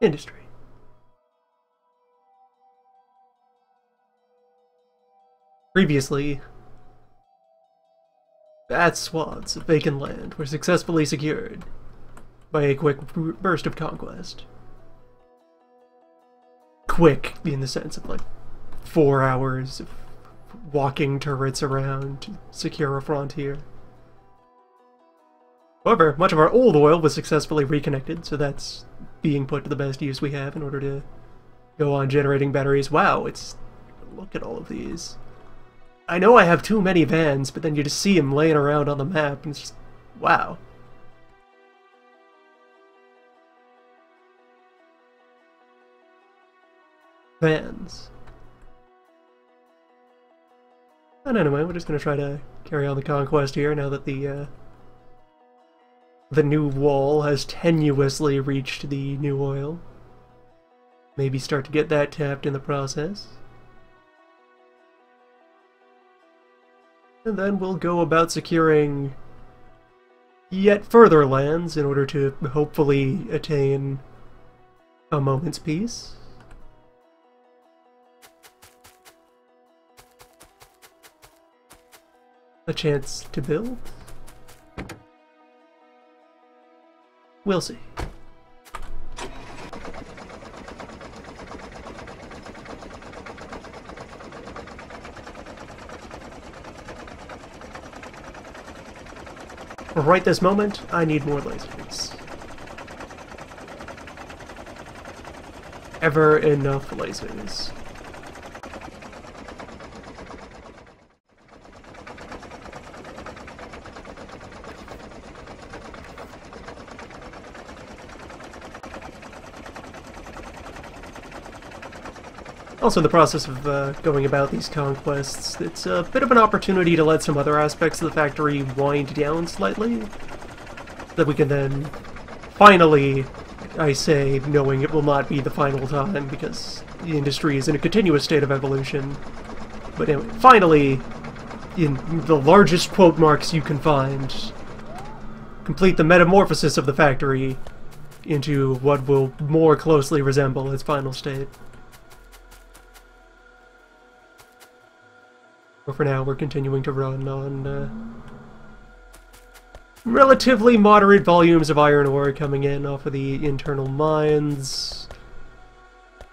Industry. Previously, vast swaths of vacant land were successfully secured by a quick burst of conquest. Quick, in the sense of like 4 hours of walking turrets around to secure a frontier. However, much of our old oil was successfully reconnected, so that's being put to the best use we have in order to go on generating batteries. Wow, look at all of these. I know I have too many vans, but then you just see them laying around on the map, and it's just, wow. Vans. And anyway, we're just gonna try to carry on the conquest here now that the new wall has tenuously reached the new oil. Maybe start to get that tapped in the process. And then we'll go about securing yet further lands in order to hopefully attain a moment's peace. A chance to build? We'll see. Right this moment, I need more lasers. Ever enough lasers. Also, in the process of going about these conquests, it's a bit of an opportunity to let some other aspects of the factory wind down slightly, that we can then finally, I say, knowing it will not be the final time, because the industry is in a continuous state of evolution, but anyway, finally, in the largest quote marks you can find, complete the metamorphosis of the factory into what will more closely resemble its final state. But for now, we're continuing to run on relatively moderate volumes of iron ore coming in off of the internal mines.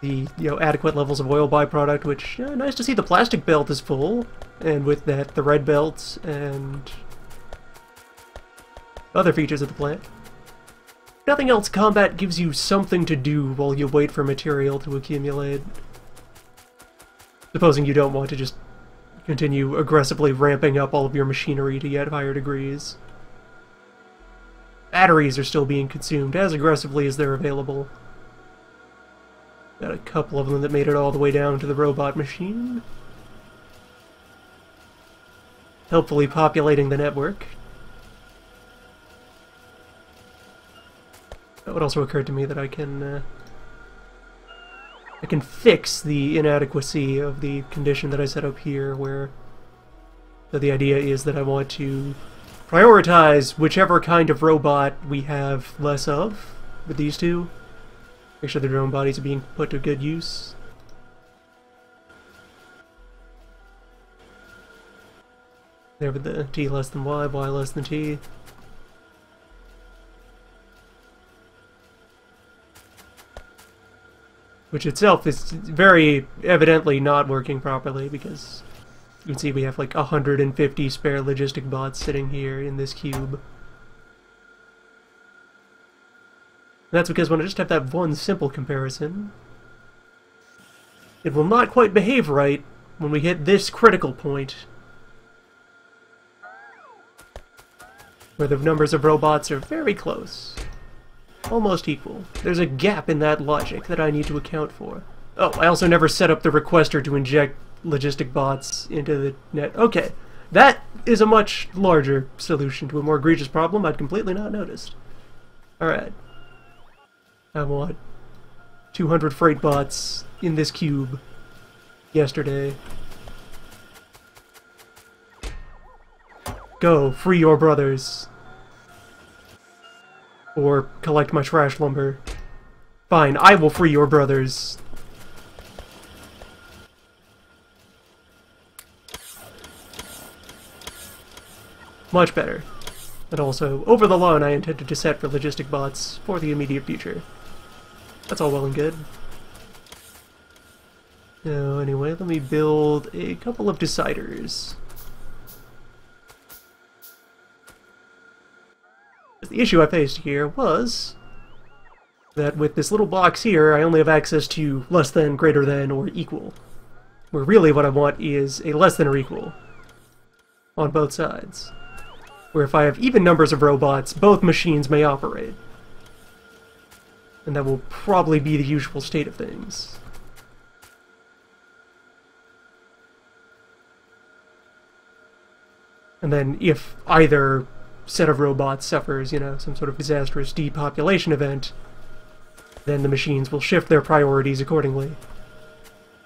The adequate levels of oil byproduct, which nice to see the plastic belt is full, and with that the red belt and other features of the plant. Nothing else, combat gives you something to do while you wait for material to accumulate. Supposing you don't want to just continue aggressively ramping up all of your machinery to yet higher degrees. Batteries are still being consumed as aggressively as they're available. Got a couple of them that made it all the way down to the robot machine. Helpfully populating the network. It also occurred to me that I can fix the inadequacy of the condition that I set up here, where the idea is that I want to prioritize whichever kind of robot we have less of with these two. Make sure the drone bodies are being put to good use. There with the T less than Y, Y less than T. Which itself is very evidently not working properly, because you can see we have like 150 spare logistic bots sitting here in this cube. And that's because when I just have that one simple comparison, it will not quite behave right when we hit this critical point, where the numbers of robots are very close. Almost equal. There's a gap in that logic that I need to account for. Oh, I also never set up the requester to inject logistic bots into the net. Okay, that is a much larger solution to a more egregious problem I'd completely not noticed. Alright. I want 200 freight bots in this cube yesterday. Go, free your brothers. Or collect my trash lumber. Fine, I will free your brothers. Much better. And also, over the line I intended to set for logistic bots for the immediate future. That's all well and good. So anyway, let me build a couple of deciders. The issue I faced here was that with this little box here, I only have access to less than, greater than, or equal. Where really what I want is a less than or equal on both sides. Where if I have even numbers of robots, both machines may operate. And that will probably be the usual state of things. And then if either set of robots suffers, you know, some sort of disastrous depopulation event, then the machines will shift their priorities accordingly.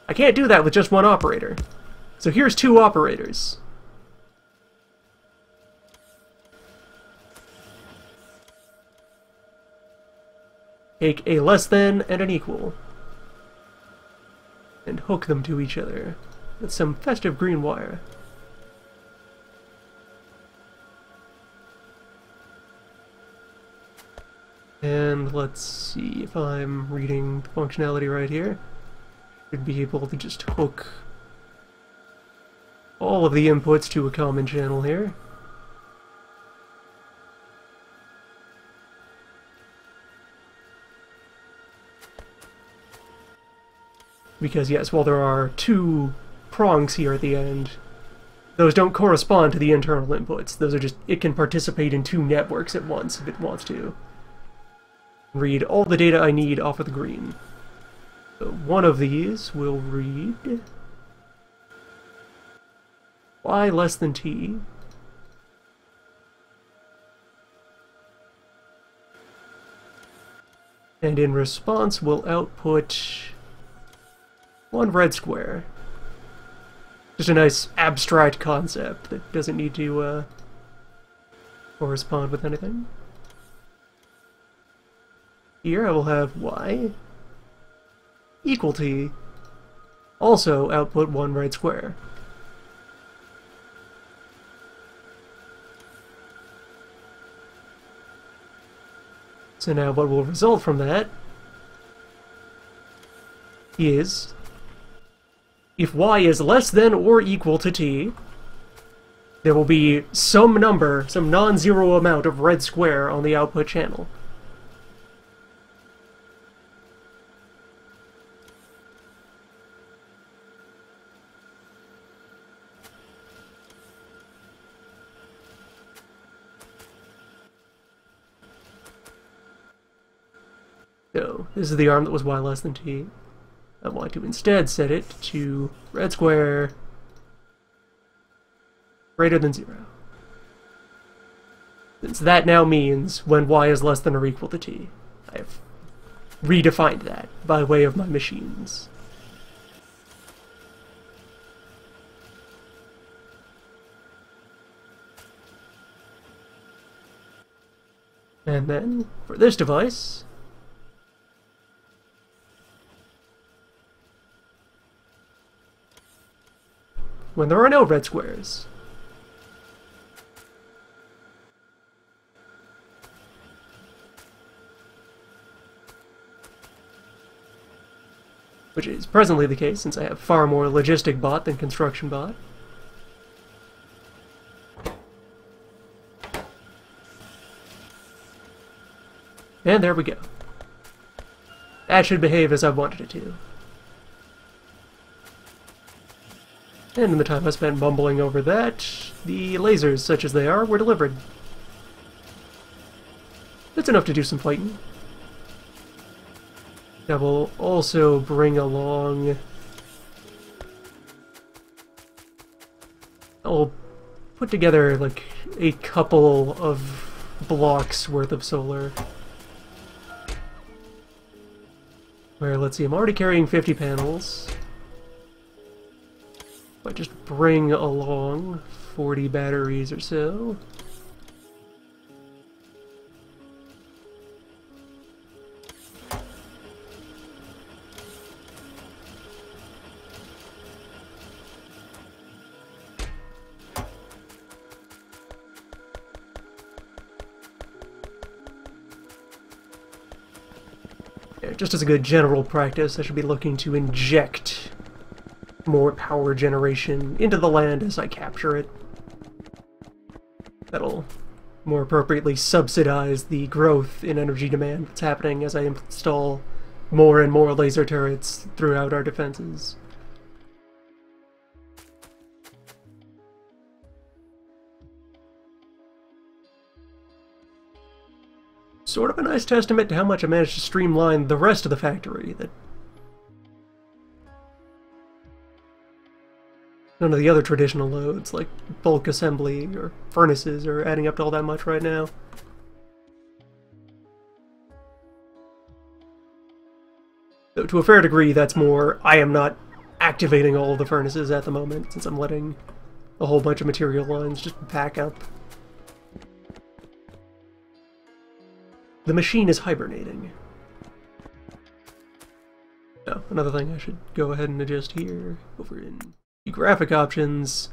I can't do that with just one operator. So here's two operators. Take a less than and an equal, and hook them to each other with some festive green wire. And let's see if I'm reading the functionality right here. Should be able to just hook all of the inputs to a common channel here. Because yes, while there are two prongs here at the end, those don't correspond to the internal inputs. Those are just, it can participate in two networks at once if it wants to. Read all the data I need off of the green. So one of these will read y less than t. And in response will output one red square. Just a nice abstract concept that doesn't need to correspond with anything. Here I will have y equal t, also output one red square. So now what will result from that is, if y is less than or equal to t, there will be some number, some non-zero amount of red square on the output channel. So, this is the arm that was y less than t. I want to instead set it to red square greater than 0. Since that now means when y is less than or equal to t. I have redefined that by way of my machines. And then, for this device, when there are no red squares, which is presently the case since I have far more logistic bot than construction bot. And there we go. That should behave as I wanted it to. And in the time I spent mumbling over that, the lasers, such as they are, were delivered. That's enough to do some fighting. I will also bring along... I'll put together, like, a couple of blocks worth of solar. Where, let's see, I'm already carrying 50 panels. I just bring along 40 batteries or so. just as a good general practice, I should be looking to inject more power generation into the land as I capture it. That'll more appropriately subsidize the growth in energy demand that's happening as I install more and more laser turrets throughout our defenses. Sort of a nice testament to how much I managed to streamline the rest of the factory, that none of the other traditional loads, like bulk assembly or furnaces, are adding up to all that much right now. Though to a fair degree, that's more I am not activating all of the furnaces at the moment, since I'm letting a whole bunch of material lines just back up. The machine is hibernating. Oh, another thing I should go ahead and adjust here, over in graphic options.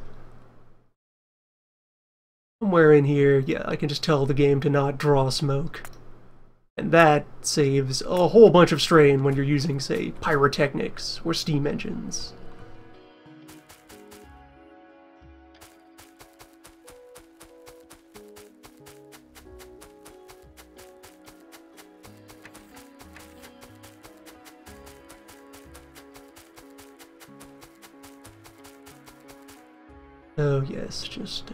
Somewhere in here, yeah, I can just tell the game to not draw smoke. And that saves a whole bunch of strain when you're using, say, pyrotechnics or steam engines. Oh yes, just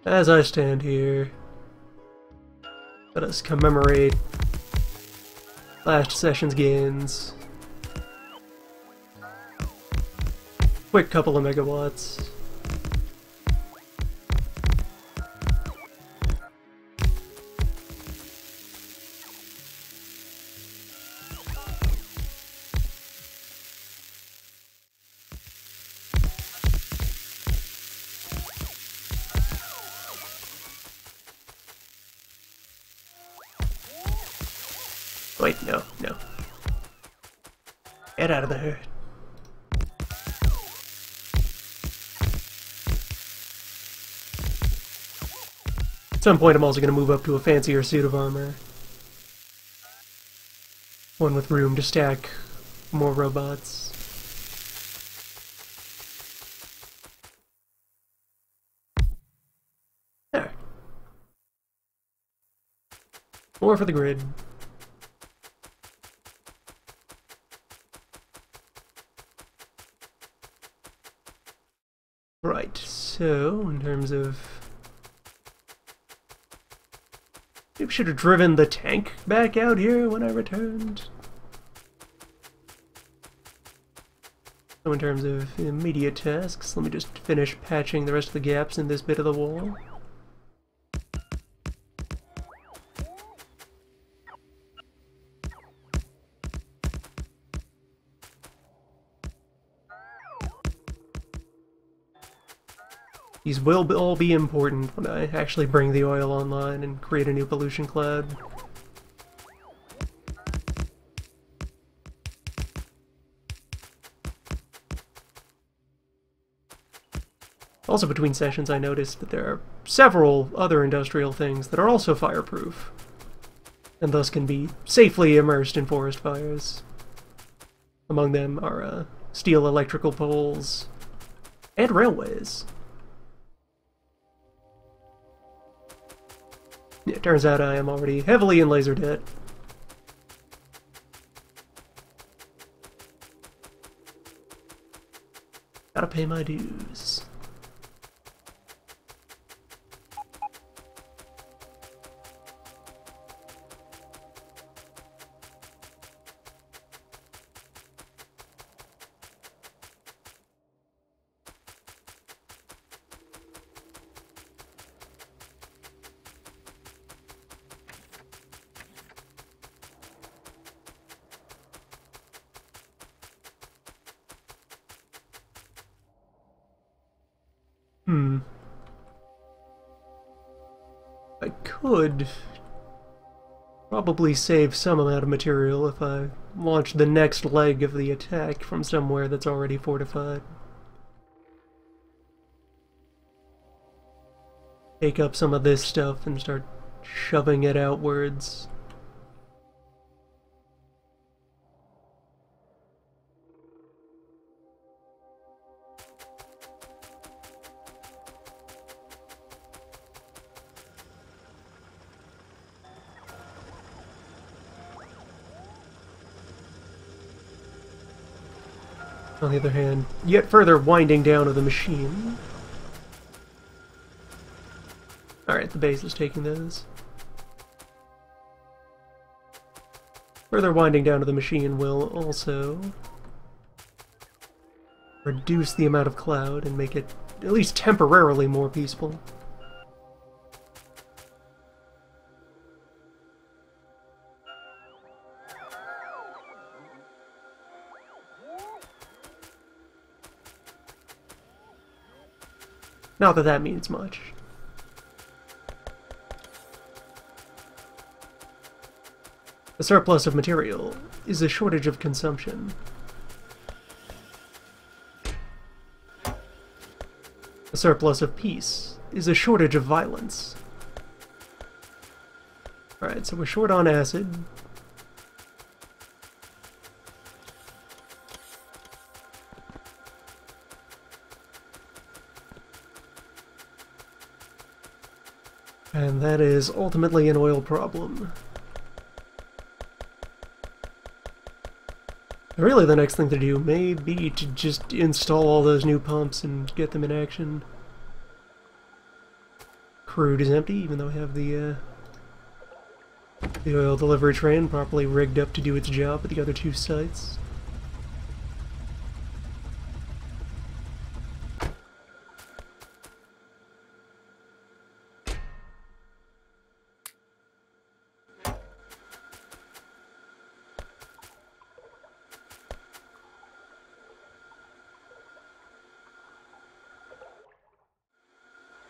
as I stand here, let us commemorate last session's gains. Quick couple of megawatts. Wait, no, no. Get out of there. At some point I'm also going to move up to a fancier suit of armor. One with room to stack more robots. There. More for the grid. Right, so in terms of... maybe I should have driven the tank back out here when I returned. So in terms of immediate tasks, let me just finish patching the rest of the gaps in this bit of the wall. These will all be important when I actually bring the oil online and create a new pollution cloud. Also between sessions I noticed that there are several other industrial things that are also fireproof, and thus can be safely immersed in forest fires. Among them are steel electrical poles and railways. Yeah, it turns out I am already heavily in laser debt. Gotta pay my dues. I could probably save some amount of material if I launched the next leg of the attack from somewhere that's already fortified. Take up some of this stuff and start shoving it outwards. On the other hand, yet further winding down of the machine. Alright, the base is taking those. Further winding down of the machine will also reduce the amount of cloud and make it at least temporarily more peaceful. Not that that means much. A surplus of material is a shortage of consumption. A surplus of peace is a shortage of violence. Alright, so we're short on acid. And that is ultimately an oil problem. Really, the next thing to do may be to just install all those new pumps and get them in action. Crude is empty, even though I have the oil delivery train properly rigged up to do its job at the other two sites.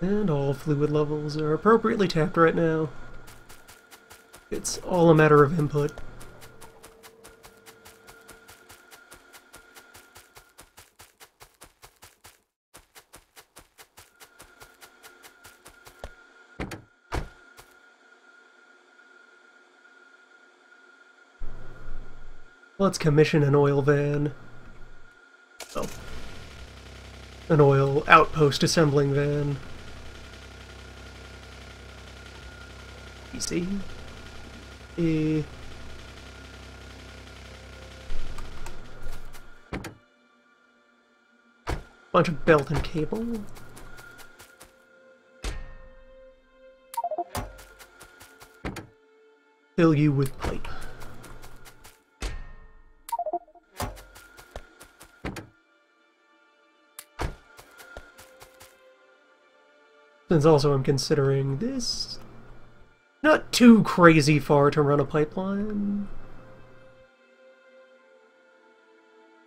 And all fluid levels are appropriately tapped right now. It's all a matter of input. Let's commission an oil van. Oh. An oil outpost assembling van. Easy. Bunch of belt and cable. Fill you with pipe. Since also I'm considering this not too crazy far to run a pipeline.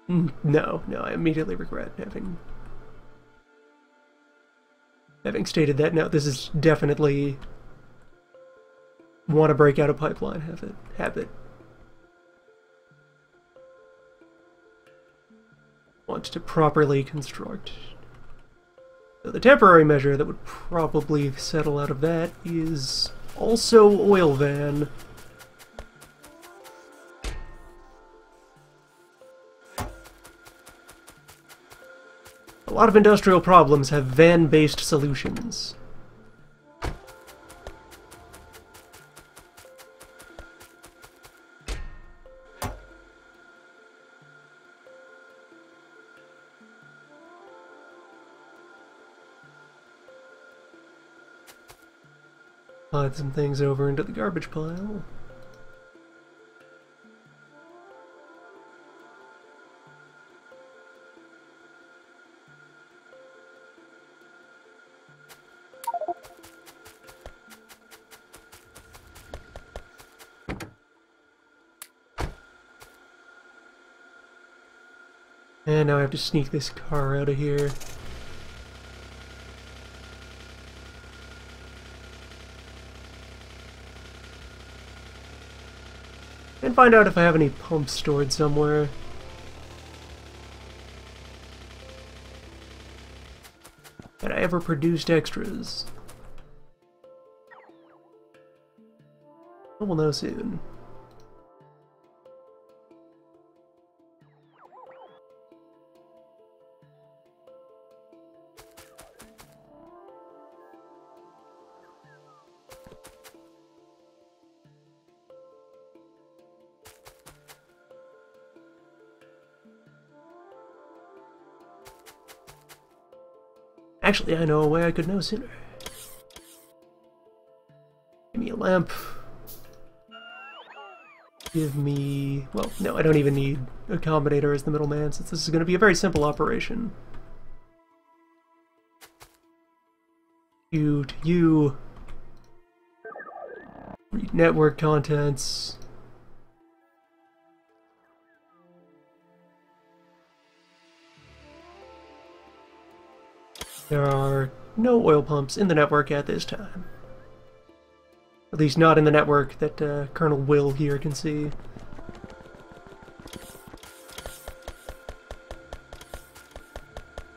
No, I immediately regret having stated that. No, this is definitely want to break out a pipeline habit. Want to properly construct. So the temporary measure that would probably settle out of that is also oil van. A lot of industrial problems have van-based solutions. Slide some things over into the garbage pile. And now I have to sneak this car out of here. And find out if I have any pumps stored somewhere. Had I ever produced extras? We'll know soon. Actually, I know a way I could know sooner. Give me a lamp. Give me... well, no, I don't even need a combinator as the middleman, since this is going to be a very simple operation. You to you. Read network contents. There are no oil pumps in the network at this time. At least not in the network that Colonel Will here can see.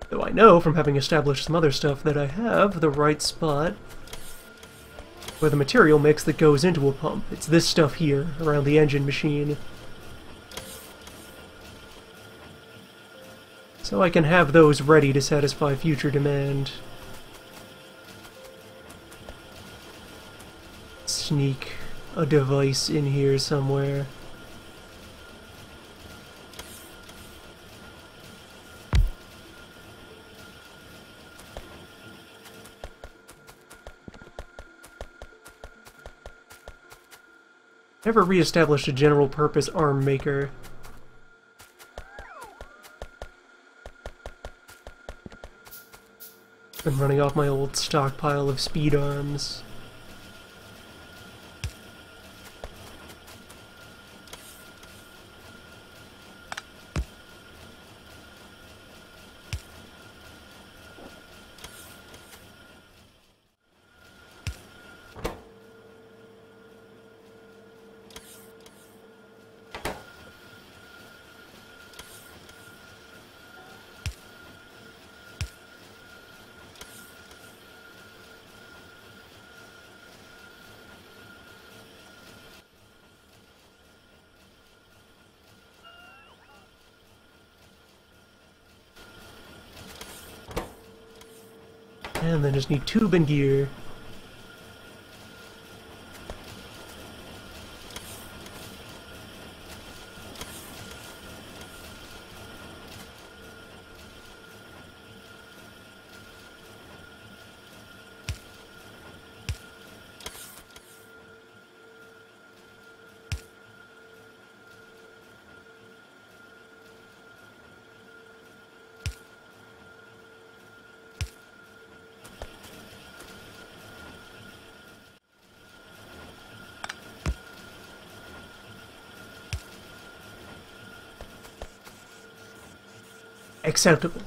Though I know from having established some other stuff that I have the right spot for the material mix that goes into a pump. It's this stuff here, around the engine machine. So I can have those ready to satisfy future demand. Sneak a device in here somewhere. Never re-established a general-purpose arm maker. Been running off my old stockpile of speed arms. And then just need tube and gear. Acceptable.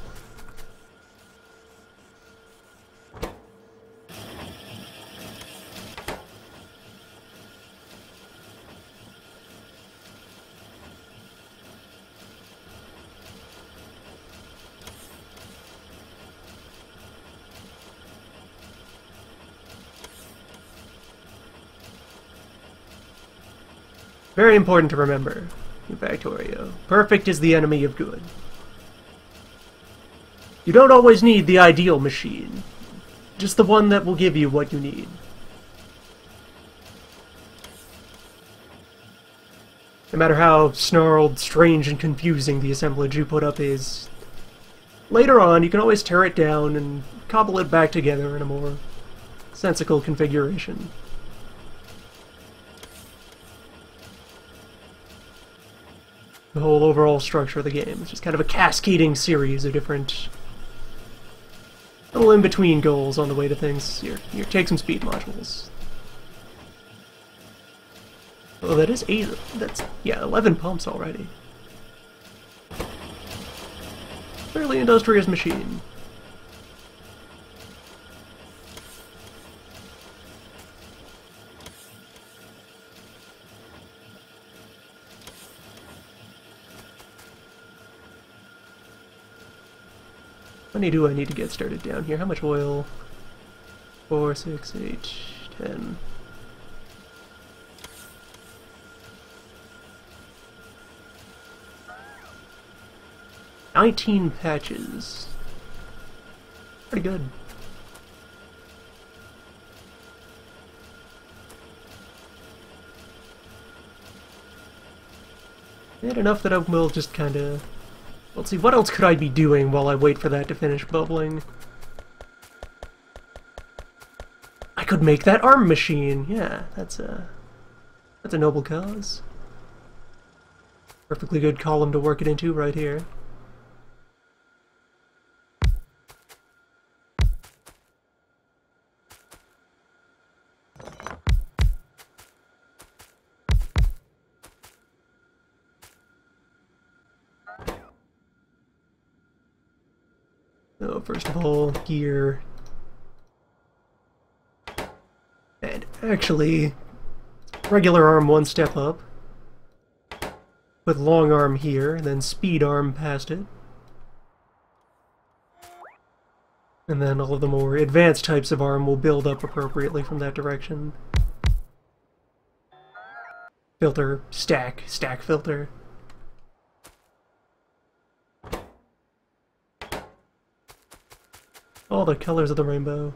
Very important to remember in Factorio. Perfect is the enemy of good. You don't always need the ideal machine, just the one that will give you what you need. No matter how snarled, strange, and confusing the assemblage you put up is, later on you can always tear it down and cobble it back together in a more sensical configuration. The whole overall structure of the game is just kind of a cascading series of different little in-between goals on the way to things. Here, take some speed modules. Oh, that is 8. That's, yeah, 11 pumps already. Fairly industrious machine. How many do I need to get started down here? How much oil? 4, 6, 8, 10. "19 patches. Pretty good. And enough that I will just kinda... let's see, what else could I be doing while I wait for that to finish bubbling? could make that arm machine. Yeah, that's a noble cause. Perfectly good column to work it into right here. So first of all, gear. And actually, regular arm one step up. With long arm here, and then speed arm past it. And then all of the more advanced types of arm will build up appropriately from that direction. Filter, stack, stack filter. All the colors of the rainbow.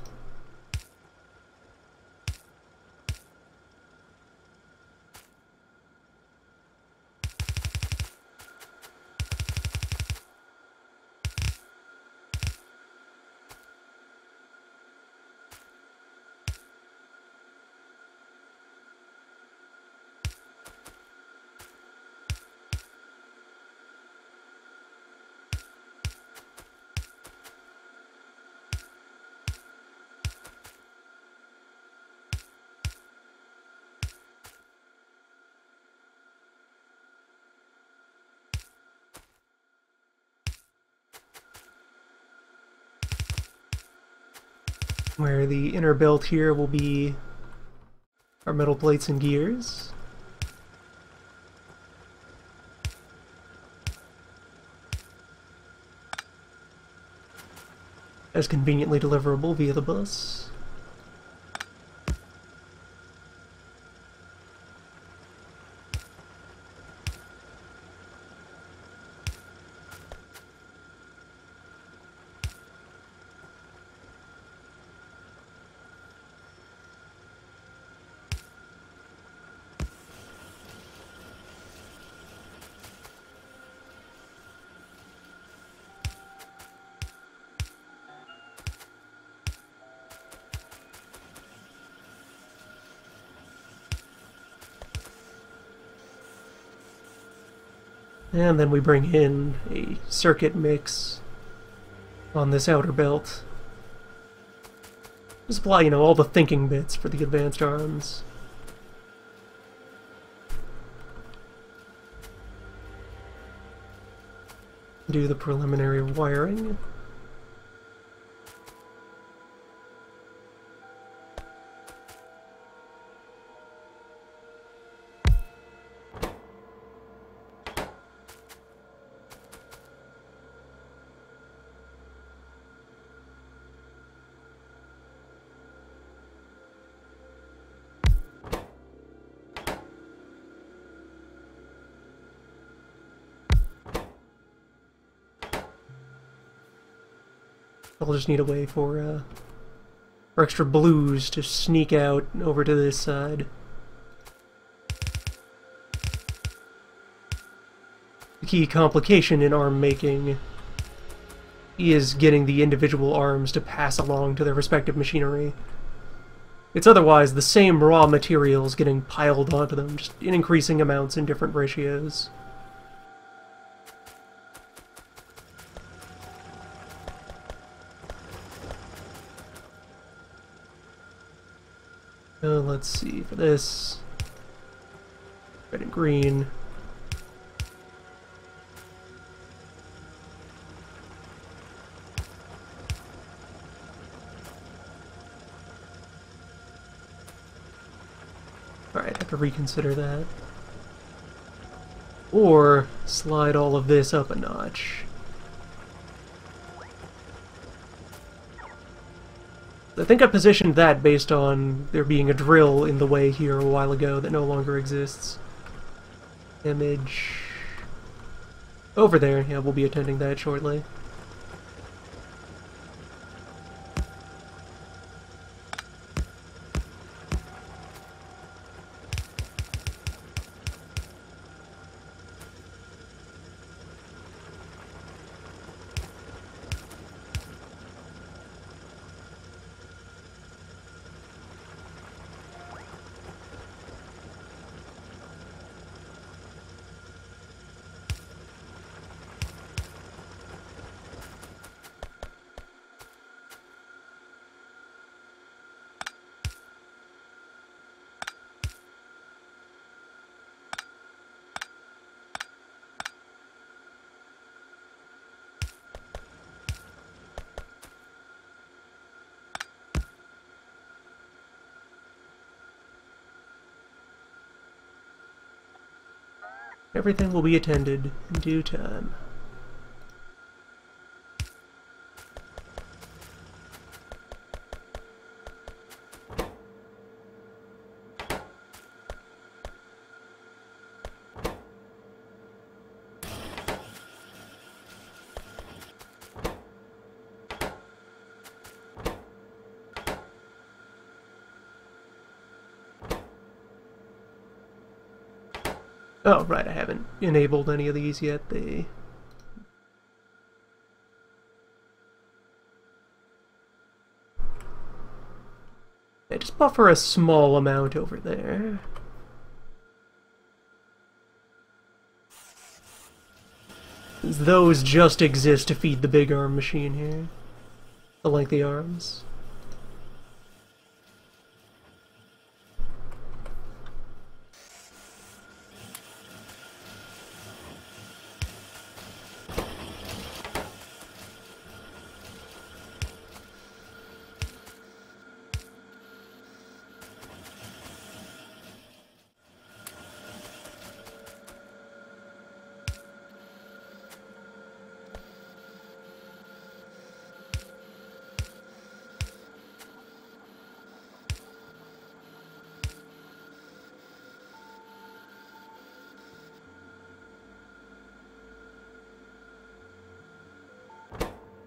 Where the inner belt here will be our metal plates and gears. As conveniently deliverable via the bus. And then we bring in a circuit mix on this outer belt. Just apply, all the thinking bits for the advanced arms. Do the preliminary wiring. I'll just need a way for extra blues to sneak out over to this side. The key complication in arm making is getting the individual arms to pass along to their respective machinery. It's otherwise the same raw materials getting piled onto them, just in increasing amounts in different ratios. Let's see, for this, red and green. Alright, I have to reconsider that. Or slide all of this up a notch. I think I positioned that based on there being a drill in the way here a while ago that no longer exists. Image over there, yeah, we'll be attending that shortly. Everything will be attended in due time. Oh, right, I haven't enabled any of these yet. They just buffer a small amount over there. Those just exist to feed the big arm machine here. The lengthy arms.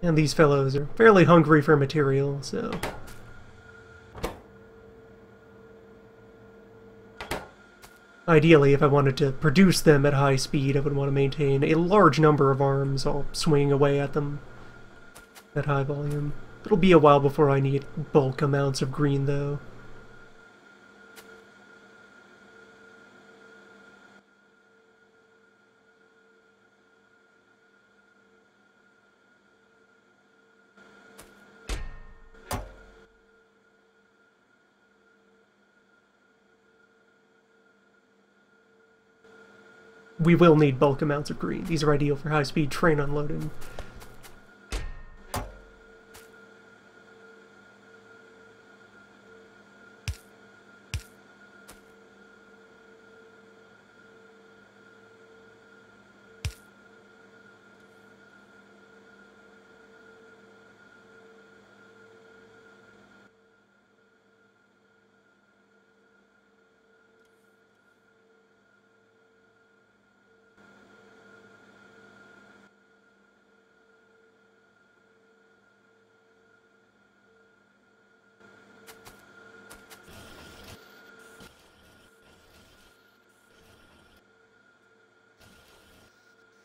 And these fellows are fairly hungry for material, so... Ideally, if I wanted to produce them at high speed, I would want to maintain a large number of arms all swinging away at them at high volume. It'll be a while before I need bulk amounts of green, though. We will need bulk amounts of green. These are ideal for high-speed train unloading.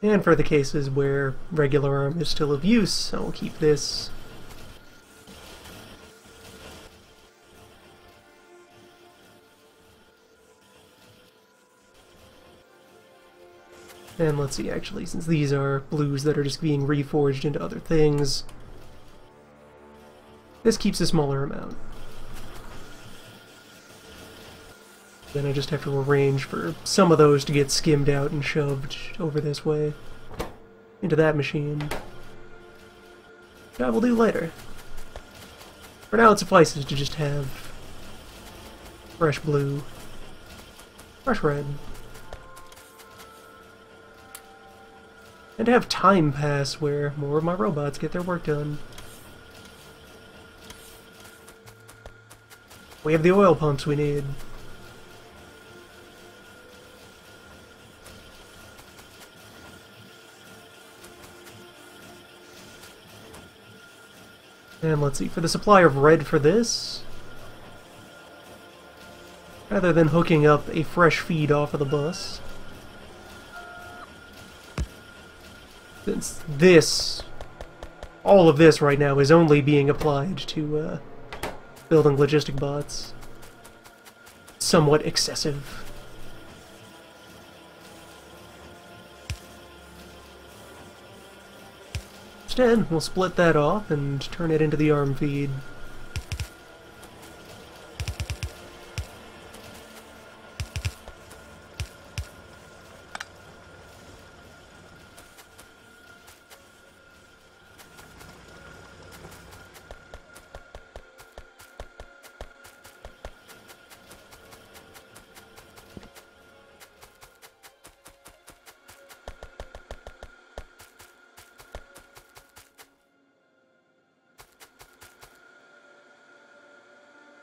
And for the cases where regular arm is still of use, I will keep this. And let's see, actually, since these are blues that are just being reforged into other things, this keeps a smaller amount. Then I just have to arrange for some of those to get skimmed out and shoved over this way into that machine. Which I will do later. For now, it suffices to just have fresh blue, fresh red, and to have time pass where more of my robots get their work done. We have the oil pumps we need. And let's see, for the supply of red for this, rather than hooking up a fresh feed off of the bus, since this, all of this right now is only being applied to building logistic bots, somewhat excessive. Instead, we'll split that off and turn it into the arm feed.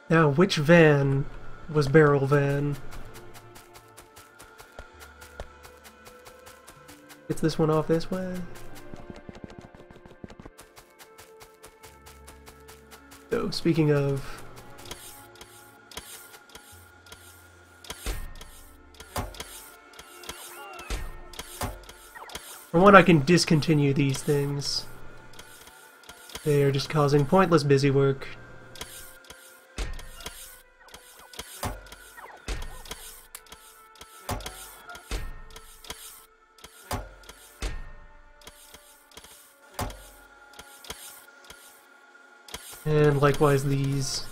Now, which van was Barrel Van? Gets this one off this way. So, speaking of... For one, I can discontinue these things. They are just causing pointless busy work. And likewise these.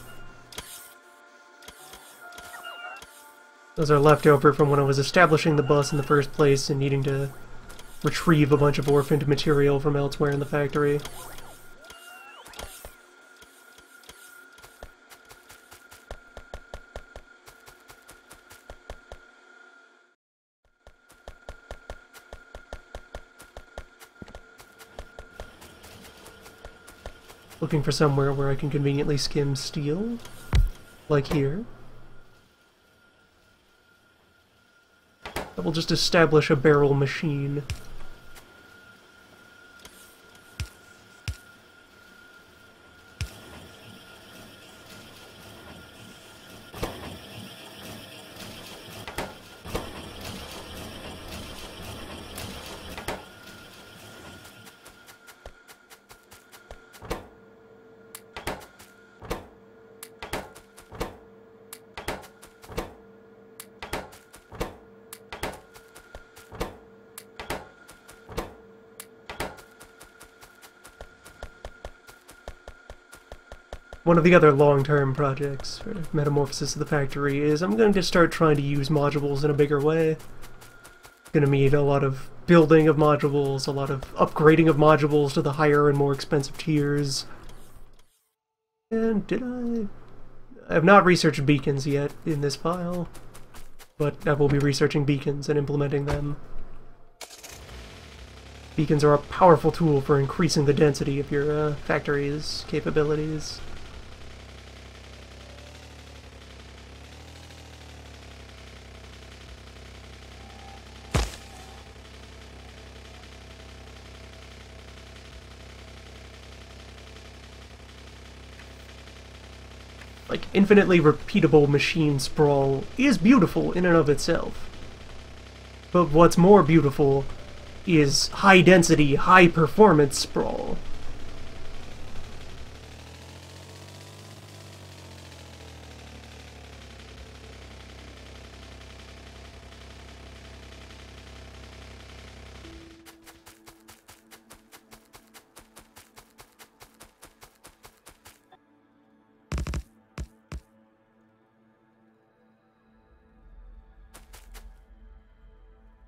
Those are left over from when I was establishing the bus in the first place and needing to retrieve a bunch of orphaned material from elsewhere in the factory. Looking for somewhere where I can conveniently skim steel, like here. I will just establish a barrel machine. One of the other long-term projects for Metamorphosis of the Factory is I'm going to start trying to use modules in a bigger way. Going to need a lot of building of modules, a lot of upgrading of modules to the higher and more expensive tiers. And I have not researched beacons yet in this file, but I will be researching beacons and implementing them. Beacons are a powerful tool for increasing the density of your factory's capabilities. Like, infinitely repeatable machine sprawl is beautiful in and of itself. But what's more beautiful is high-density, high-performance sprawl.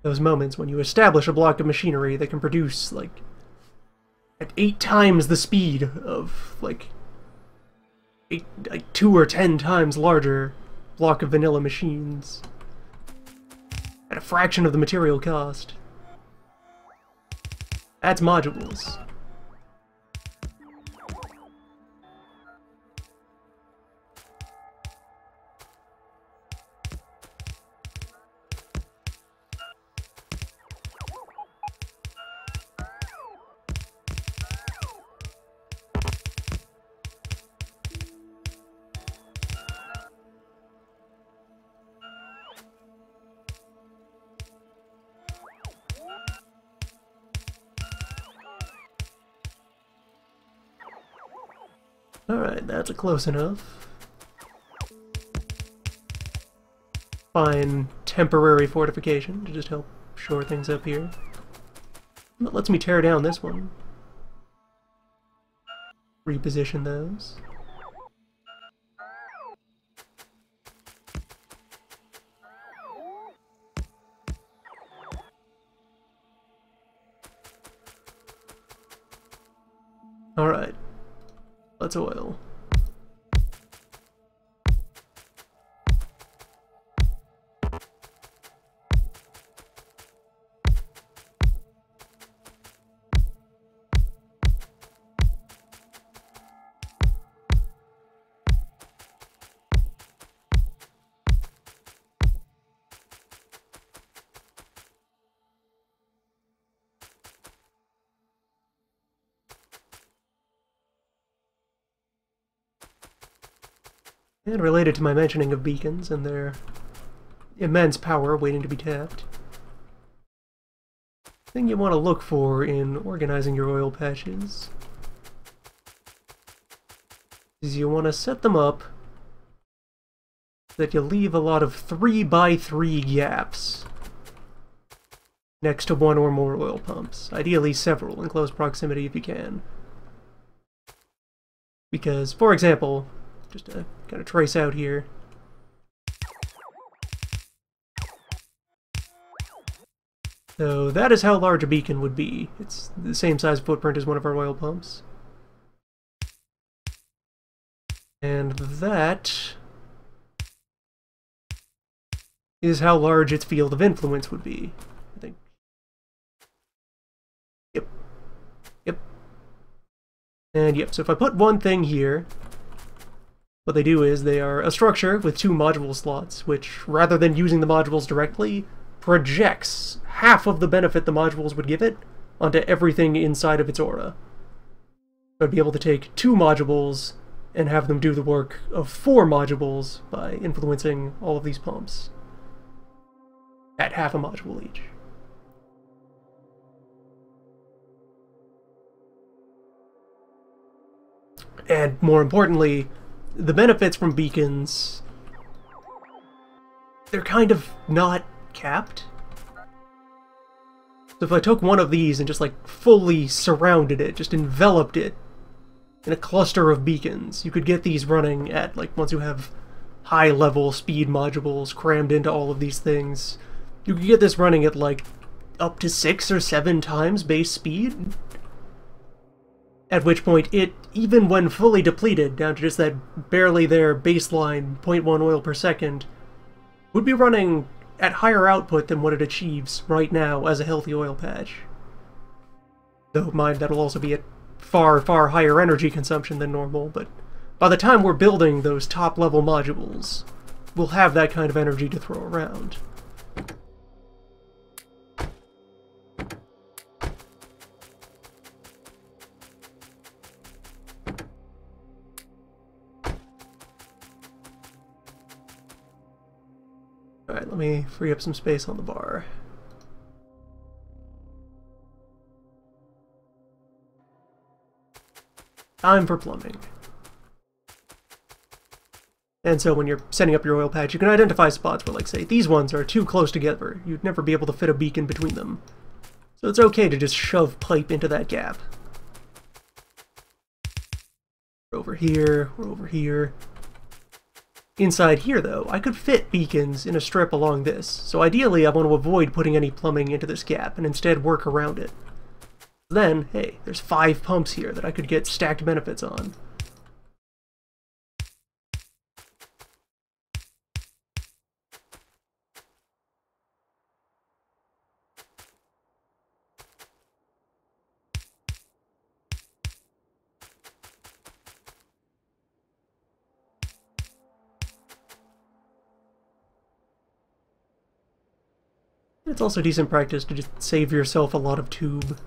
Those moments when you establish a block of machinery that can produce, like, at 8 times the speed of, like 2 or 10 times larger block of vanilla machines at a fraction of the material cost. That's modules. Alright, that's a close enough. Fine temporary fortification to just help shore things up here. That lets me tear down this one. Reposition those. Alright. Let's oil. And related to my mentioning of beacons and their immense power waiting to be tapped, the thing you want to look for in organizing your oil patches is you want to set them up that you leave a lot of 3x3 gaps next to one or more oil pumps, ideally several in close proximity if you can. Because, for example, just to kind of trace out here, so that is how large a beacon would be. It's the same size footprint as one of our oil pumps. And that is how large its field of influence would be, I think. Yep. Yep. And yep, so if I put one thing here, what they do is they are a structure with 2 module slots, which, rather than using the modules directly, projects half of the benefit the modules would give it onto everything inside of its aura. So I'd be able to take 2 modules and have them do the work of 4 modules by influencing all of these pumps at half a module each. And more importantly, the benefits from beacons, they're kind of not capped. So if I took one of these and just like fully surrounded it, just enveloped it in a cluster of beacons, you could get these running at, like, once you have high level speed modules crammed into all of these things, you could get this running at like up to 6 or 7 times base speed. At which point it, even when fully depleted down to just that barely there baseline 0.1 oil per second, would be running at higher output than what it achieves right now as a healthy oil patch. Though mind, that'll also be at far, far higher energy consumption than normal, but by the time we're building those top-level modules, we'll have that kind of energy to throw around. Alright, let me free up some space on the bar. Time for plumbing. And so when you're setting up your oil patch, you can identify spots where, like, say, these ones are too close together. You'd never be able to fit a beacon between them. So it's okay to just shove pipe into that gap. We're over here, we're over here. Inside here, though, I could fit beacons in a strip along this, so ideally I want to avoid putting any plumbing into this gap and instead work around it. Then, hey, there's 5 pumps here that I could get stacked benefits on. It's also decent practice to just save yourself a lot of tube.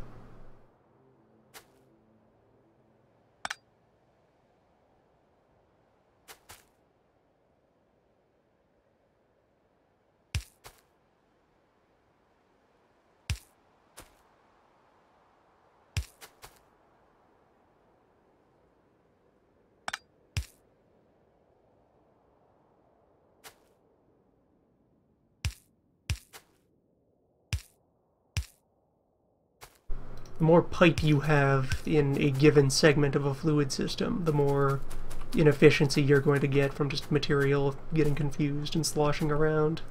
The more pipe you have in a given segment of a fluid system, the more inefficiency you're going to get from just material getting confused and sloshing around.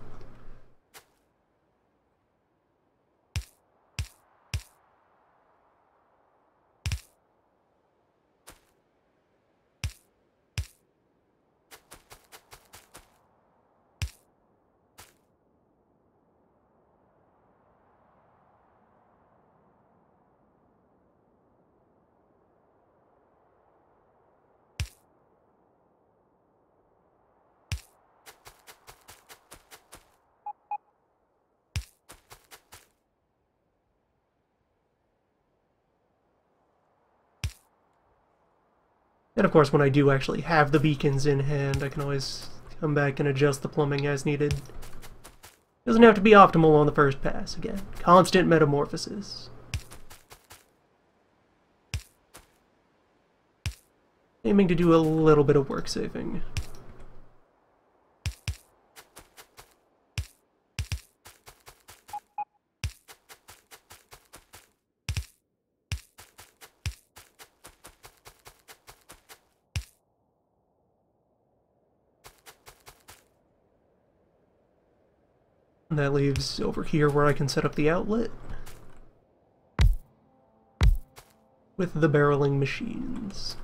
And of course, when I do actually have the beacons in hand, I can always come back and adjust the plumbing as needed. Doesn't have to be optimal on the first pass, again. Constant metamorphosis. Aiming to do a little bit of work saving. And that leaves over here where I can set up the outlet with the barreling machines.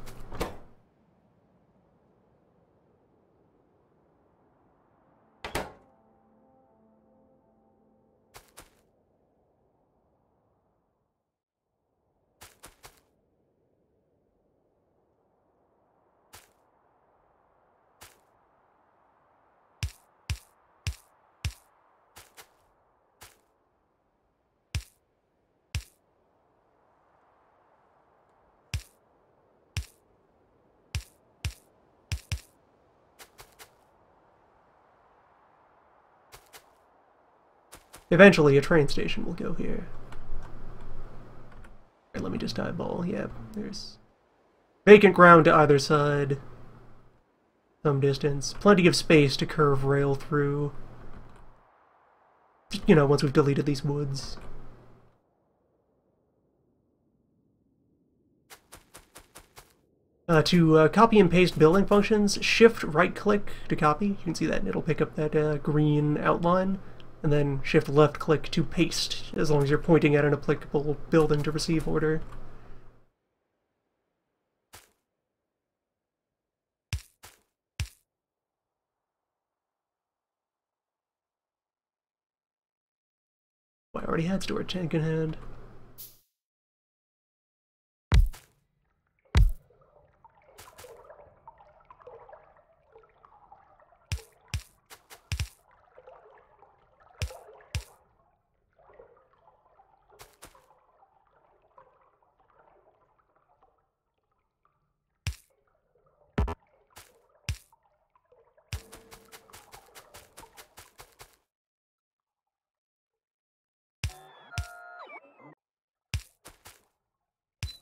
Eventually, a train station will go here. Alright, let me just eyeball. Yeah, there's vacant ground to either side. Some distance. Plenty of space to curve rail through. Just, you know, once we've deleted these woods. To copy and paste building functions, shift right-click to copy. You can see that, and it'll pick up that green outline. And then shift left-click to paste, as long as you're pointing at an applicable building to receive order. Oh, I already had storage tank in hand.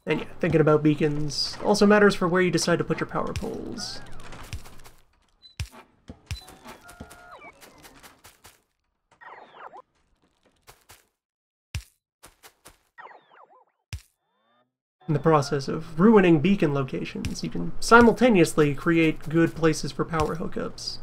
And yeah, thinking about beacons also matters for where you decide to put your power poles. In the process of ruining beacon locations, you can simultaneously create good places for power hookups.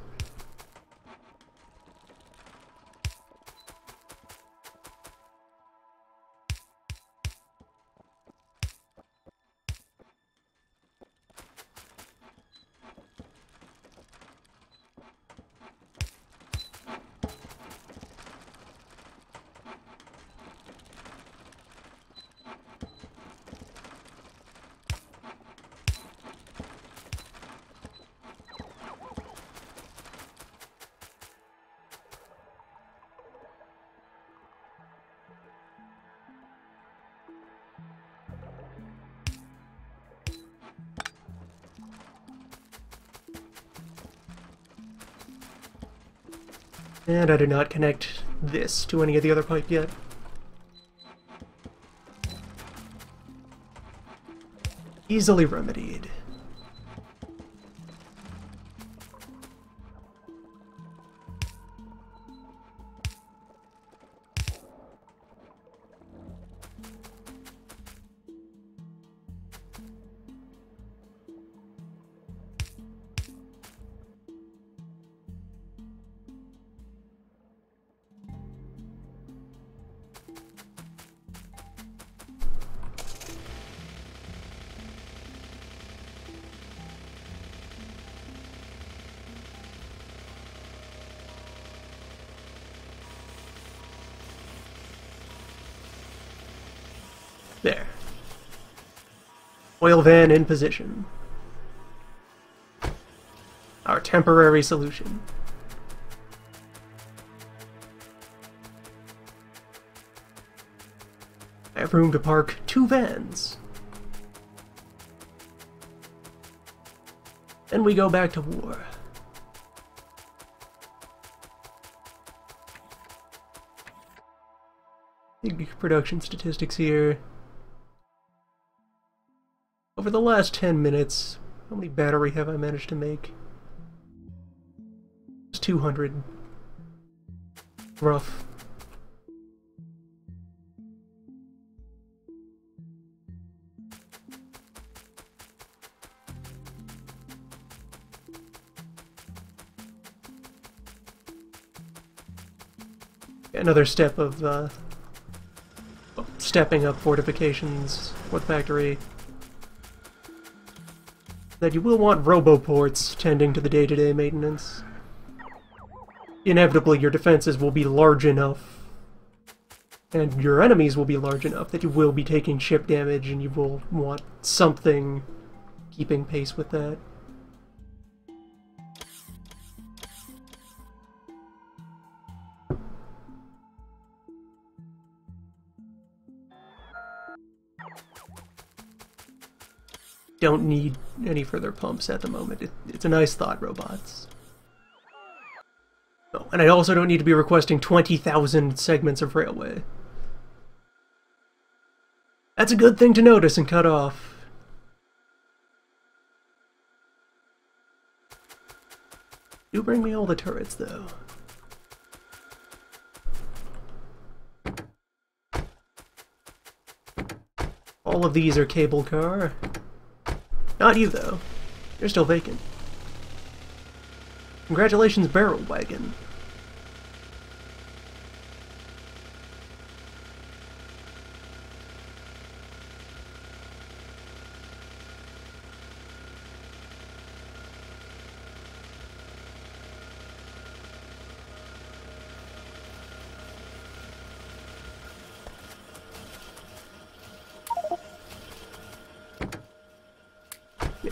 And I did not connect this to any of the other pipe yet. Easily remedied. There. Oil van in position. Our temporary solution. I have room to park 2 vans. Then we go back to war. Big production statistics here. Over the last 10 minutes, how many battery have I managed to make? It's 200. Rough. Another step of stepping up fortifications for the factory. That you will want roboports tending to the day-to-day maintenance. Inevitably, your defenses will be large enough, and your enemies will be large enough that you will be taking ship damage, and you will want something keeping pace with that. Don't need any further pumps at the moment. It's a nice thought, robots. Oh, and I also don't need to be requesting 20,000 segments of railway. That's a good thing to notice and cut off. Do bring me all the turrets, though. All of these are cable car. Not you, though. You're still vacant. Congratulations, Barrel Wagon.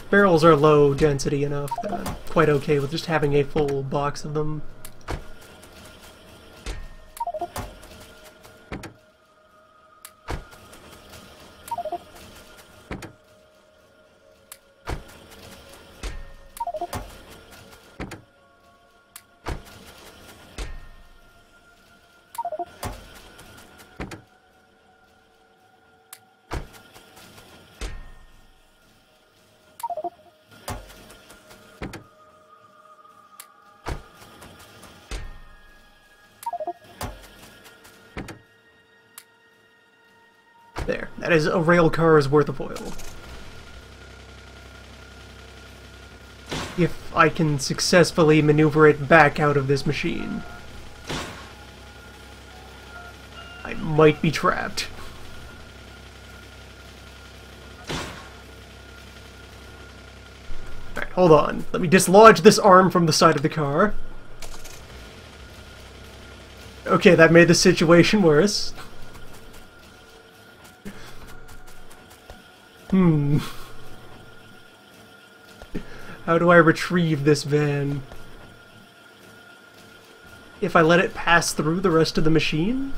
Barrels are low density enough that I'm quite okay with just having a full box of them. There. That is a rail car's worth of oil. If I can successfully maneuver it back out of this machine, I might be trapped. Alright, hold on. Let me dislodge this arm from the side of the car. Okay, that made the situation worse. How do I retrieve this van? If I let it pass through the rest of the machine?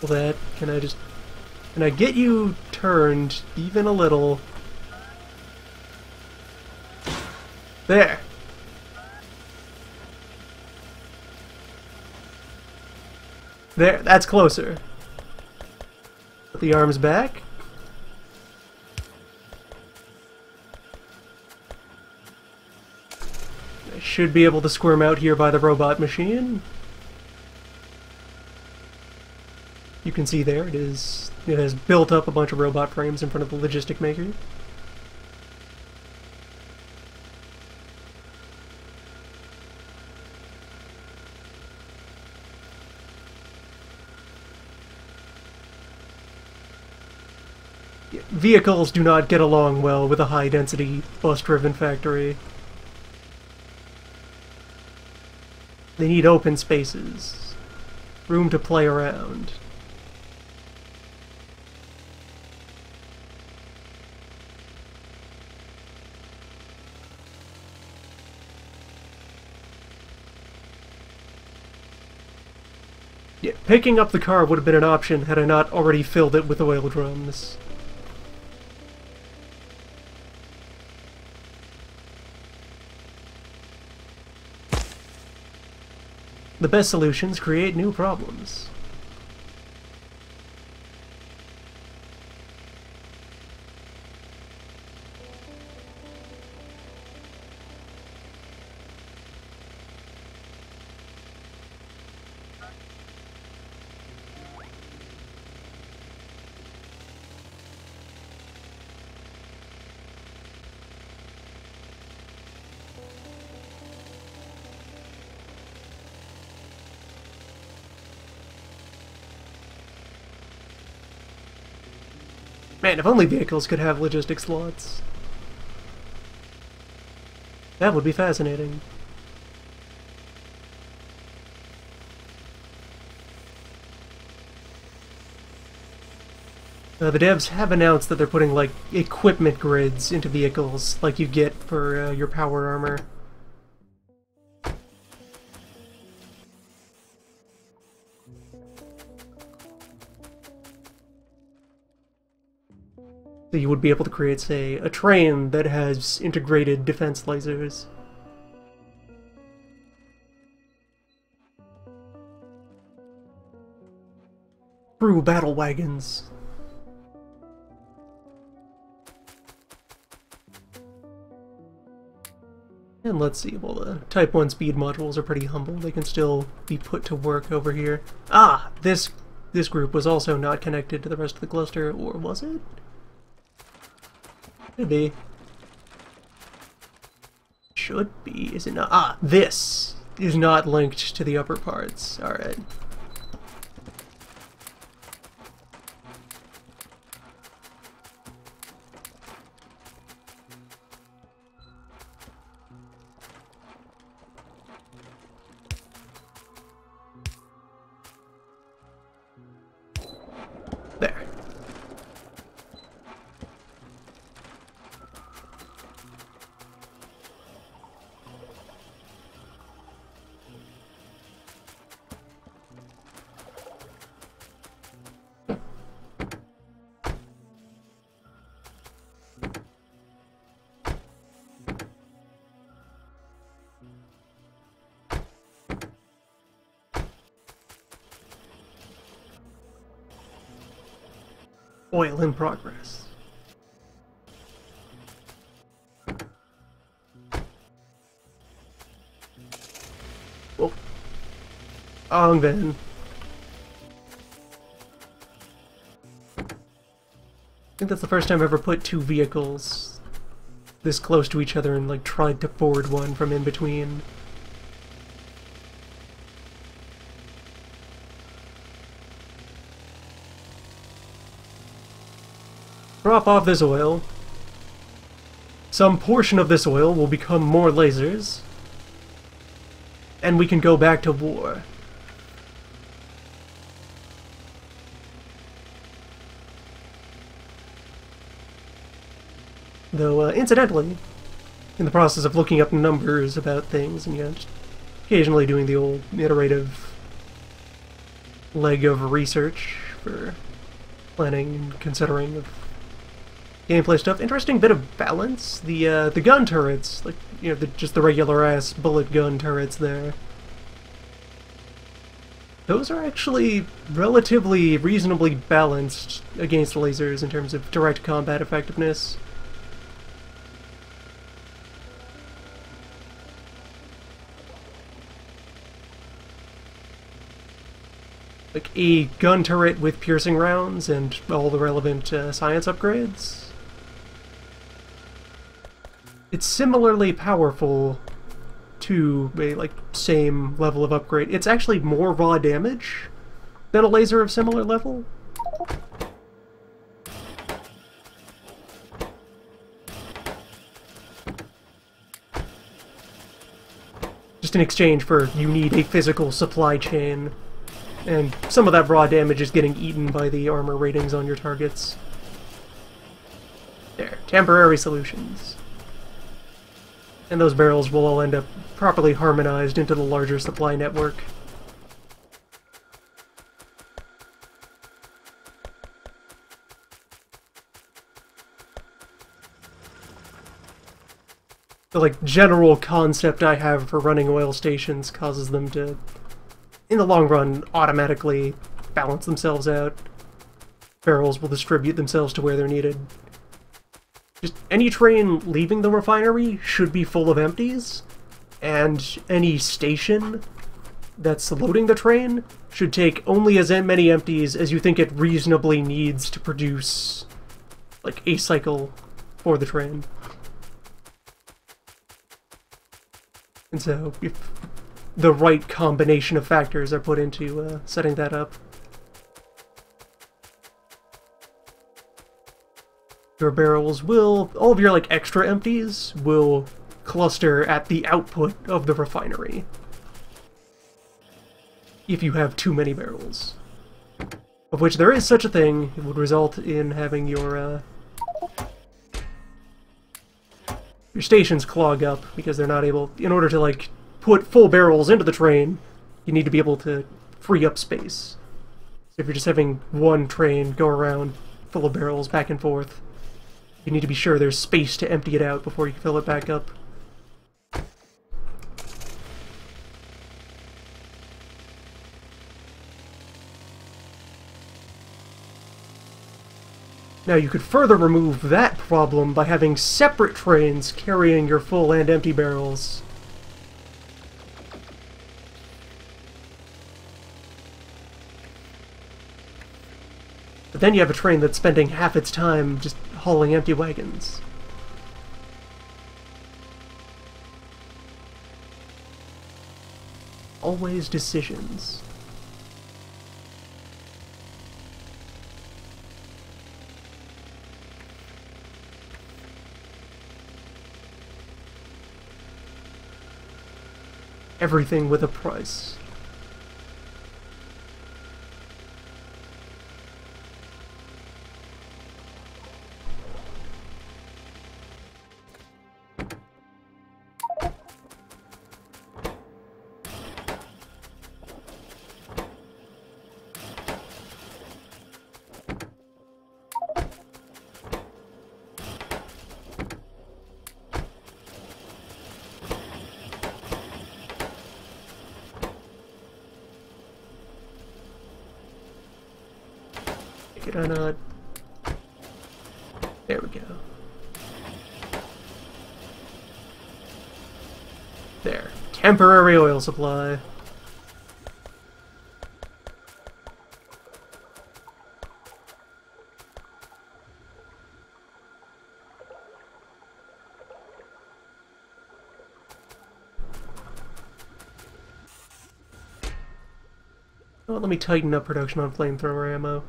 Well, can I get you turned even a little? There. There, that's closer. Put the arms back. I should be able to squirm out here by the robot machine. You can see there, it has built up a bunch of robot frames in front of the logistic maker. Vehicles do not get along well with a high-density, bus-driven factory. They need open spaces, room to play around. Yeah, picking up the car would have been an option had I not already filled it with oil drums. The best solutions create new problems. Man, if only vehicles could have logistics slots. That would be fascinating. The devs have announced that they're putting, like, equipment grids into vehicles, like you get for your power armor. So you would be able to create, say, a train that has integrated defense lasers. Through battle wagons. And let's see, well, the Type 1 speed modules are pretty humble. They can still be put to work over here. Ah! This group was also not connected to the rest of the cluster, or was it? Could be. Should be, is it not? Ah, this is not linked to the upper parts. Alright. There. Oil in progress. Whoa. Then. I think that's the first time I've ever put two vehicles this close to each other and, like, tried to forward one from in between. Drop off this oil. Some portion of this oil will become more lasers. And we can go back to war. Though, incidentally, in the process of looking up numbers about things, and just occasionally doing the old iterative leg of research for planning and considering of gameplay stuff. Interesting bit of balance. The gun turrets, like, just the regular ass bullet gun turrets there. Those are actually relatively reasonably balanced against lasers in terms of direct combat effectiveness. Like a gun turret with piercing rounds and all the relevant science upgrades. It's similarly powerful to a, like, same level of upgrade. It's actually more raw damage than a laser of similar level. Just in exchange for you need a physical supply chain, and some of that raw damage is getting eaten by the armor ratings on your targets. There, temporary solutions. And those barrels will all end up properly harmonized into the larger supply network. The, like, general concept I have for running oil stations causes them to in the long run, automatically balance themselves out. Barrels will distribute themselves to where they're needed. Just any train leaving the refinery should be full of empties, and any station that's loading the train should take only as many empties as you think it reasonably needs to produce, like, a cycle for the train. And so, if the right combination of factors are put into setting that up, your barrels will, all of your, like, extra empties will cluster at the output of the refinery if you have too many barrels. Of which there is such a thing. It would result in having your stations clog up because they're not able, in order to, like, put full barrels into the train, you need to be able to free up space. So if you're just having one train go around full of barrels back and forth, you need to be sure there's space to empty it out before you can fill it back up. Now you could further remove that problem by having separate trains carrying your full and empty barrels. But then you have a train that's spending half its time just hauling empty wagons. Always decisions. Everything with a price. Can I not? There we go. There. Temporary oil supply. Oh, let me tighten up production on flamethrower ammo.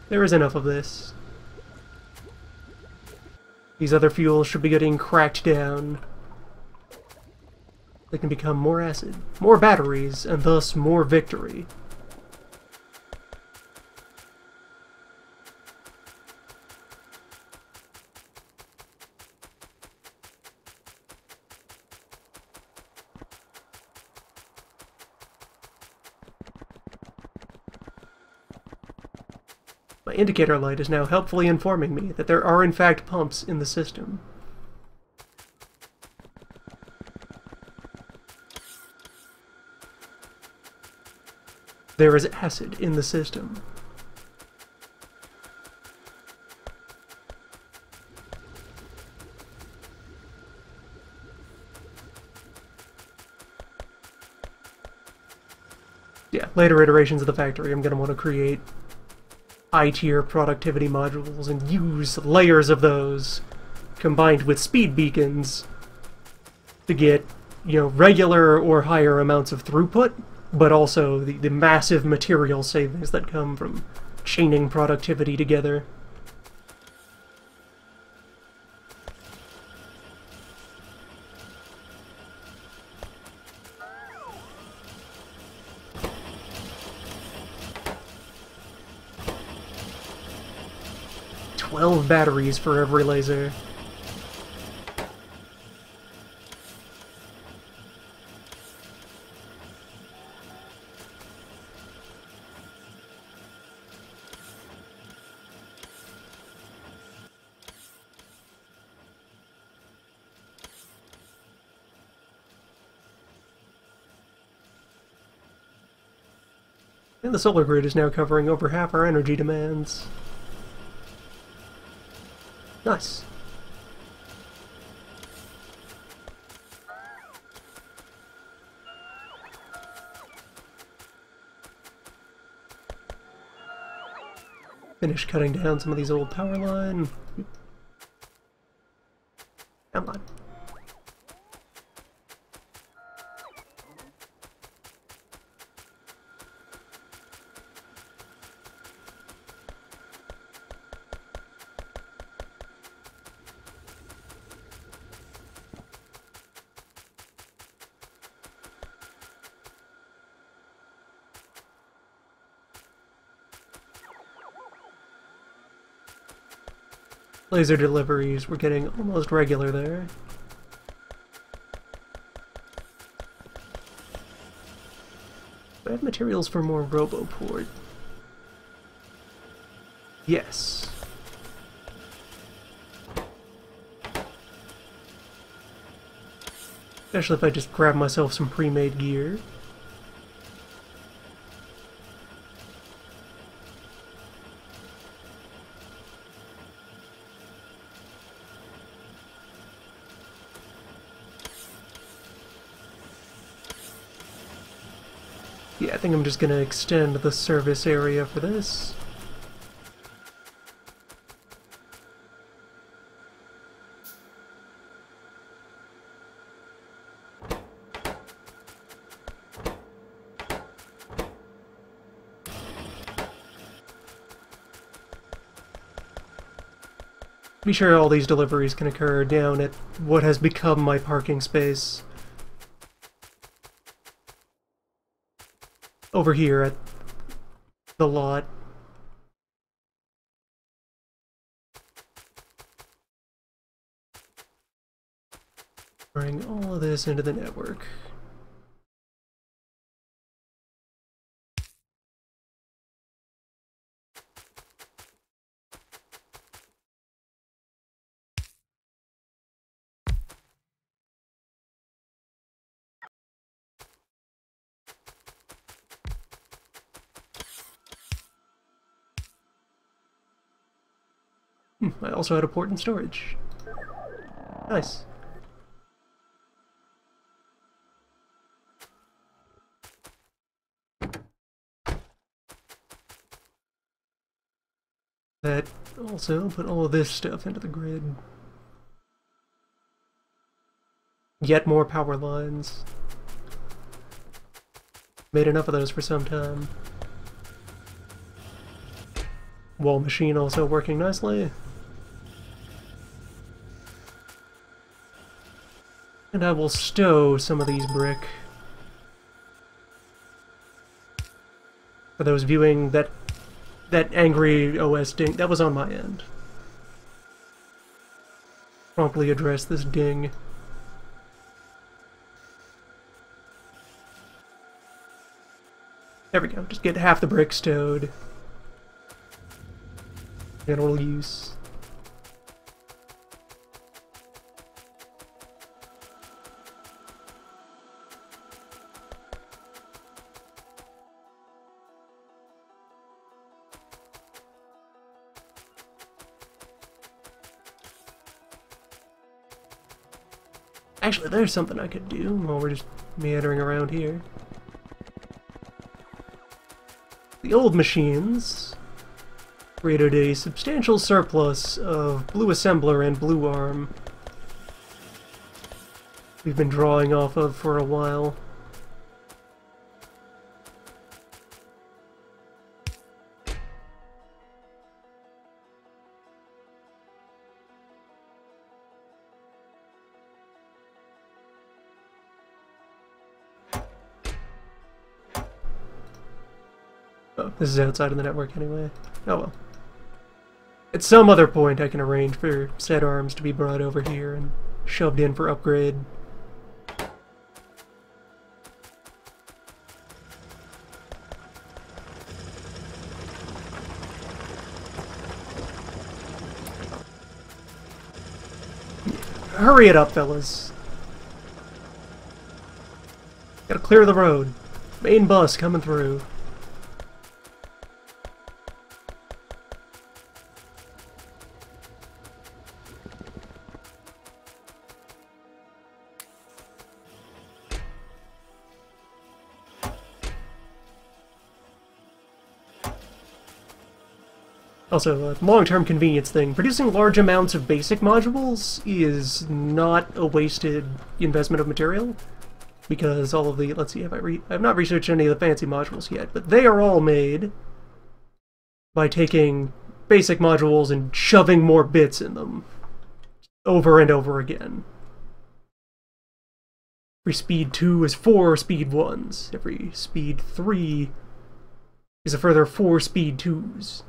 There is enough of this. These other fuels should be getting cracked down. They can become more acid, more batteries, and thus more victory. My indicator light is now helpfully informing me that there are in fact pumps in the system. There is acid in the system. Yeah, later iterations of the factory I'm going to want to create high-tier productivity modules and use layers of those combined with speed beacons to get, you know, regular or higher amounts of throughput, but also the massive material savings that come from chaining productivity together. Batteries for every laser. And the solar grid is now covering over half our energy demands. Nice. Finish cutting down some of these old power line. Come on. Laser deliveries were getting almost regular there. Do I have materials for more Roboport? Yes. Especially if I just grab myself some pre-made gear. Yeah, I think I'm just gonna extend the service area for this. Be sure all these deliveries can occur down at what has become my parking space. Over here at the lot. Bring all of this into the network. I also had a port and storage. Nice. That also put all of this stuff into the grid. Yet more power lines. Made enough of those for some time. Wall machine also working nicely. And I will stow some of these brick. For those viewing that angry OS ding, that was on my end. Promptly address this ding. There we go, just get half the brick stowed. General use. Actually, there's something I could do while we're just meandering around here. The old machines created a substantial surplus of blue assembler and blue arm we've been drawing off of for a while. Oh, this is outside of the network anyway. Oh well. At some other point I can arrange for said arms to be brought over here and shoved in for upgrade. Hurry it up, fellas. Gotta clear the road. Main bus coming through. Also, a long-term convenience thing. Producing large amounts of basic modules is not a wasted investment of material, because all of the... let's see, I've not researched any of the fancy modules yet, but they are all made by taking basic modules and shoving more bits in them over and over again. Every speed 2 is 4 speed 1s. Every speed 3 is a further 4 speed 2s.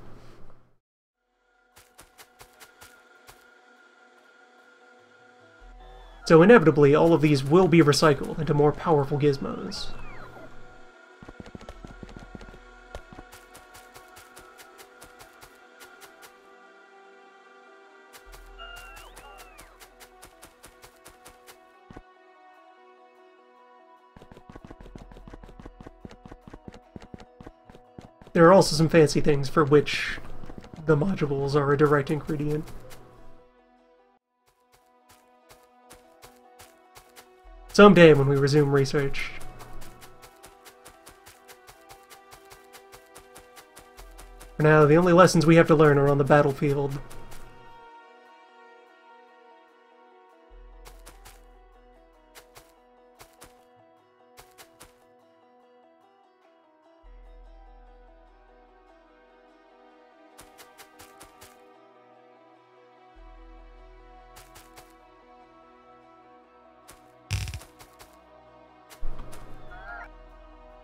So inevitably, all of these will be recycled into more powerful gizmos. There are also some fancy things for which the modules are a direct ingredient. Someday when we resume research. For now, the only lessons we have to learn are on the battlefield.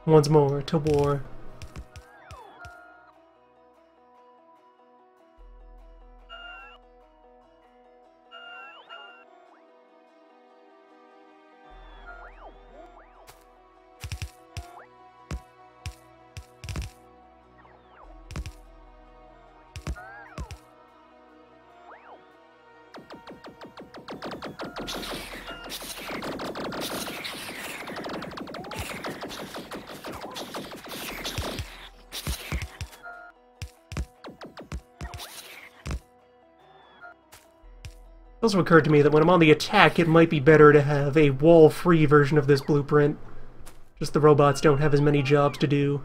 Once more, to war. It also occurred to me that when I'm on the attack, it might be better to have a wall-free version of this blueprint. Just the robots don't have as many jobs to do.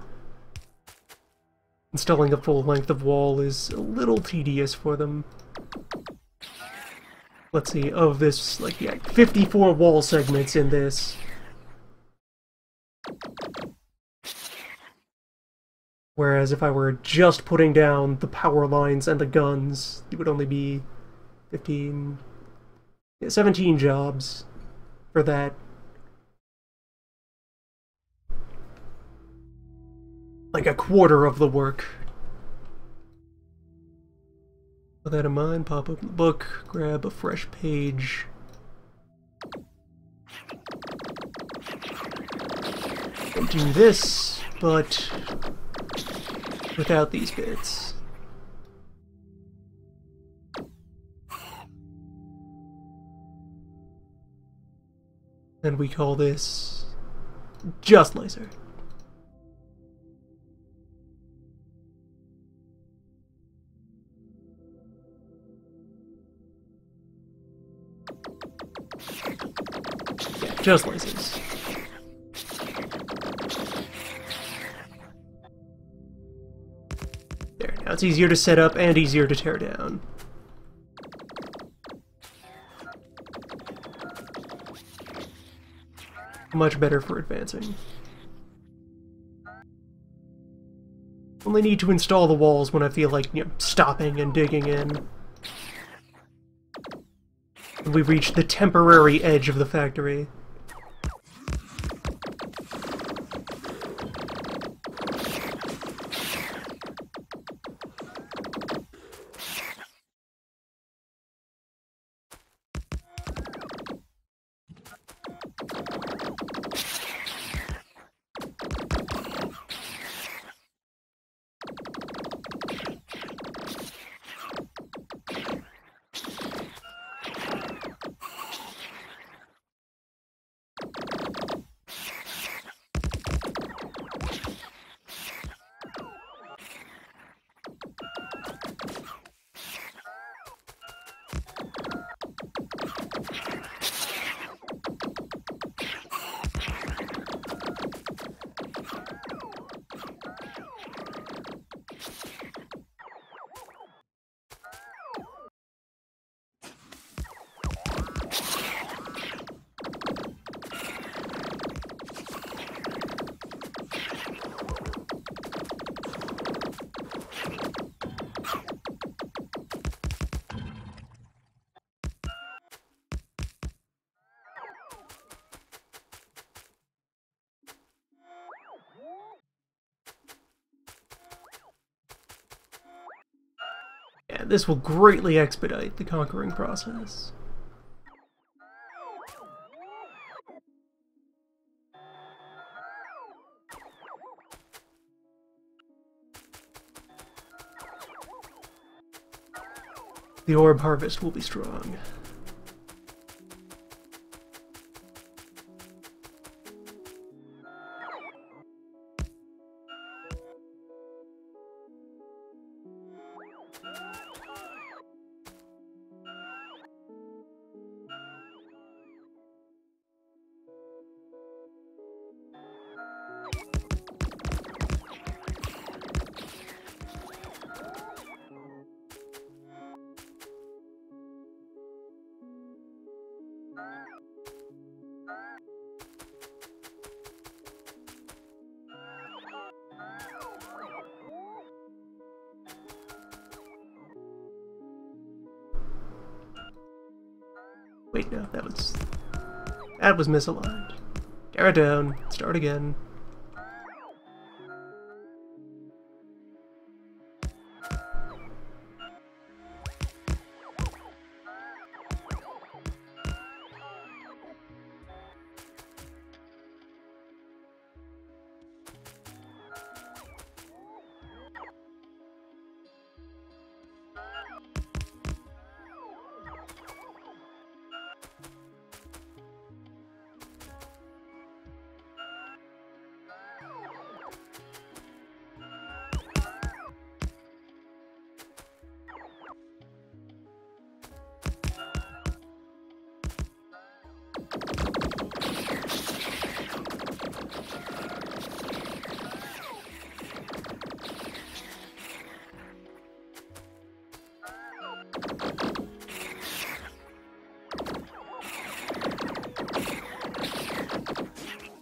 Installing a full length of wall is a little tedious for them. Let's see, of this, like, yeah, 54 wall segments in this. Whereas if I were just putting down the power lines and the guns, it would only be 15... 17 jobs for that. Like a quarter of the work. With that in mind, pop open the book, grab a fresh page. And do this, but without these bits. And we call this just laser. Yeah, just lasers. There, now it's easier to set up and easier to tear down. Much better for advancing. Only need to install the walls when I feel like, you know, stopping and digging in. And we reach the temporary edge of the factory. And this will greatly expedite the conquering process. The orb harvest will be strong. Wait, no, that was misaligned. Tear it down, start again.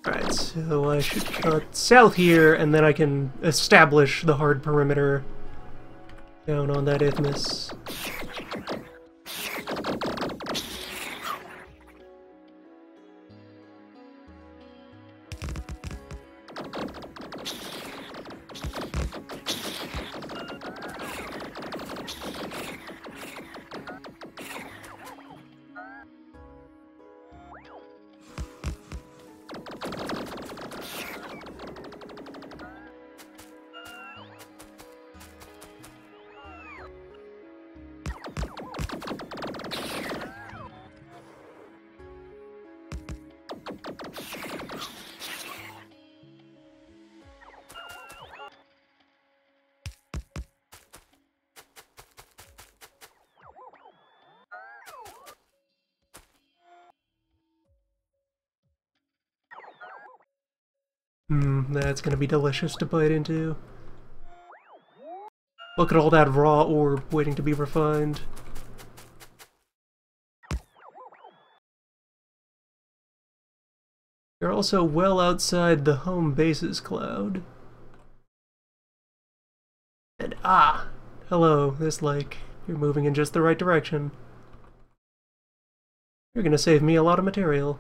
Alright, so I should cut south here, and then I can establish the hard perimeter down on that isthmus. That's gonna be delicious to bite into. Look at all that raw orb waiting to be refined. You're also well outside the home bases cloud. And hello, this lake. You're moving in just the right direction. You're gonna save me a lot of material.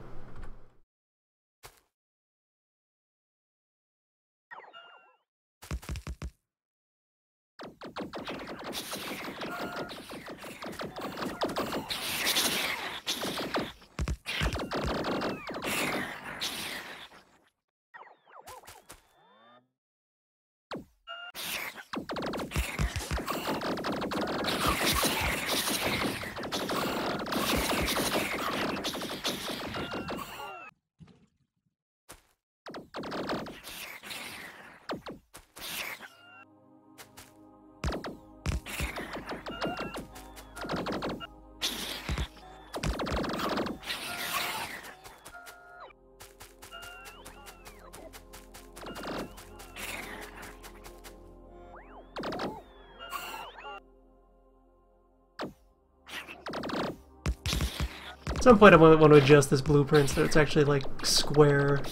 At some point I might want to adjust this blueprint so it's actually, like, square.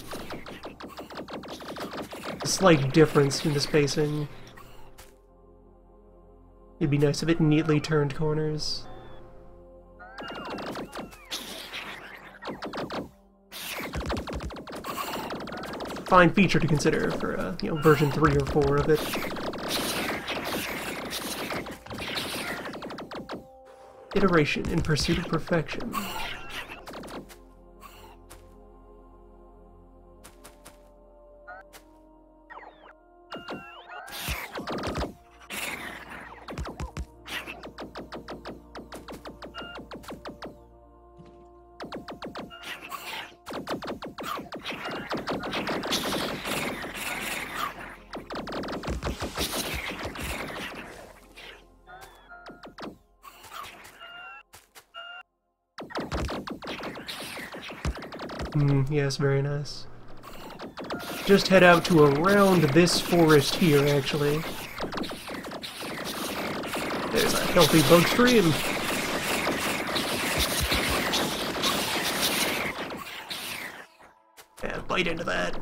A slight difference in the spacing. It'd be nice if it neatly turned corners. Fine feature to consider for, you know, version 3 or 4 of it. Iteration in pursuit of perfection. Yes, very nice. Just head out to around this forest here, actually. There's a healthy bug stream. Yeah, bite into that.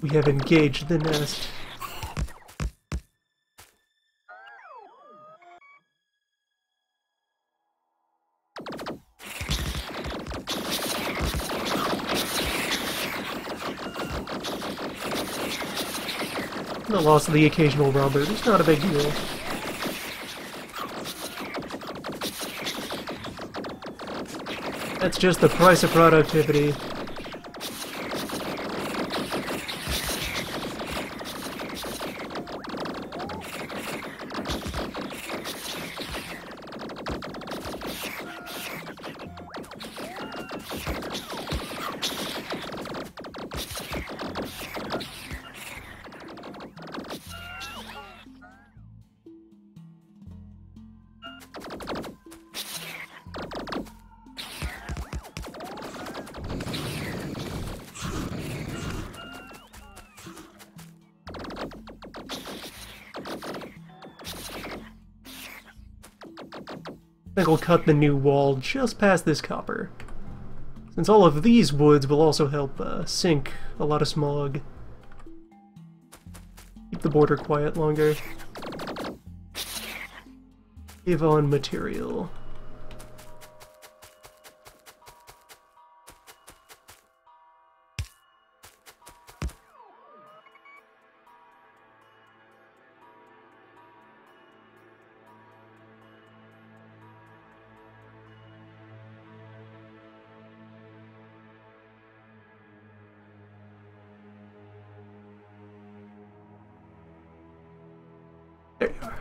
We have engaged the nest. The loss of the occasional robber is not a big deal. That's just the price of productivity. I think we'll cut the new wall just past this copper, since all of these woods will also help sink a lot of smog. Keep the border quiet longer. Give on material. There you are.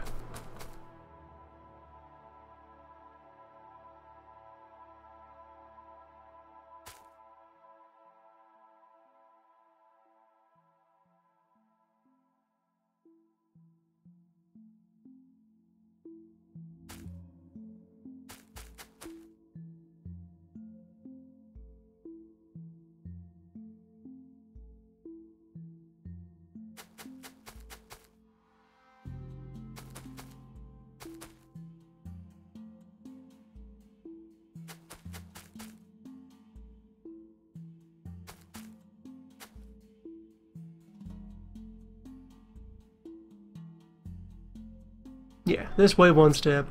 Yeah, this way one step.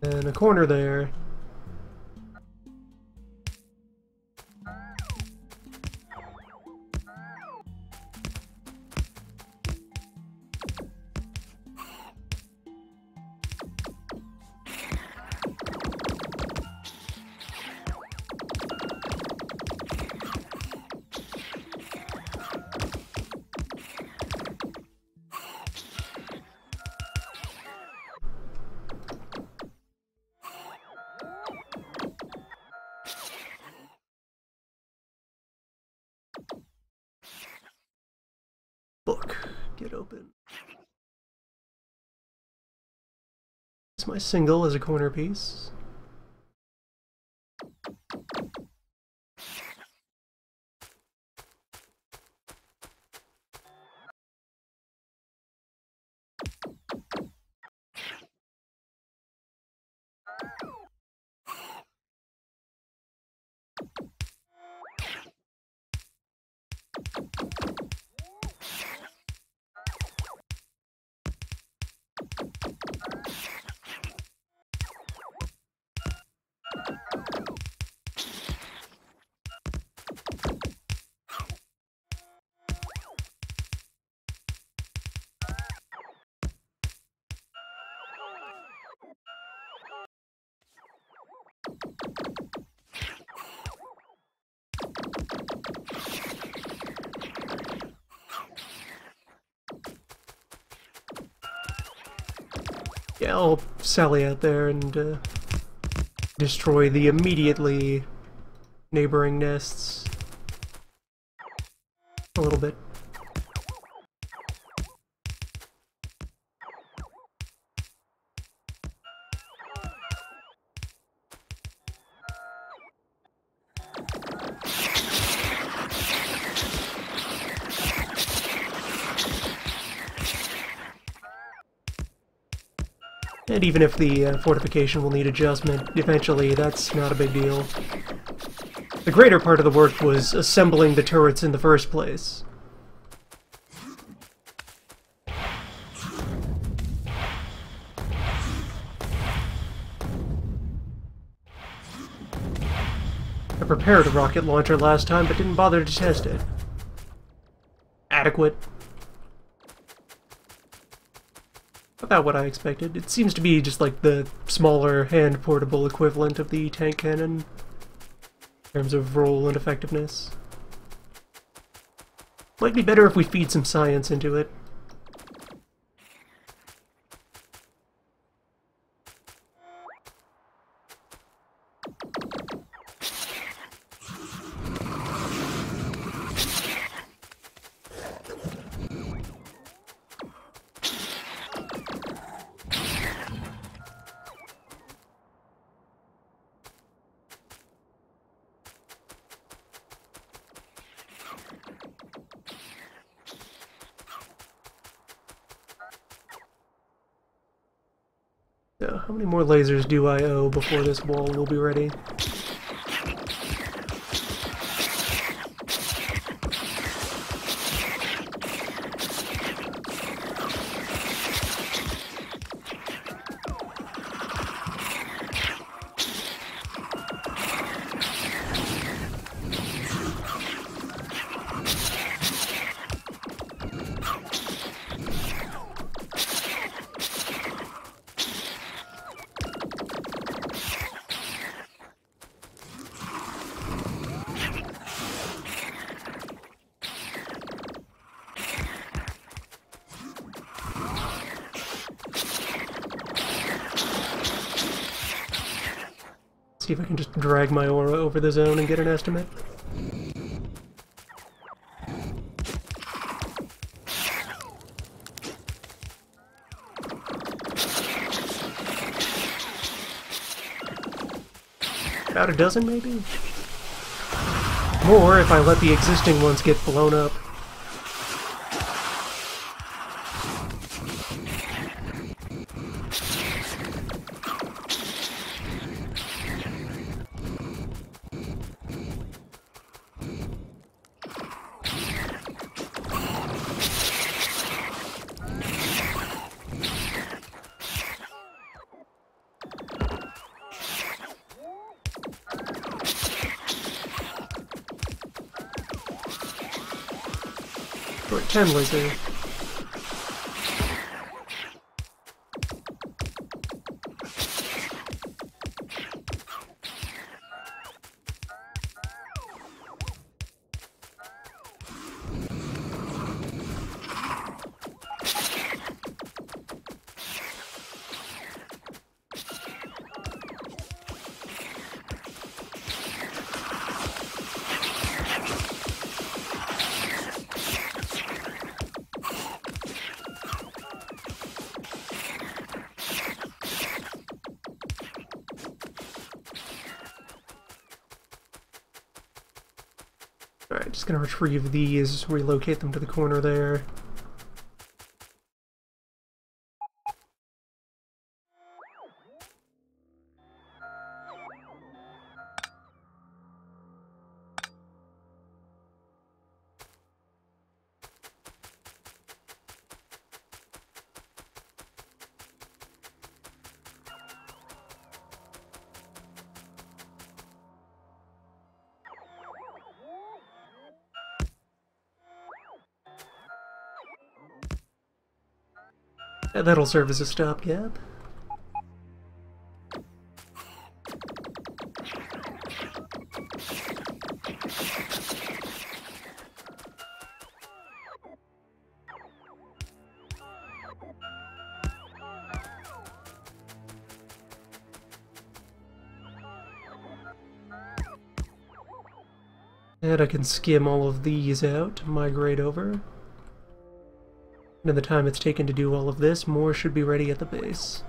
And a corner there. Book. Get open. It's my single as a corner piece. Yeah, I'll sally out there and destroy the immediately neighboring nests a little bit. And even if the fortification will need adjustment, eventually that's not a big deal. The greater part of the work was assembling the turrets in the first place. I prepared a rocket launcher last time, but didn't bother to test it. Adequate. About what I expected. It seems to be just like the smaller, hand-portable equivalent of the tank cannon in terms of role and effectiveness. Might be better if we feed some science into it. So, how many more lasers do I owe before this wall will be ready? See if I can just drag my aura over the zone and get an estimate. About a dozen, maybe? More if I let the existing ones get blown up. Or 10 laser. Alright, just gonna retrieve these, relocate them to the corner there. That'll serve as a stopgap. And I can skim all of these out to migrate over. And in the time it's taken to do all of this, more should be ready at the base.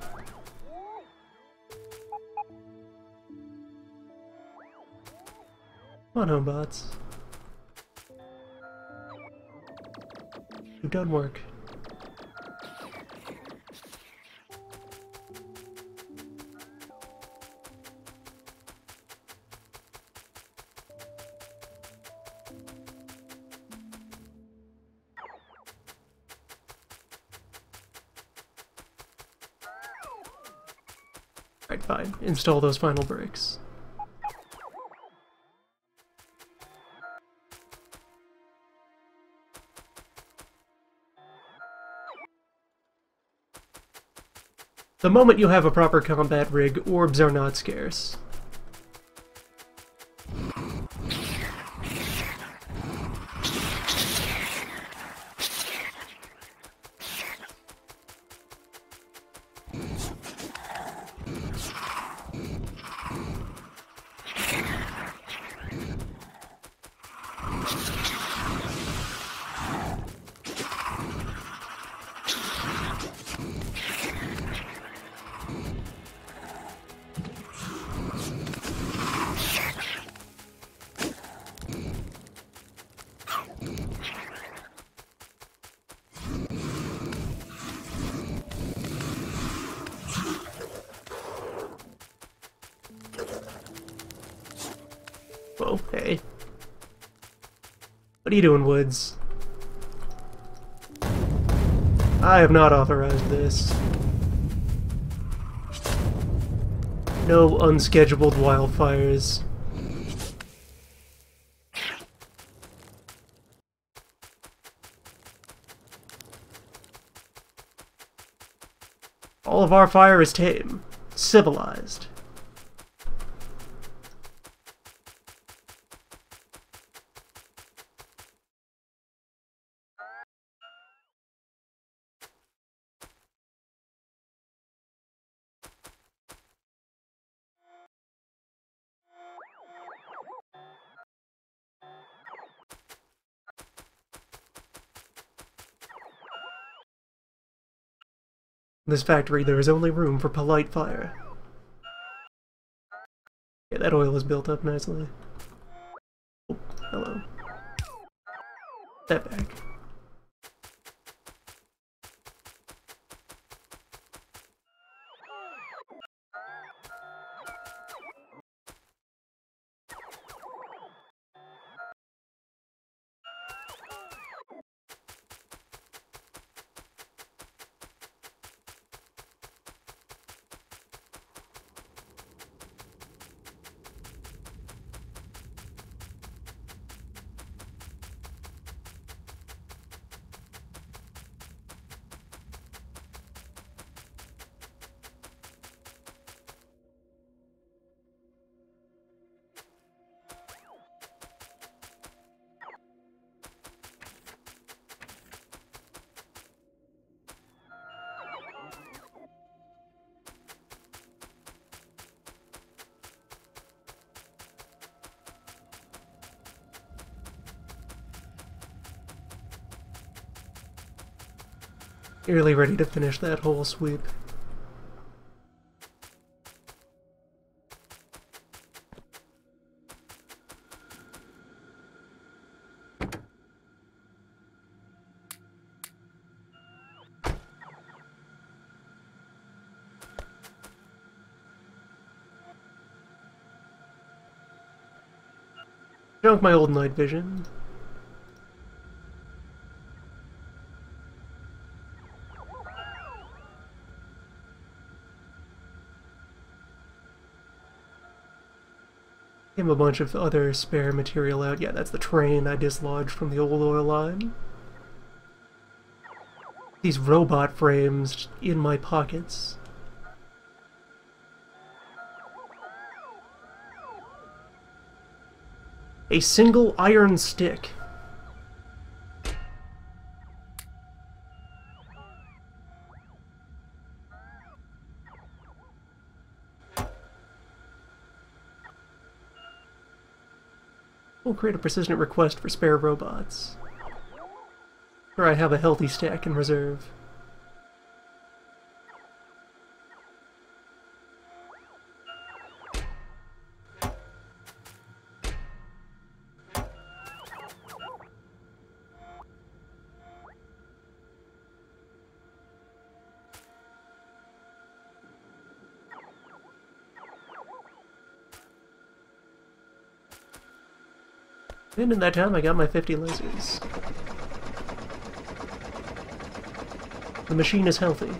Come on, homebots. You've done work. Alright, fine. Install those final bricks. The moment you have a proper combat rig, orbs are not scarce. Whoa, hey. What are you doing, Woods? I have not authorized this. No unscheduled wildfires. All of our fire is tame, civilized. In this factory, there is only room for polite fire. Yeah, that oil is built up nicely. Oh, hello. Step back. Nearly ready to finish that whole sweep. Junk my old night vision. Came a bunch of other spare material out. Yeah, that's the train I dislodged from the old oil line. These robot frames in my pockets. A single iron stick. We'll create a persistent request for spare robots. Or I have a healthy stack in reserve. And in that time, I got my 50 lasers. The machine is healthy.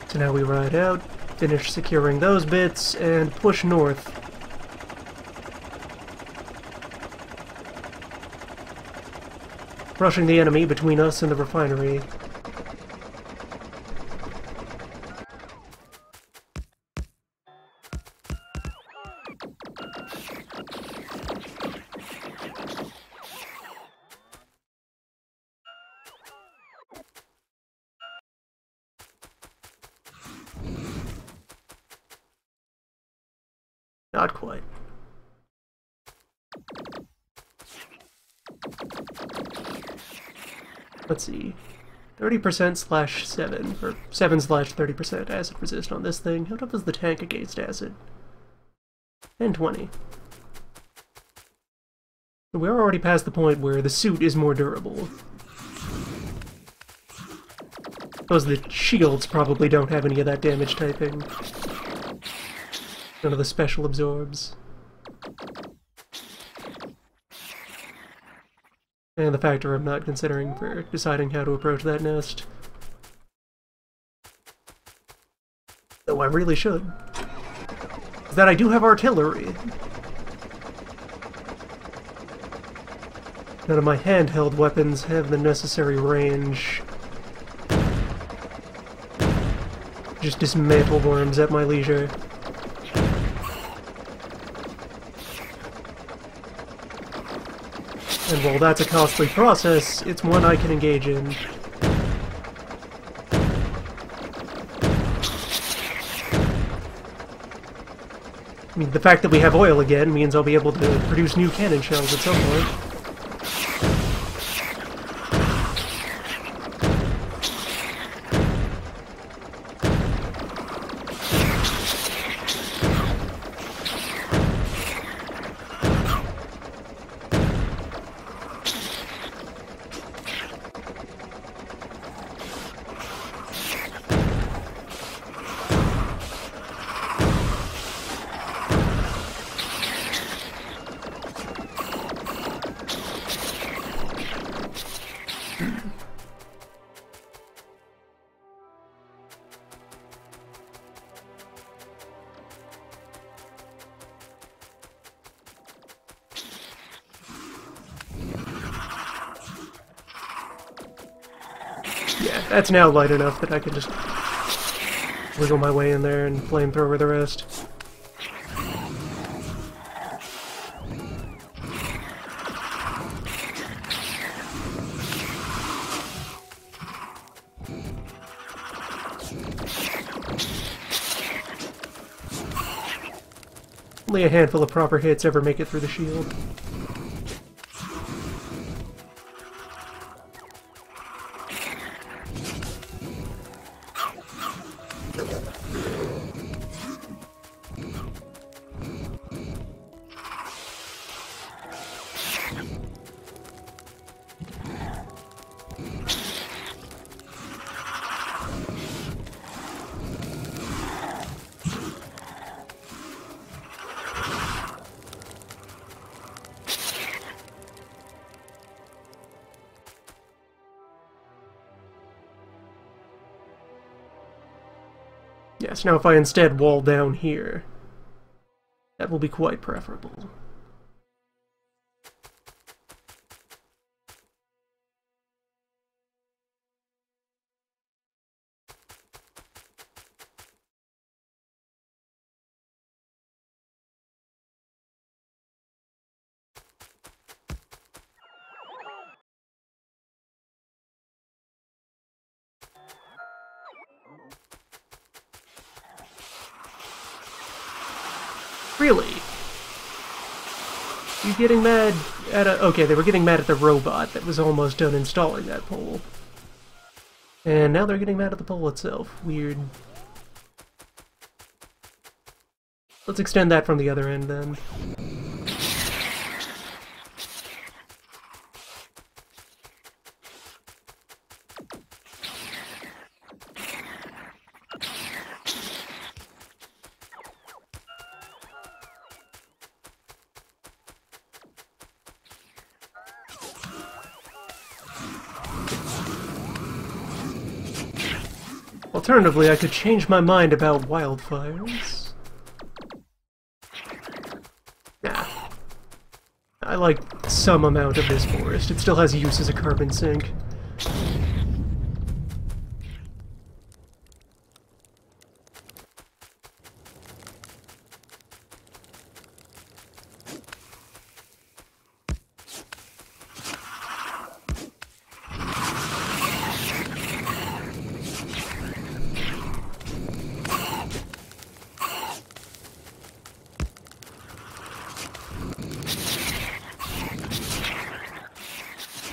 So now we ride out, finish securing those bits, and push north. Rushing the enemy between us and the refinery. Not quite. Let's see. 30%/7, or 7/30% acid resist on this thing. How tough is the tank against acid? 10/20. So we're already past the point where the suit is more durable. Suppose the shields probably don't have any of that damage typing. None of the special absorbs. And the factor I'm not considering for deciding how to approach that nest. Though I really should. Is that I do have artillery. None of my handheld weapons have the necessary range. Just dismantle worms at my leisure. And while that's a costly process, it's one I can engage in. I mean, the fact that we have oil again means I'll be able to produce new cannon shells at some point. Yeah, that's now light enough that I can just wiggle my way in there and flamethrower the rest. Only a handful of proper hits ever make it through the shield. Yes, now if I instead wall down here, that will be quite preferable. Really? You getting mad at a... Okay, they were getting mad at the robot that was almost done installing that pole. And now they're getting mad at the pole itself. Weird. Let's extend that from the other end, then. Alternatively, I could change my mind about wildfires. Nah. I like some amount of this forest. It still has use as a carbon sink.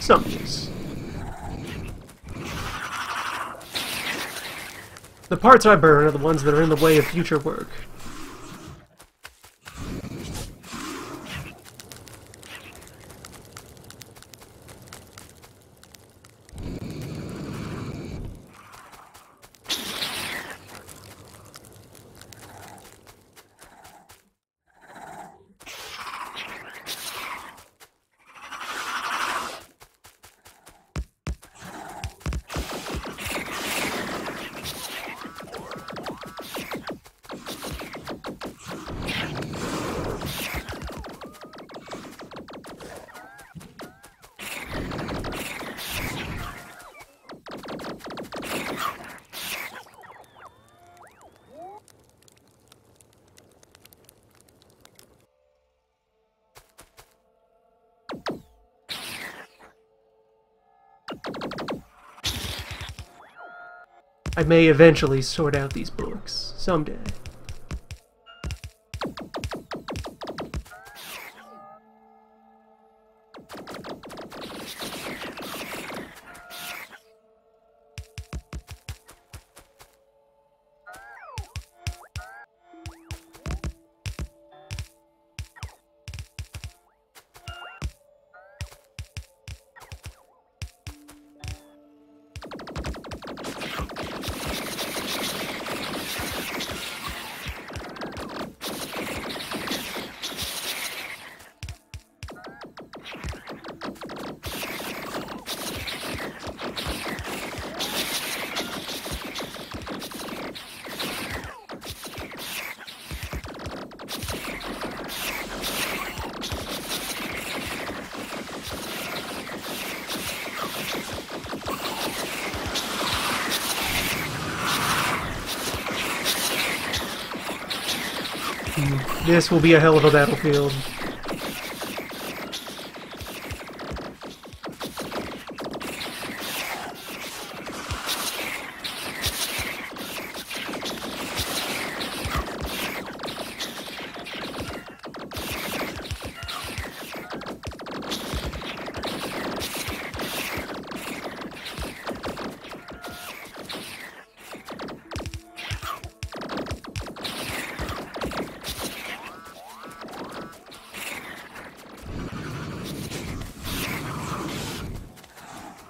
Some use. The parts I burn are the ones that are in the way of future work. I may eventually sort out these books, someday. This will be a hell of a battlefield.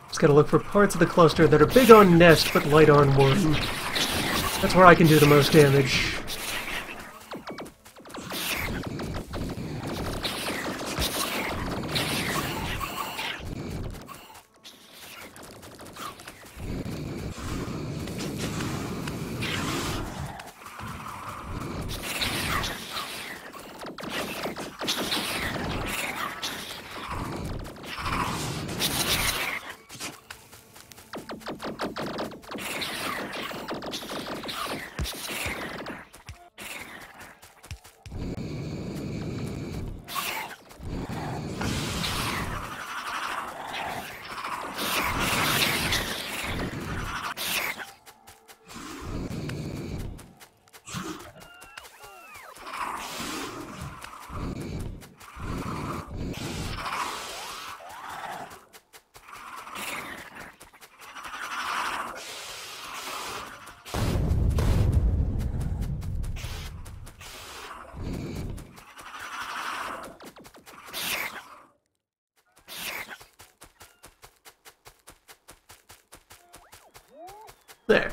Just gotta look for parts of the cluster that are big on nest but light on worm. That's where I can do the most damage. There.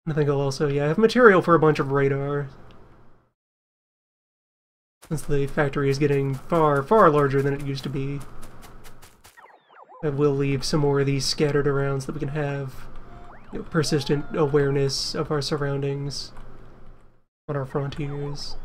I think I'll also, yeah, have material for a bunch of radar. Since the factory is getting far, far larger than it used to be. I will leave some more of these scattered around so that we can have, you know, persistent awareness of our surroundings on our frontiers.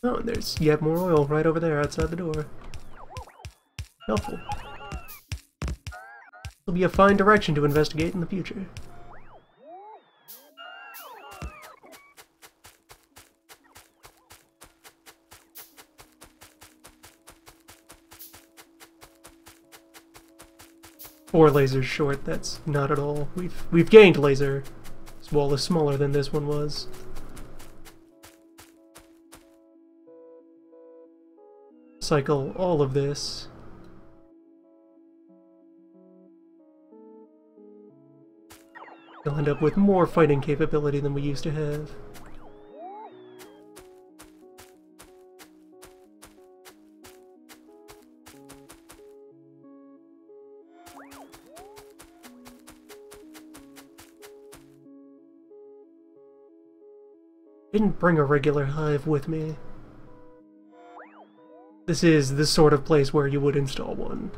Oh, and there's yet more oil right over there outside the door. Helpful. It'll be a fine direction to investigate in the future. Four lasers short, that's not at all. We've gained laser. This wall is smaller than this one was. Cycle all of this. We'll end up with more fighting capability than we used to have. Didn't bring a regular hive with me. This is the sort of place where you would install one.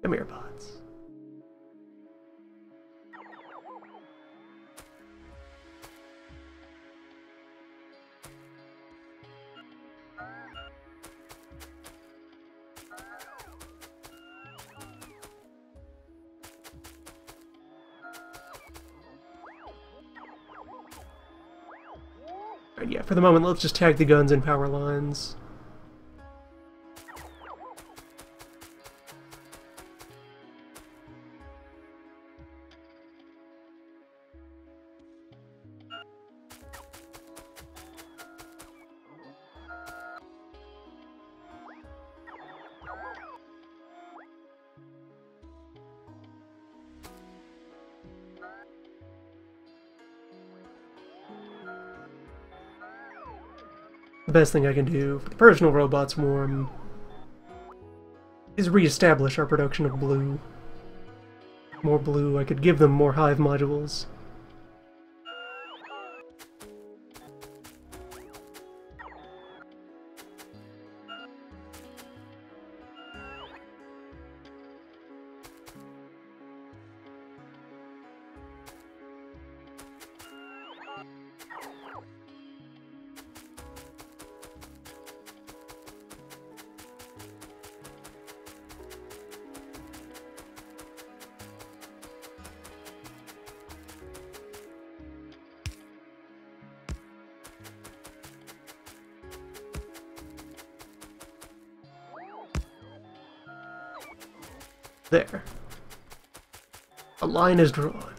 Come here, bots. Alright, yeah, for the moment, let's just tag the guns and power lines. The best thing I can do for the personal robot swarm is re-establish our production of blue. More blue, I could give them more hive modules. There. A line is drawn.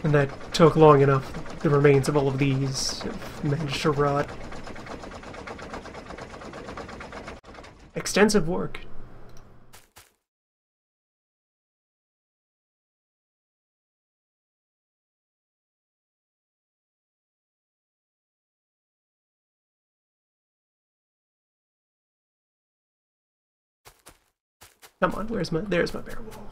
And that took long enough. The remains of all of these have managed to rot. extensive work. Come on, there's my bare wall.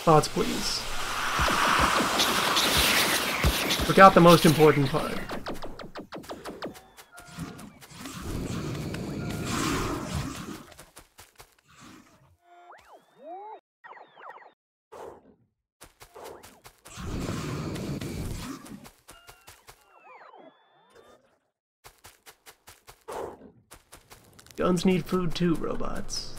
Thoughts, please. Forgot the most important part. Guns need food too, robots.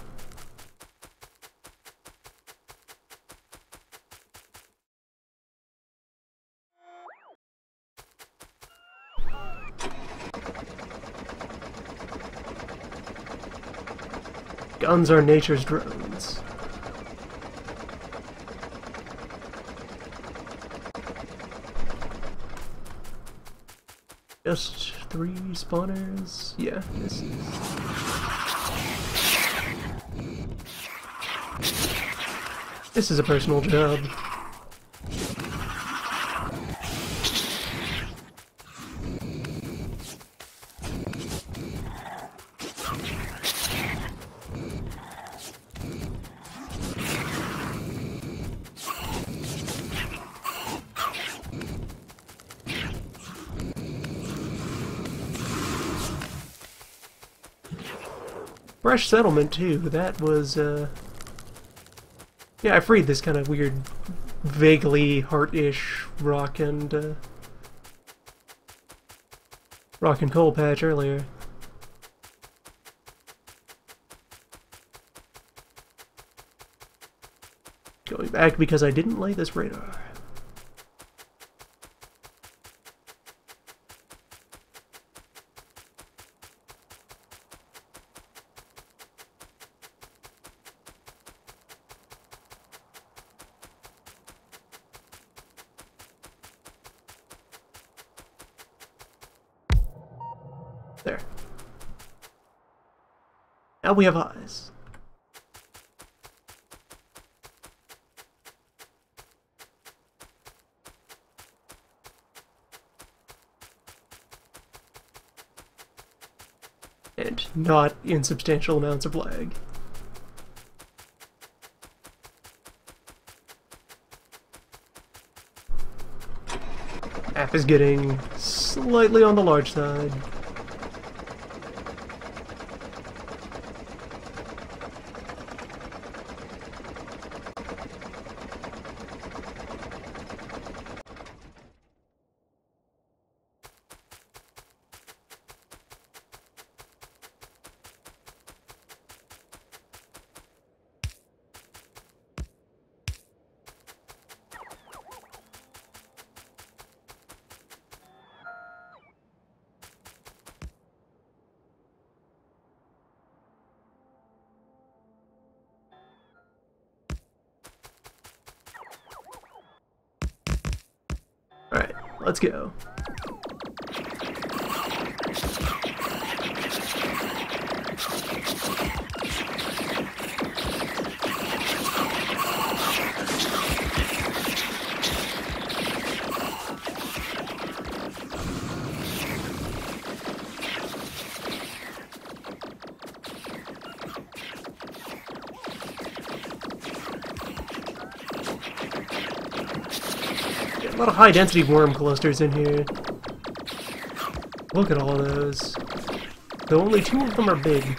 Guns are nature's drones. Just 3 spawners? Yeah, this is a personal job. Fresh settlement, too. That was, yeah, I freed this kind of weird, vaguely heart-ish rock and coal patch earlier. Going back because I didn't lay this radar. There. Now we have eyes. And not insubstantial amounts of lag. App is getting slightly on the large side. Alright, let's go. A lot of high-density worm clusters in here. Look at all of those. Though only 2 of them are big.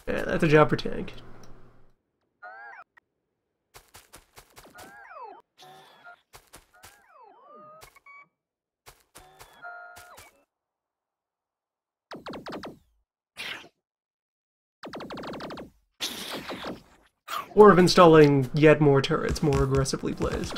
Yeah, that's a job for Tank. or of installing yet more turrets more aggressively placed.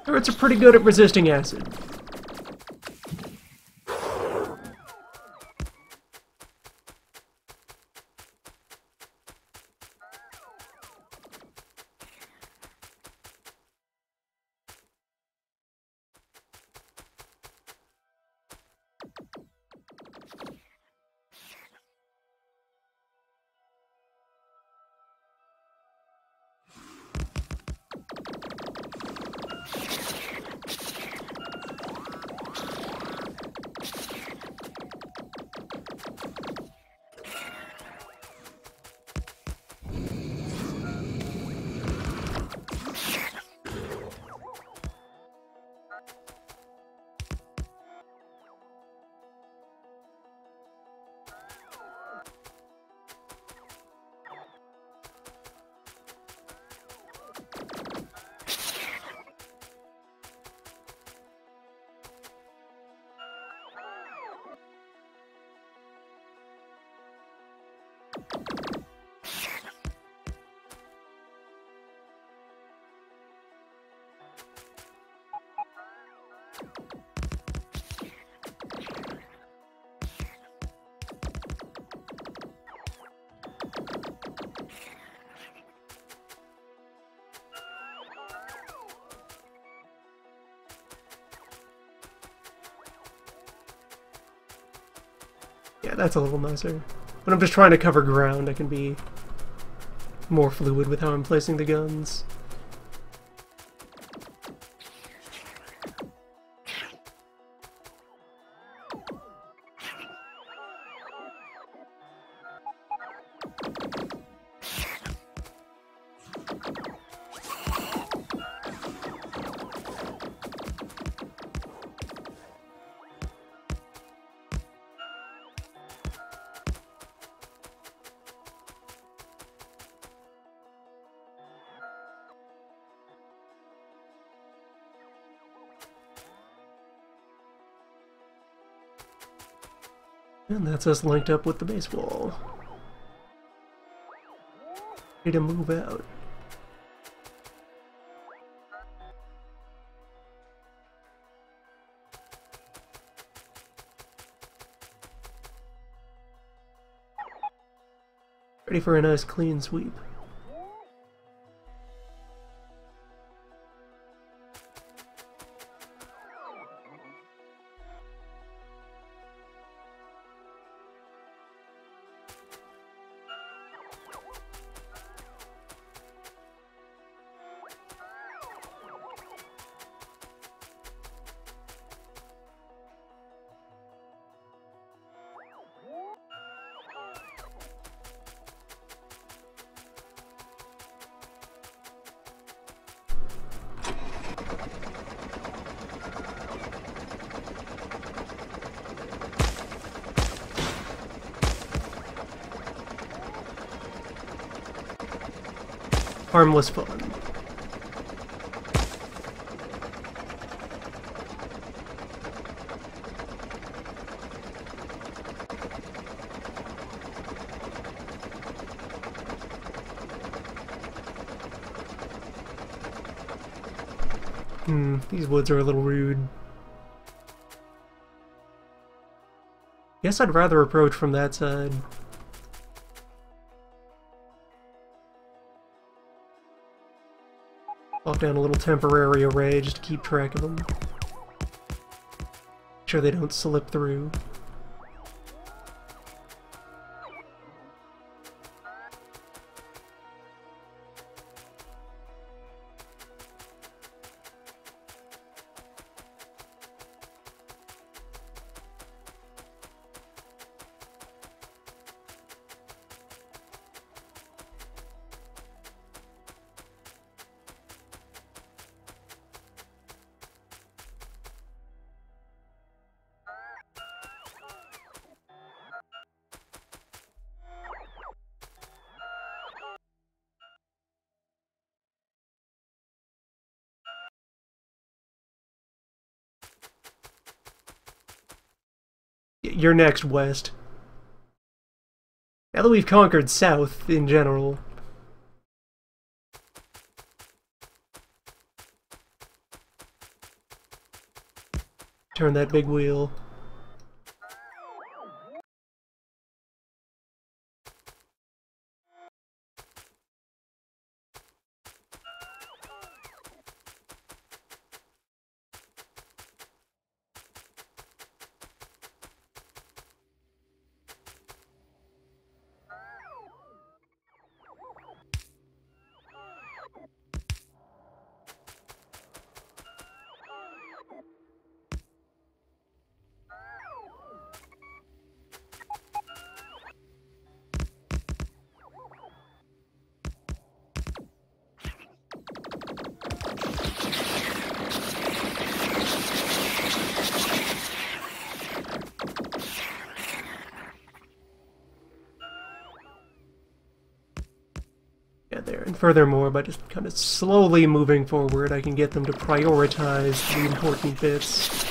Turrets are pretty good at resisting acid. Yeah, that's a little nicer. When I'm just trying to cover ground, I can be more fluid with how I'm placing the guns. And that's us linked up with the base wall. Ready to move out. Ready for a nice clean sweep. Harmless fun. These woods are a little rude. Guess I'd rather approach from that side. Lock down a little temporary array just to keep track of them. Make sure they don't slip through. You're next, West. Now that we've conquered South in general. Turn that big wheel. There. And furthermore, by just kind of slowly moving forward, I can get them to prioritize the important bits.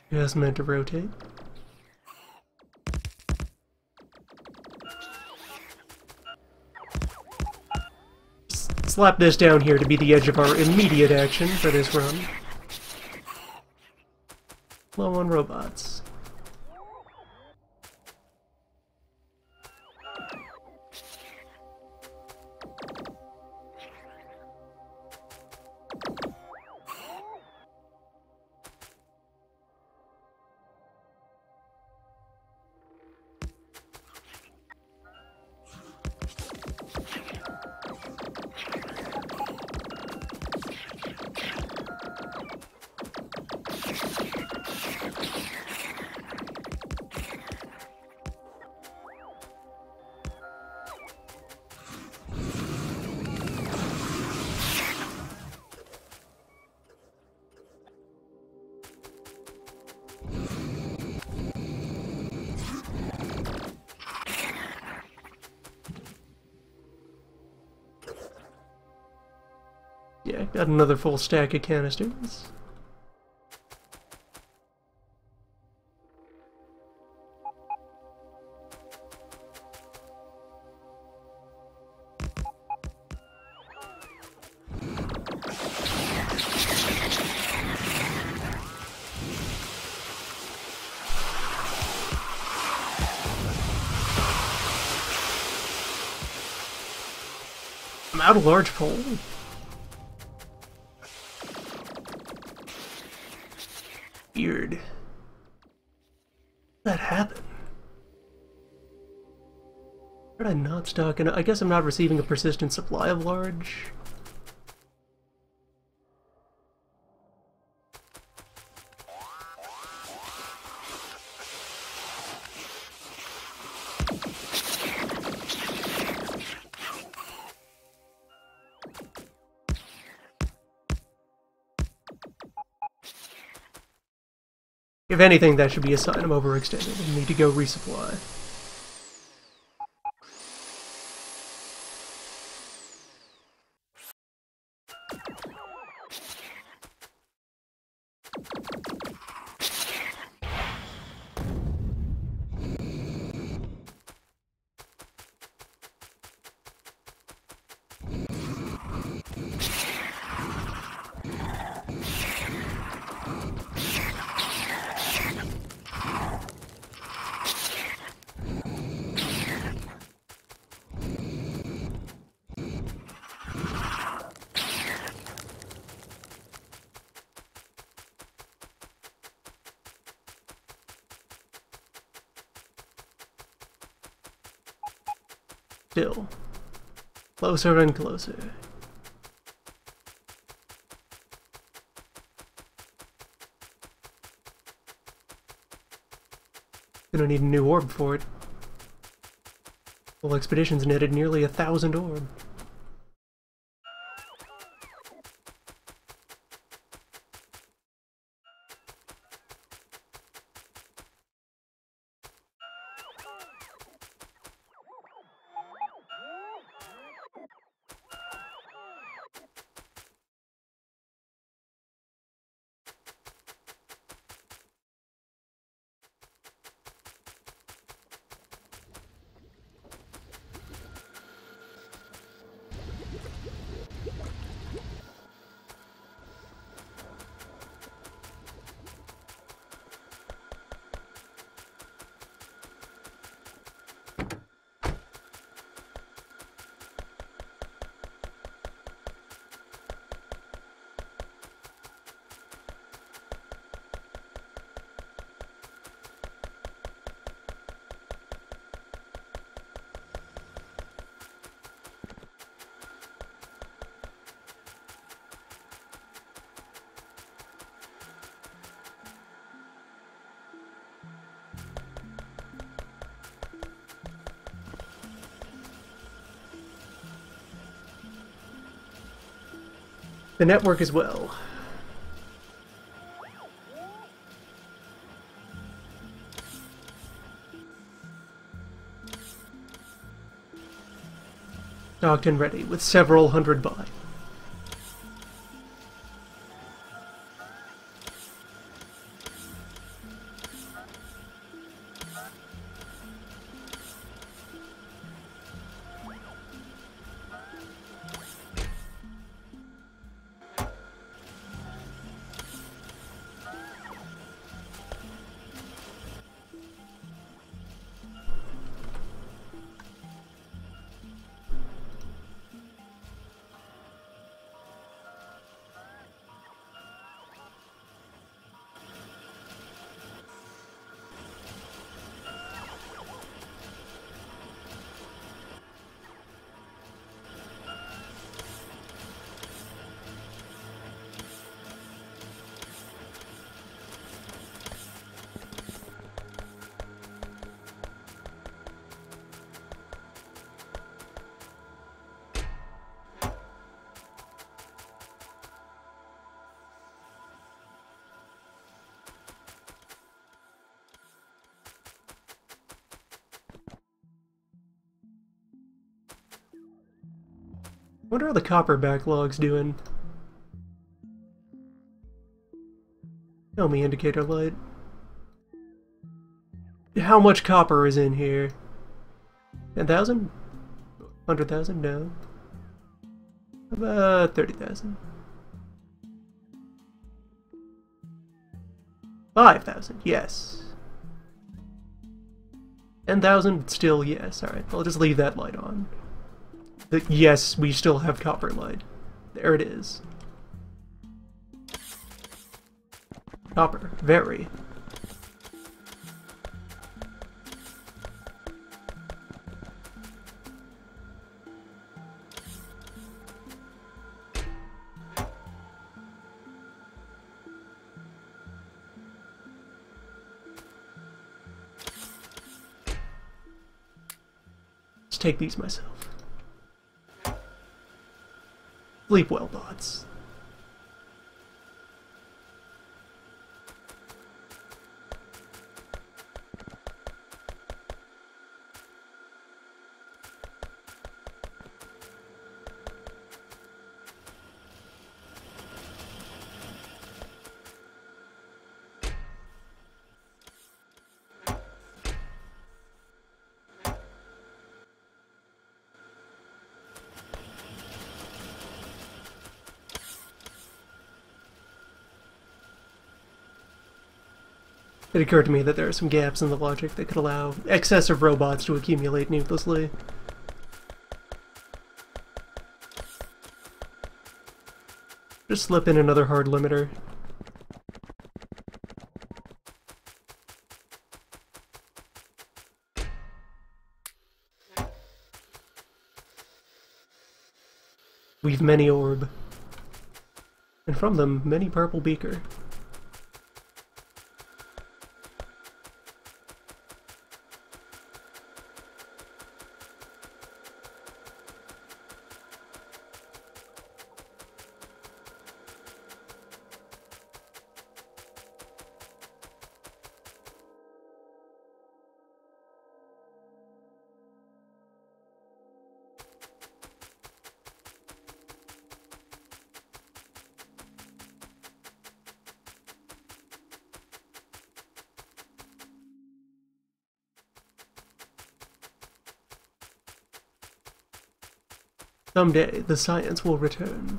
Just meant to rotate. Slap this down here to be the edge of our immediate action for this run. Low on robots. Yeah, got another full stack of canisters. I'm out of large pole. Weird. That happened. Did I not stock enough? I guess I'm not receiving a persistent supply of large. If anything, that should be a sign I'm overextended and need to go resupply. Still. Closer and closer. Gonna need a new orb for it. Well, Expeditions netted nearly 1,000 orb. The network as well. Docked and ready, with several hundred by. Wonder how the copper backlog's doing. Tell me, indicator light. How much copper is in here? 10,000? 100,000? No. About 30,000. 5,000, yes. 10,000, still yes. Alright, I'll just leave that light on. Yes, we still have copper light. There it is. Copper, very. Let's take these myself. Sleep well, bots. It occurred to me that there are some gaps in the logic that could allow excessive robots to accumulate needlessly. Just slip in another hard limiter. We've many orb. And from them, many purple beaker. Someday, the science will return.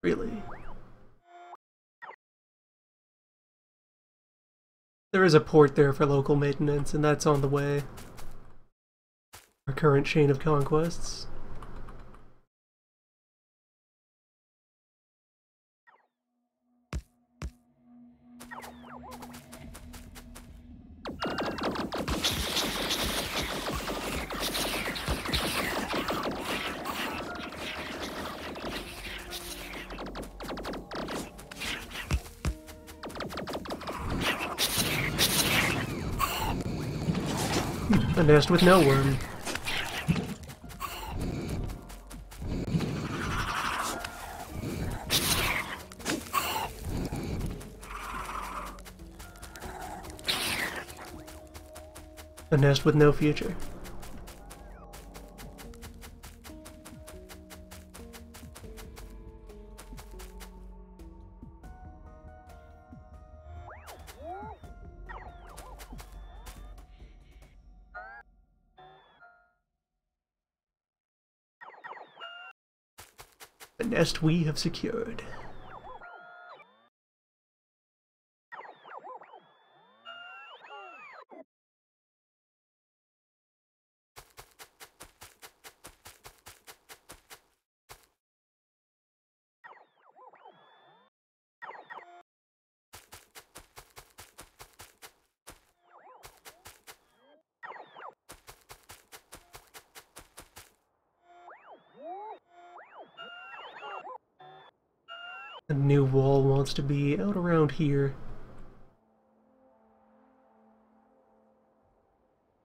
Really? There is a port there for local maintenance, and that's on the way. Our current chain of conquests. A nest with no worm. A nest with no future. A nest we have secured. The new wall wants to be out around here.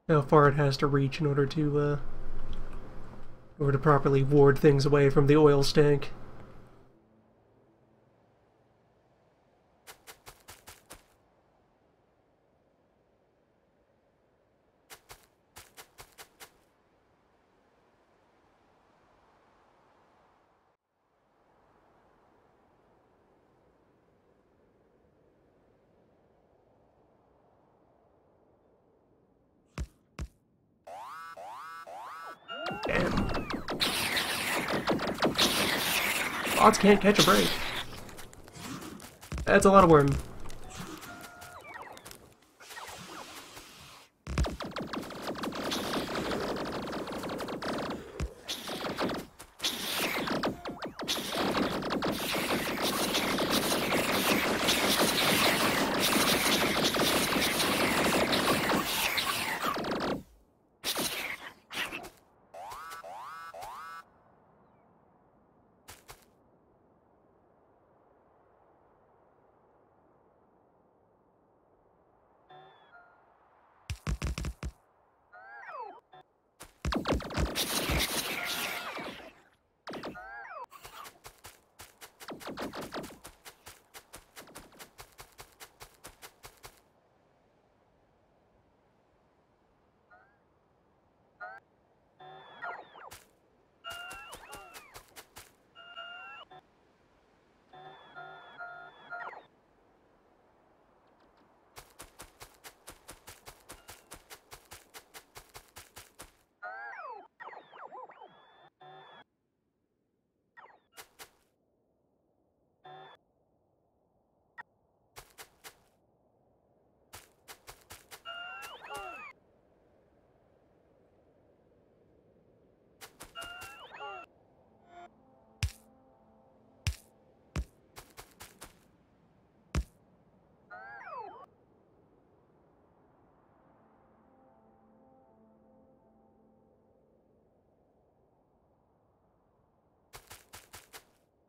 How far it has to reach in order to properly ward things away from the oil stank. Damn. Bots can't catch a break. That's a lot of worm.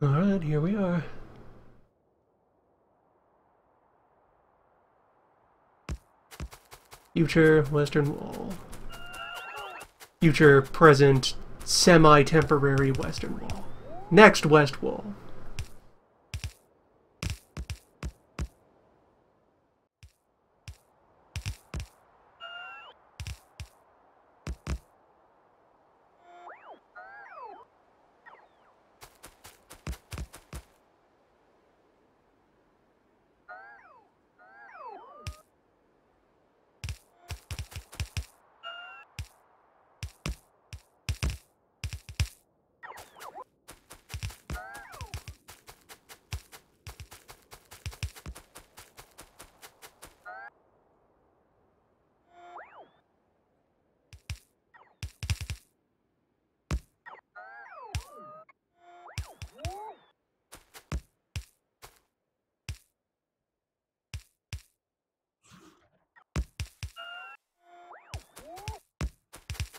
Alright, here we are. Future Western Wall. Future, present, semi-temporary Western Wall. Next West Wall.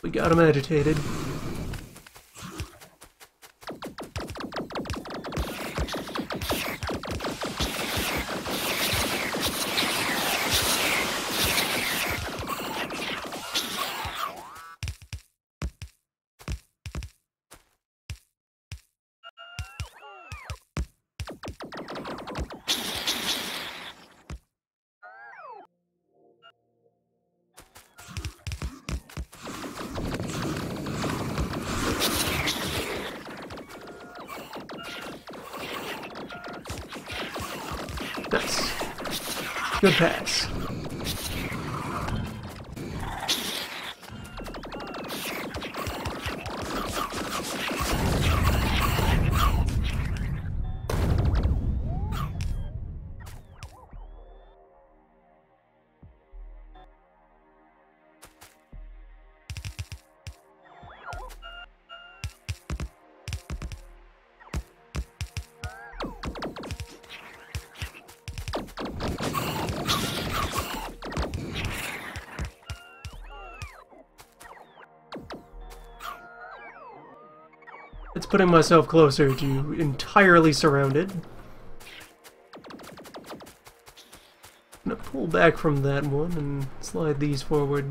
We got him agitated. Nice. Good pass. It's putting myself closer to entirely surrounded. I'm gonna pull back from that one and slide these forward.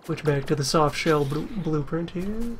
Switch back to the soft shell blueprint here.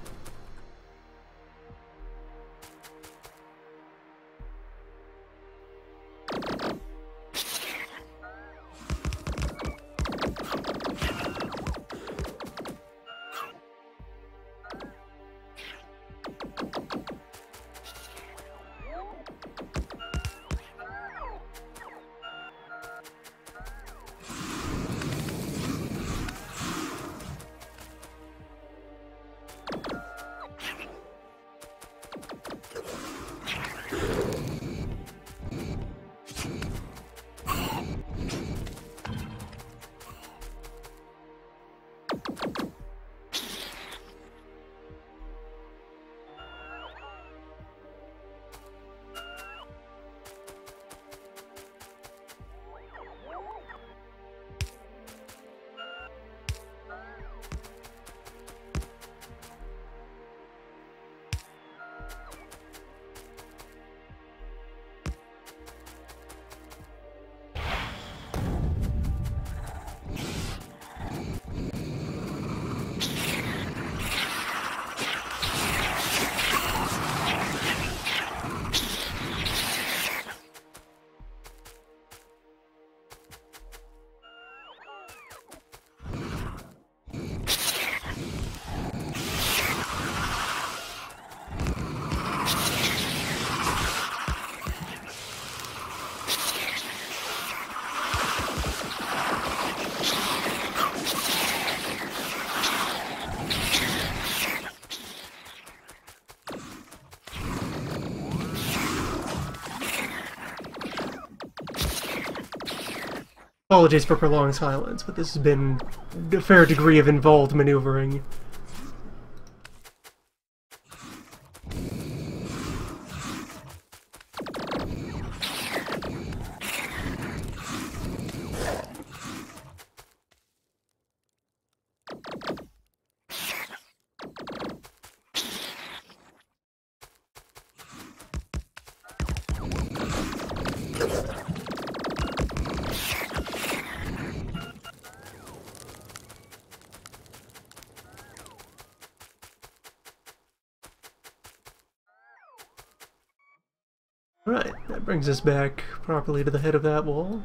Apologies for prolonged silence, but this has been a fair degree of involved maneuvering. Alright, that brings us back properly to the head of that wall.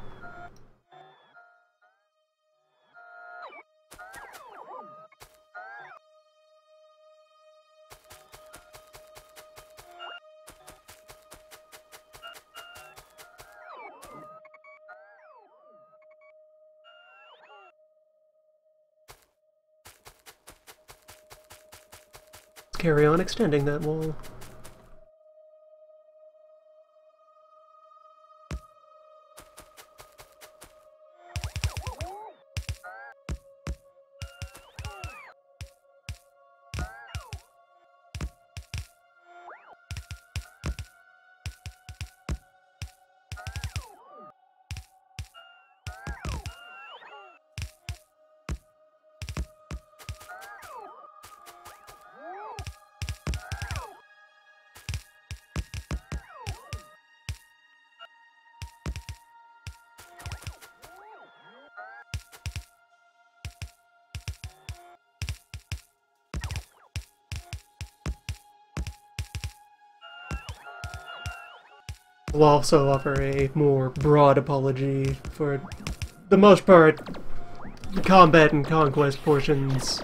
Let's carry on extending that wall. We'll also offer a more broad apology for the most part. The combat and conquest portions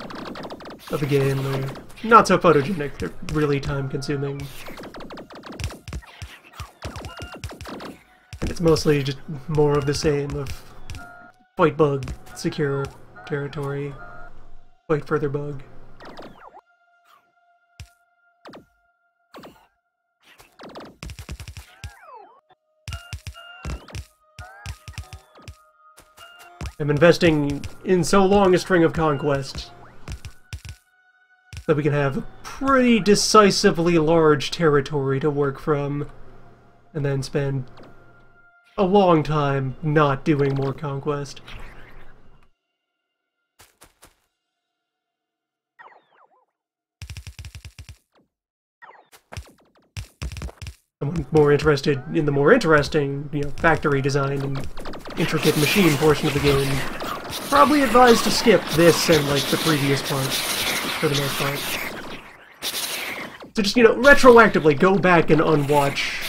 of the game are not so photogenic, they're really time-consuming. And it's mostly just more of the same of fight bug, secure territory, fight further bug. I'm investing in so long a string of conquest that we can have a pretty decisively large territory to work from, and then spend a long time not doing more conquest. Someone more interested in the more interesting, factory design and intricate machine portion of the game, probably advised to skip this and, like, the previous part, for the most part. So just, retroactively go back and unwatch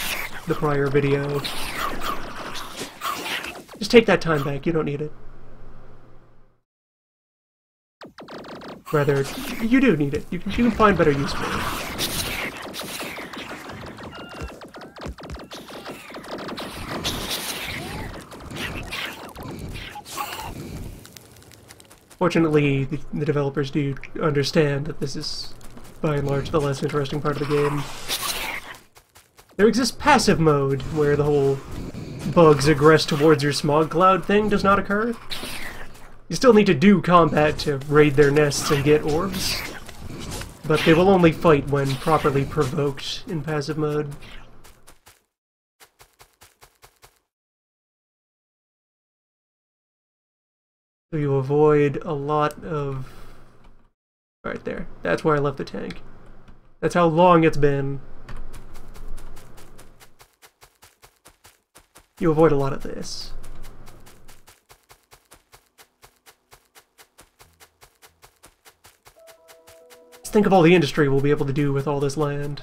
the prior video. Just take that time back, you don't need it. Rather, you do need it. You can find better use for it. Fortunately, the developers do understand that this is, by and large, the less interesting part of the game. There exists passive mode, where the whole bugs aggress towards your smog cloud thing does not occur. You still need to do combat to raid their nests and get orbs, but they will only fight when properly provoked in passive mode. So you avoid a lot of... Right there. That's where I left the tank. That's how long it's been. You avoid a lot of this. Just think of all the industry we'll be able to do with all this land.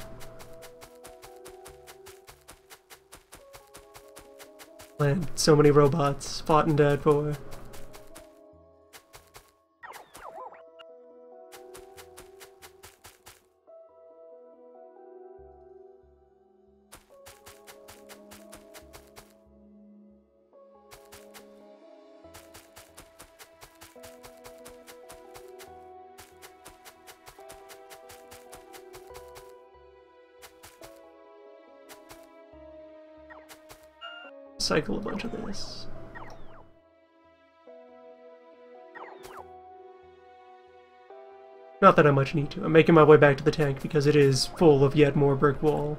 Land so many robots fought and died for. Cycle a bunch of this. Not that I much need to. I'm making my way back to the tank because it is full of yet more brick wall.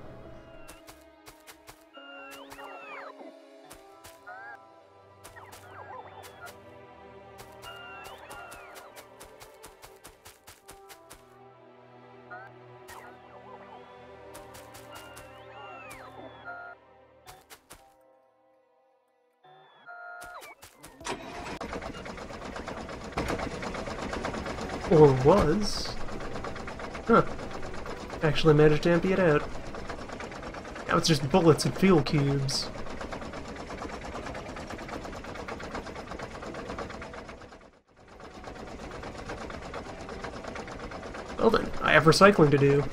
Or was. Huh. Actually managed to empty it out. Now it's just bullets and fuel cubes. Well then, I have recycling to do.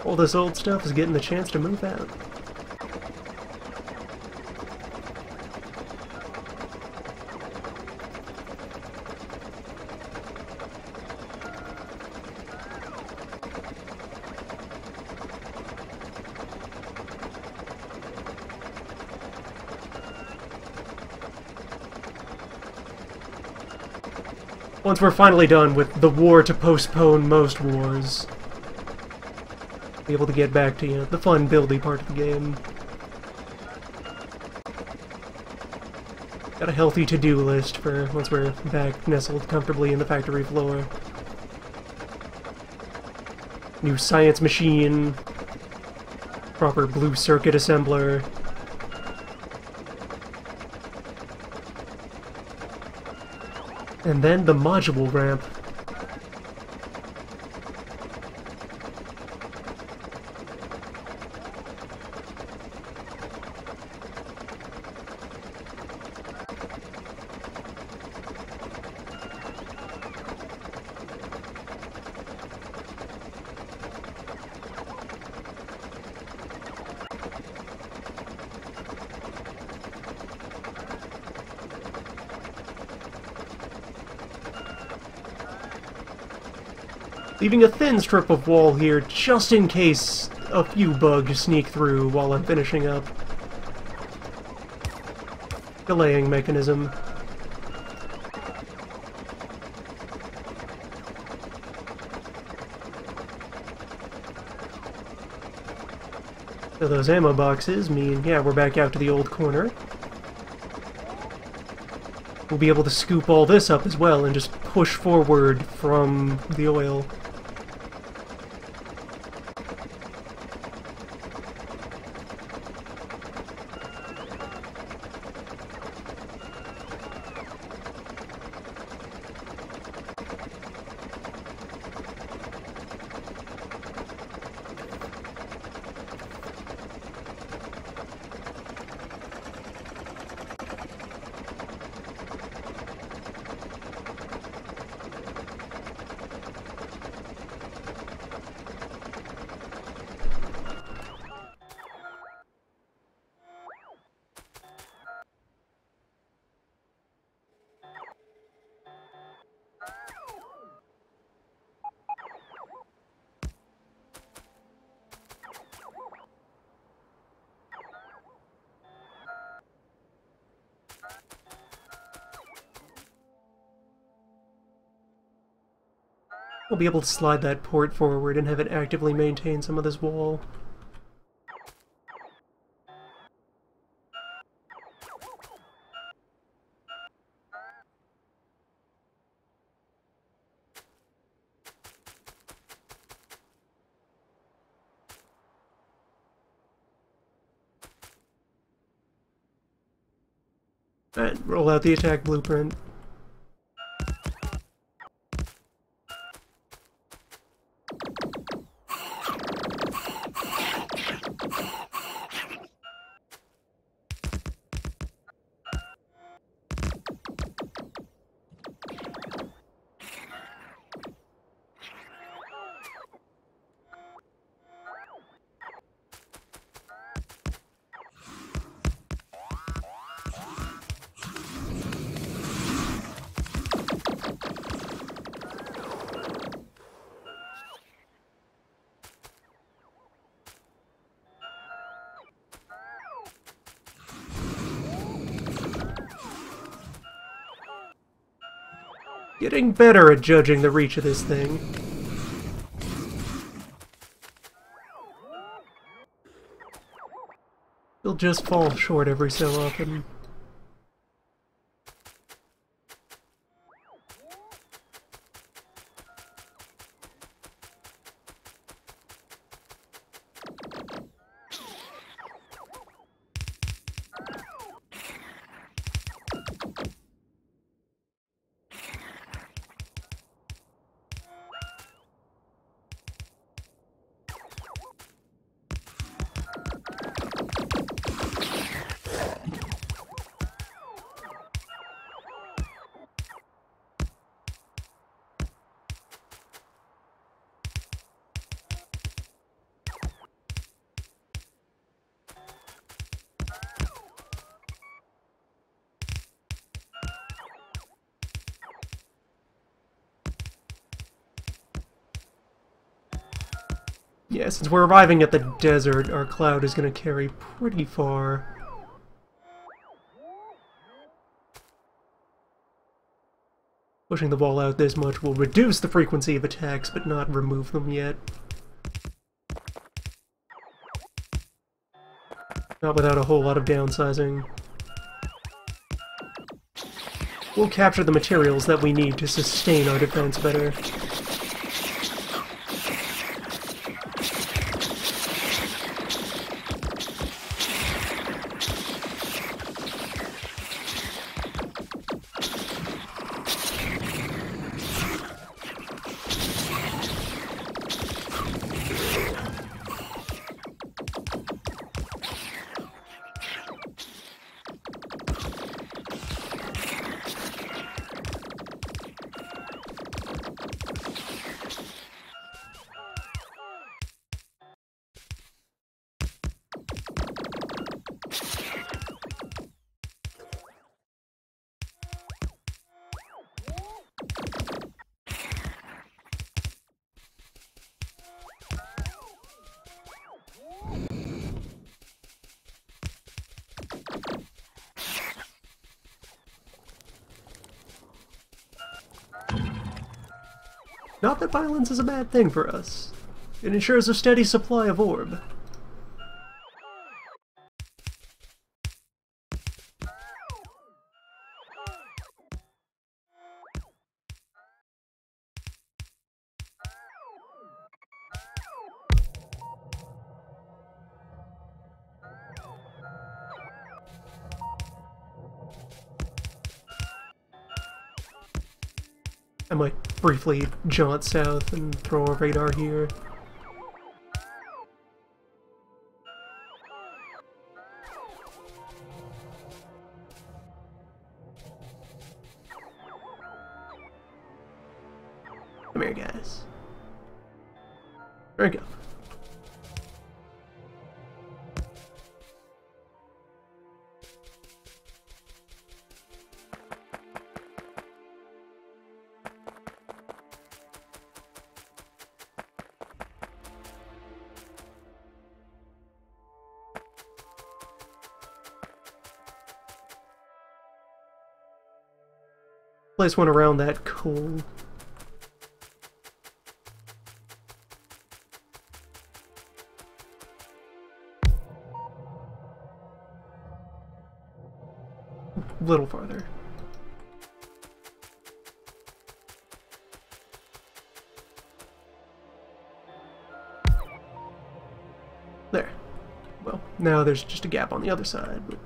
All this old stuff is getting the chance to move out. Once we're finally done with the war to postpone most wars, be able to get back to, the fun, buildy part of the game. Got a healthy to-do list for once we're back nestled comfortably in the factory floor. New science machine. proper blue circuit assembler. And then the module ramp. Leaving a thin strip of wall here just in case a few bugs sneak through while I'm finishing up. Delaying mechanism. So those ammo boxes mean, yeah, we're back out to the old corner. We'll be able to scoop all this up as well and just push forward from the oil. We'll be able to slide that port forward and have it actively maintain some of this wall. Alright, roll out the attack blueprint. Getting better at judging the reach of this thing. You'll just fall short every so often. Yeah, since we're arriving at the desert, our cloud is going to carry pretty far. Pushing the wall out this much will reduce the frequency of attacks, but not remove them yet. Not without a whole lot of downsizing. We'll capture the materials that we need to sustain our defense better. Not that violence is a bad thing for us. It ensures a steady supply of orb. I might briefly jaunt south and throw a radar here. Come here, guys. There we go. Place one around that coal. A little farther. There. Well, now there's just a gap on the other side, but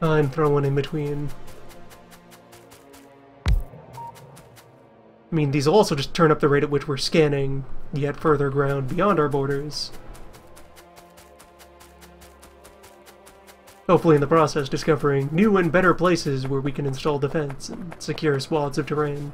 I'm throwing in between. I mean, these will also just turn up the rate at which we're scanning yet further ground beyond our borders. Hopefully in the process discovering new and better places where we can install defense and secure swaths of terrain.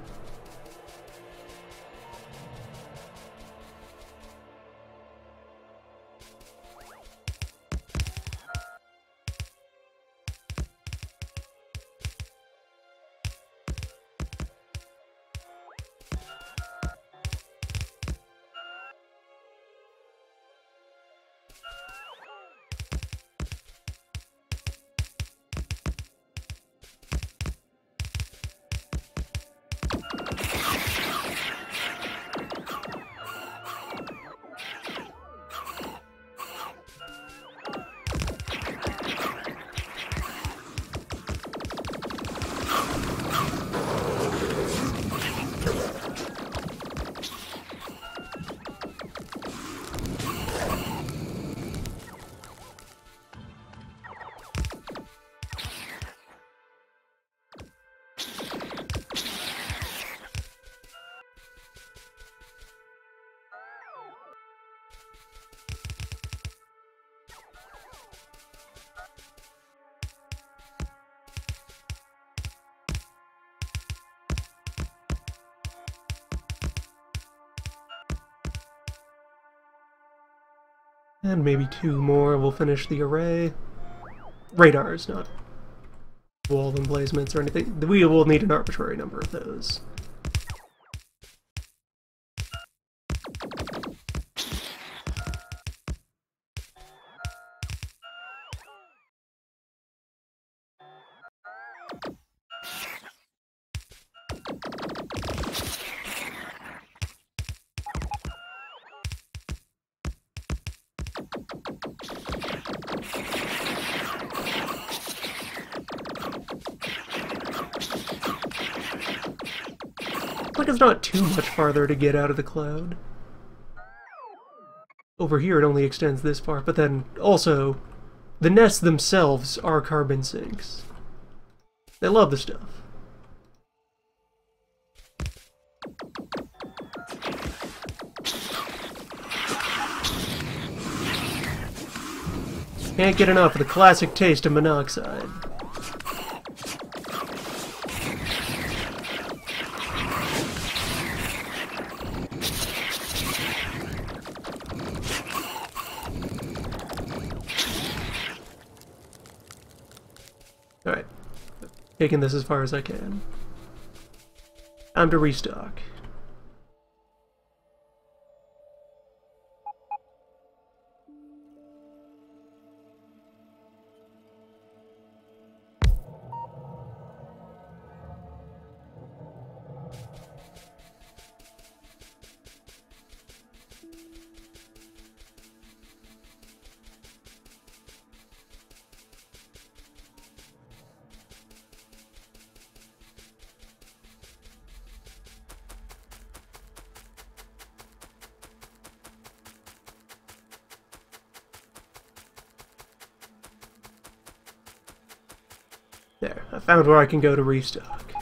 And maybe two more will finish the array. Radars, not wall emplacements or anything. We will need an arbitrary number of those. Like it's not too much farther to get out of the cloud. Over here it only extends this far, but then also the nests themselves are carbon sinks. They love the stuff. Can't get enough of the classic taste of monoxide. Alright. Taking this as far as I can. Time to restock. There, I found where I can go to restock.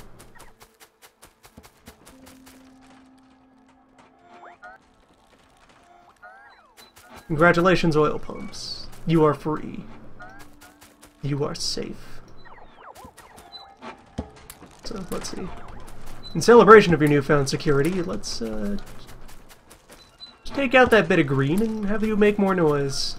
Congratulations, oil pumps. You are free. You are safe. So, let's see. In celebration of your newfound security, let's, just take out that bit of green and have you make more noise.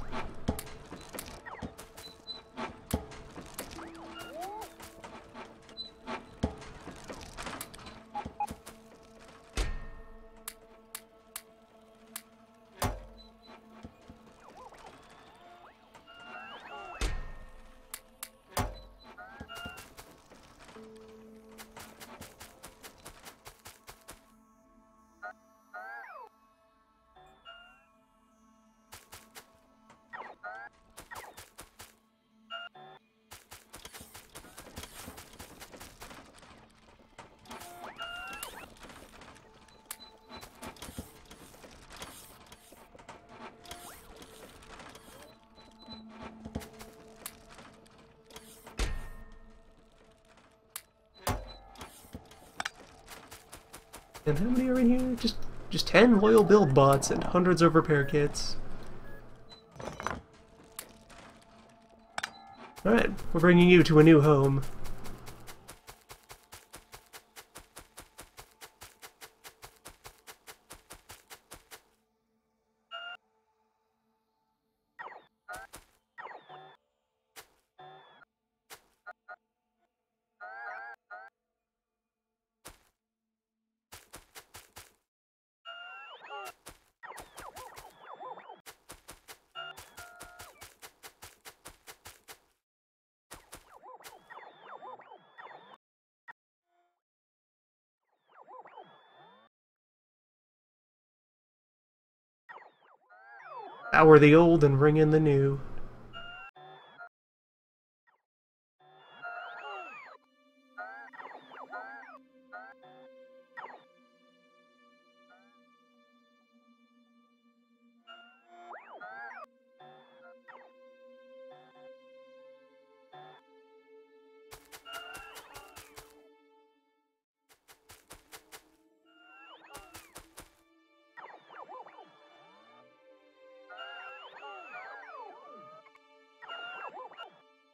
And how many are in here? Just 10 loyal build bots and hundreds of repair kits. Alright, we're bringing you to a new home. Power the old and ring in the new.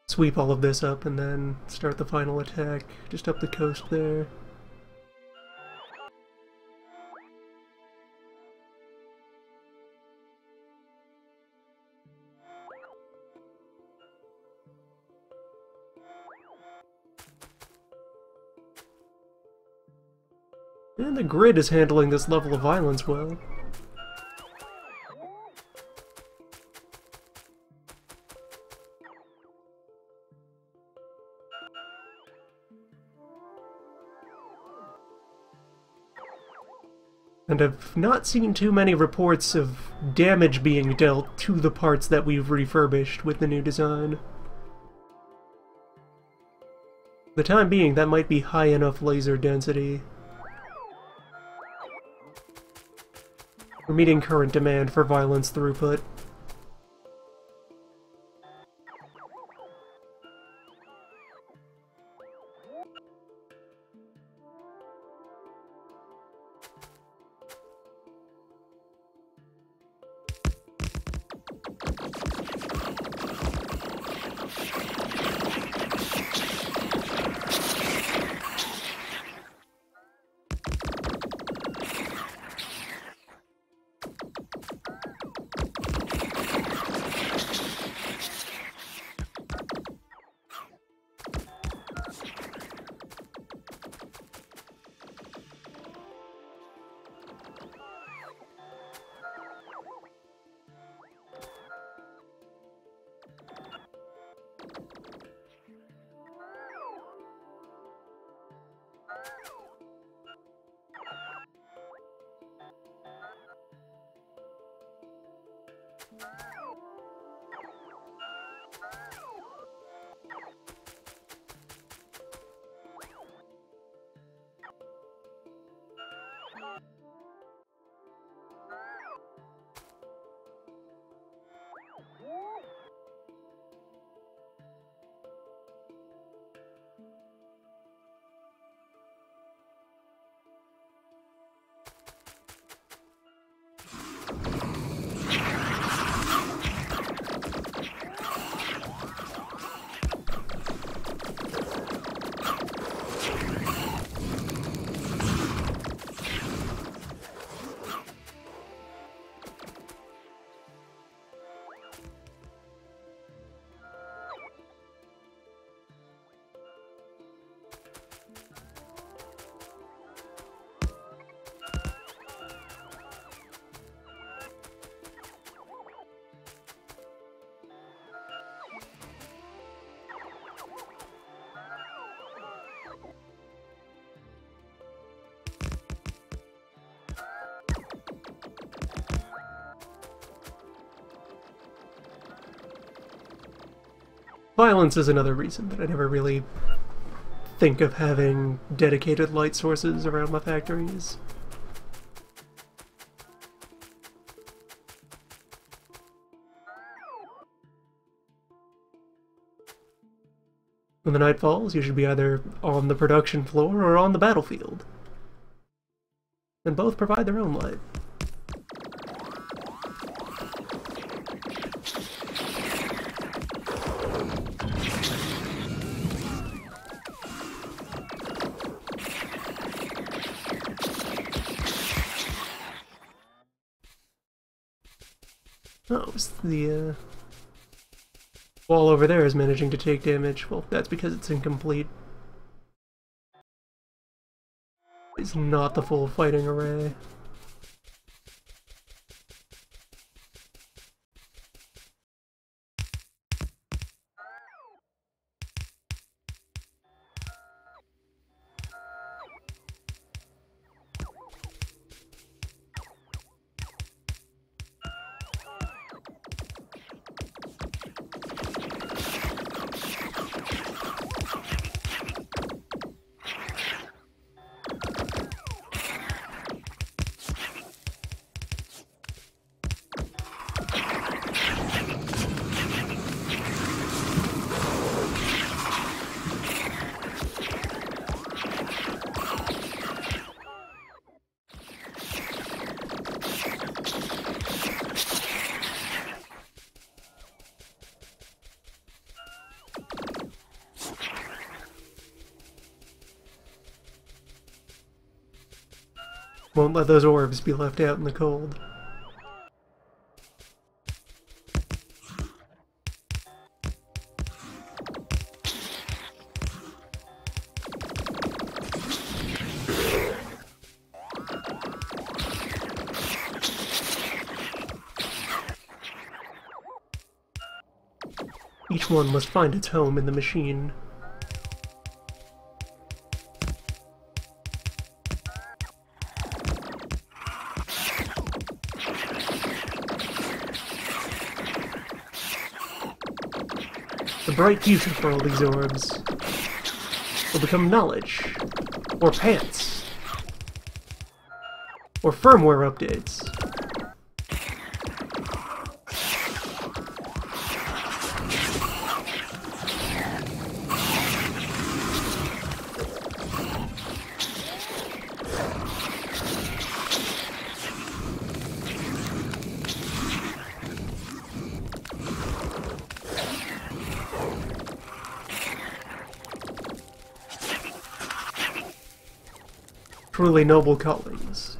Sweep all of this up and then start the final attack just up the coast there. And the grid is handling this level of violence well. And I've not seen too many reports of damage being dealt to the parts that we've refurbished with the new design. For the time being, that might be high enough laser density. We're meeting current demand for violence throughput. Violence is another reason that I never really think of having dedicated light sources around my factories. When the night falls, you should be either on the production floor or on the battlefield. And both provide their own light. Oh, it's the wall over there is managing to take damage. Well, that's because it's incomplete. It's not the full fighting array. Won't let those orbs be left out in the cold. Each one must find its home in the machine. The bright future for all these orbs will become knowledge, or pants, or firmware updates. Truly noble callings.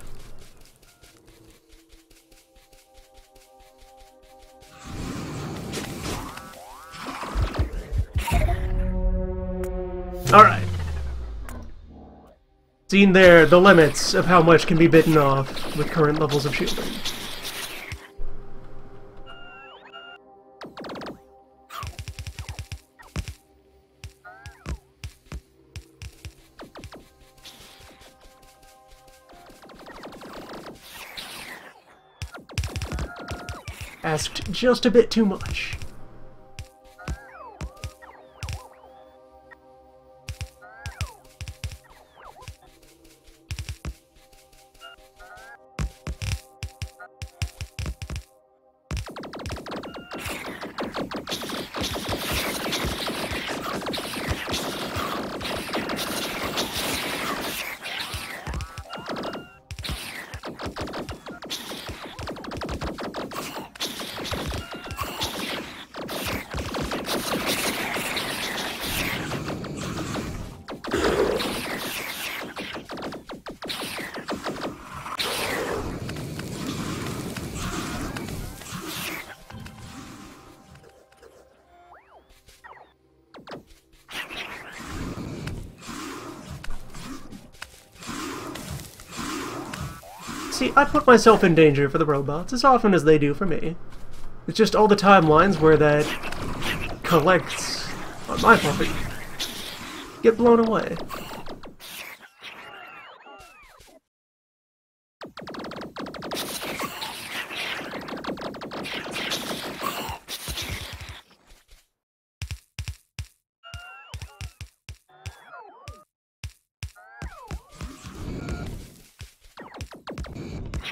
Alright. Seen there the limits of how much can be bitten off with current levels of shielding. Asked just a bit too much. See, I put myself in danger for the robots as often as they do for me. It's just all the timelines where that collects on my part get blown away.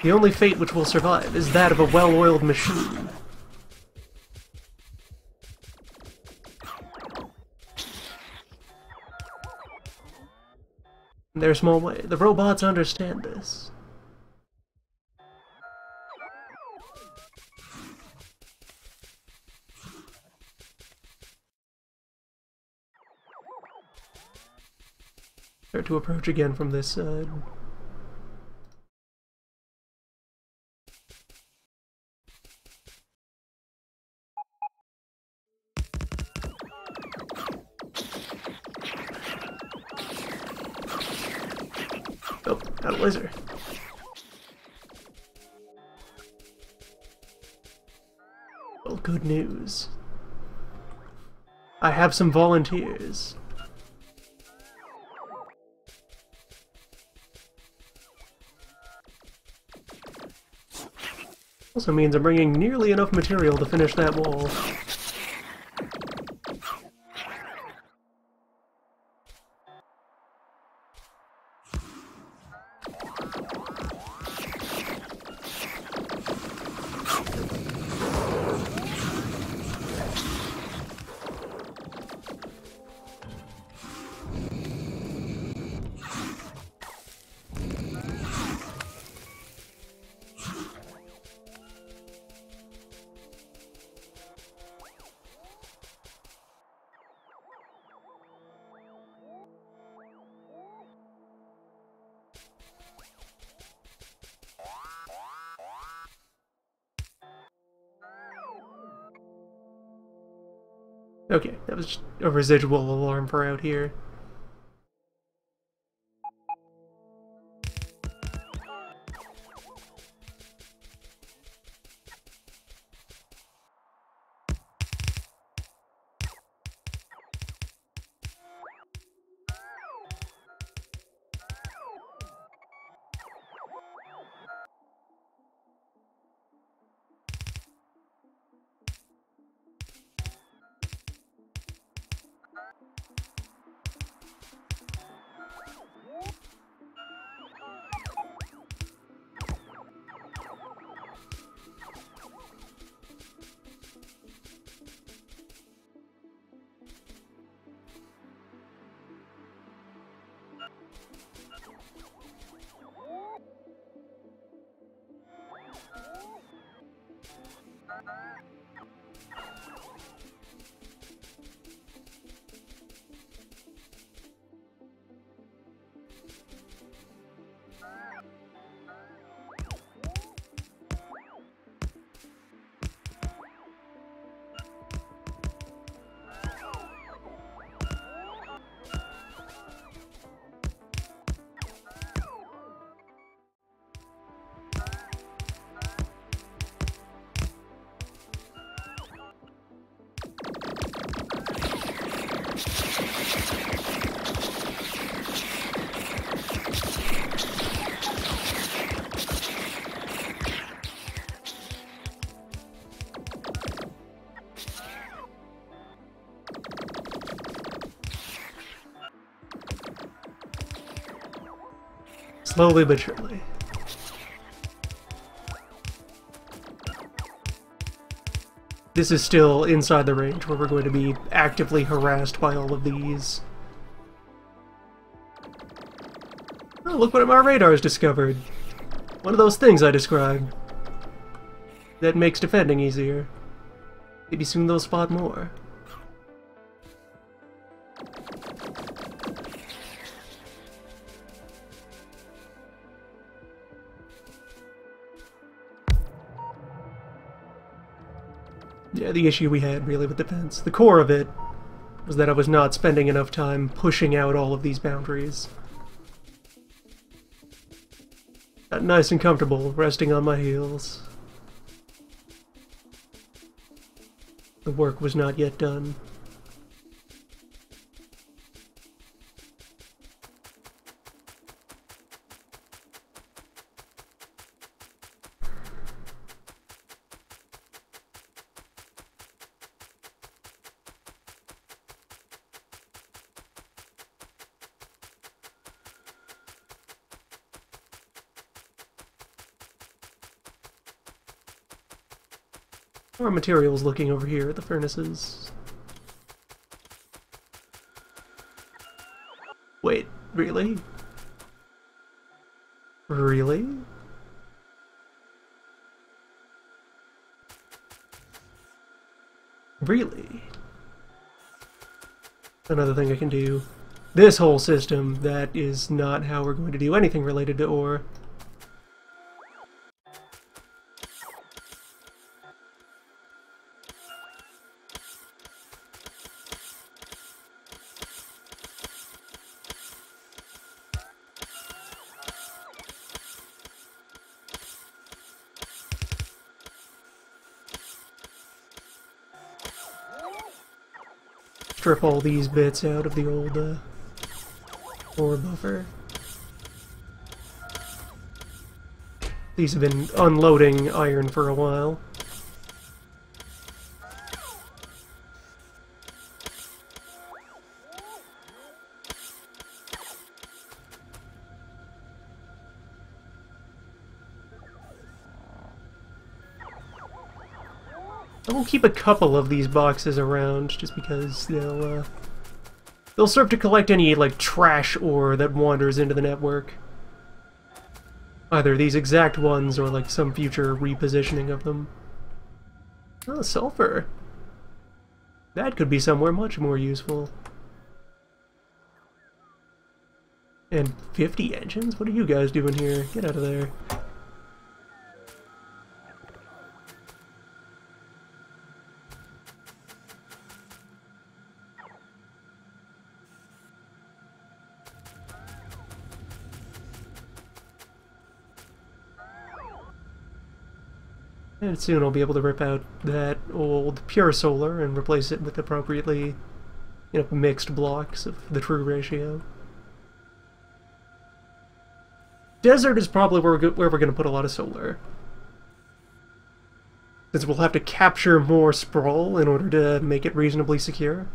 The only fate which will survive is that of a well-oiled machine. In their small way, the robots understand this. Start to approach again from this side. Oh, got a laser. Well, good news. I have some volunteers. Also means I'm bringing nearly enough material to finish that wall. Okay, that was just a residual alarm for out here. Slowly but surely. This is still inside the range where we're going to be actively harassed by all of these. Oh, look what our radar's discovered. One of those things I described. That makes defending easier. Maybe soon they'll spot more. Yeah, the issue we had, really, with defense. The core of it was that I was not spending enough time pushing out all of these boundaries. Got nice and comfortable, resting on my heels. The work was not yet done. More materials looking over here at the furnaces. Wait, really? Really? Really? Another thing I can do. This whole system, that is not how we're going to do anything related to ore. Strip all these bits out of the old ore buffer. These have been unloading iron for a while. I will keep a couple of these boxes around just because they'll serve to collect any like trash ore that wanders into the network. Either these exact ones or like some future repositioning of them. Oh, sulfur. That could be somewhere much more useful. And 50 engines? What are you guys doing here? Get out of there. And soon I'll be able to rip out that old pure solar and replace it with appropriately, mixed blocks of the true ratio. Desert is probably where we're going to put a lot of solar. Since we'll have to capture more sprawl in order to make it reasonably secure.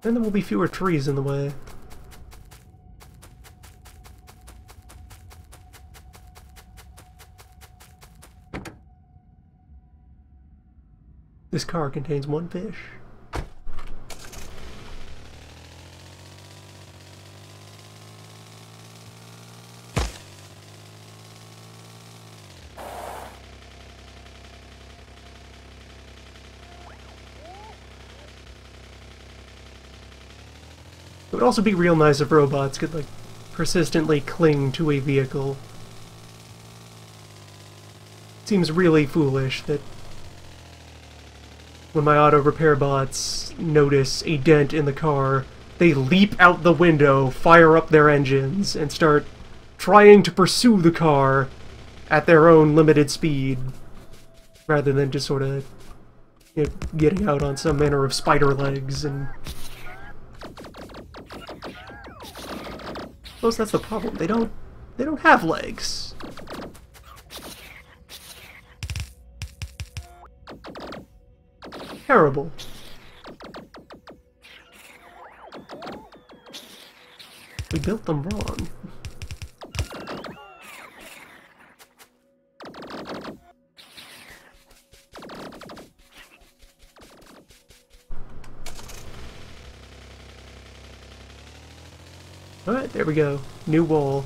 And there will be fewer trees in the way. This car contains one fish. It would also be real nice if robots could, like, persistently cling to a vehicle. It seems really foolish that when my auto repair bots notice a dent in the car, they leap out the window, fire up their engines, and start trying to pursue the car at their own limited speed, rather than just sort of getting out on some manner of spider legs and... I suppose that's the problem. They don't have legs. Terrible. We built them wrong. Alright, there we go. New wall.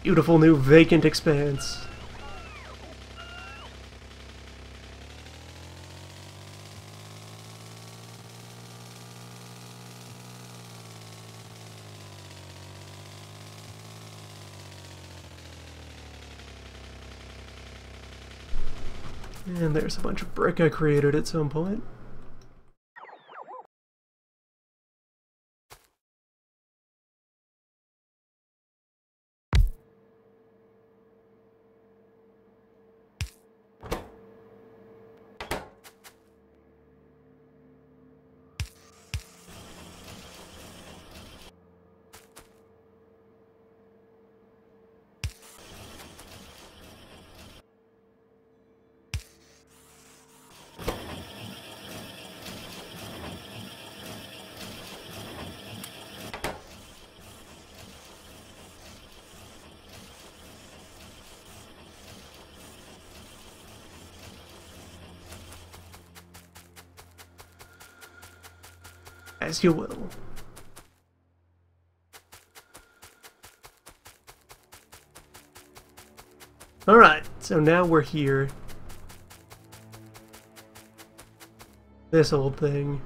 Beautiful new vacant expanse. And there's a bunch of brick I created at some point. As you will. Alright, so now we're here. This old thing.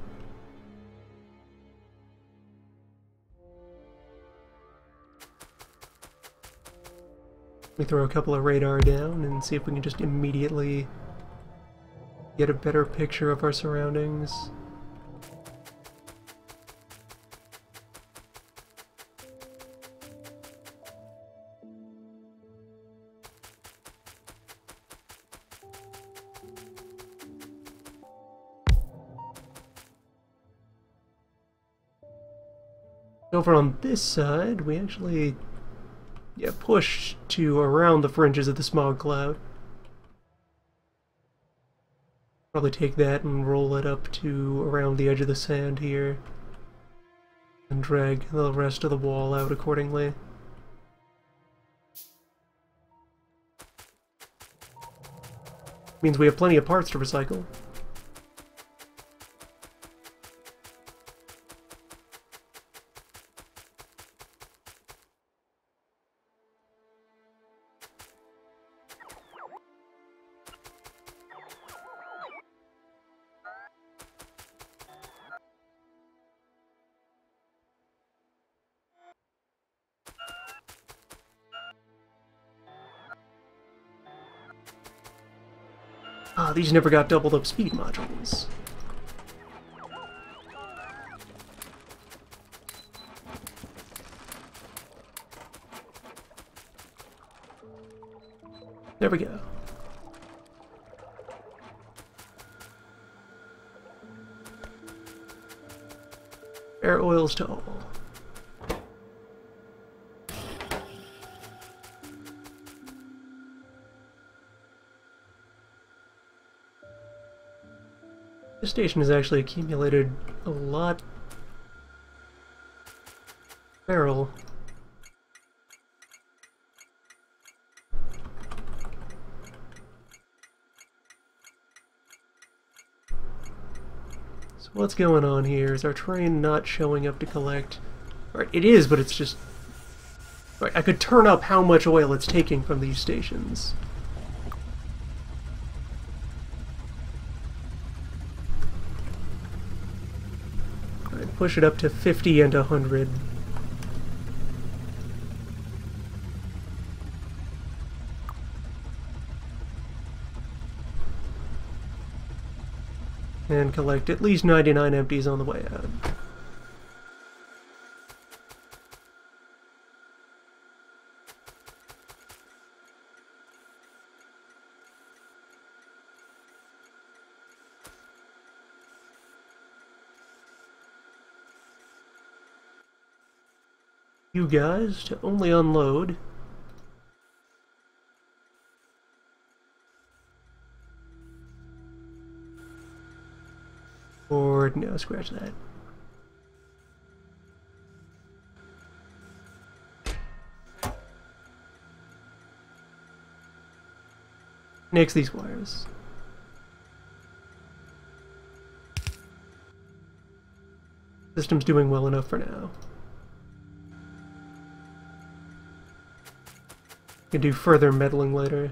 We throw a couple of radar down and see if we can just immediately get a better picture of our surroundings. Over on this side, we actually push to around the fringes of the smog cloud. Probably take that and roll it up to around the edge of the sand here. And drag the rest of the wall out accordingly. Means we have plenty of parts to recycle. Ah, these never got doubled up speed modules. There we go. Air oils to all. This station has actually accumulated a lot of barrel. So what's going on here? Is our train not showing up to collect? Right, it is, but it's just... Right, I could turn up how much oil it's taking from these stations. Push it up to 50 and 100. And collect at least 99 empties on the way out. You guys to only unload or no, scratch that. Next these wires. System's doing well enough for now. Can do further meddling later.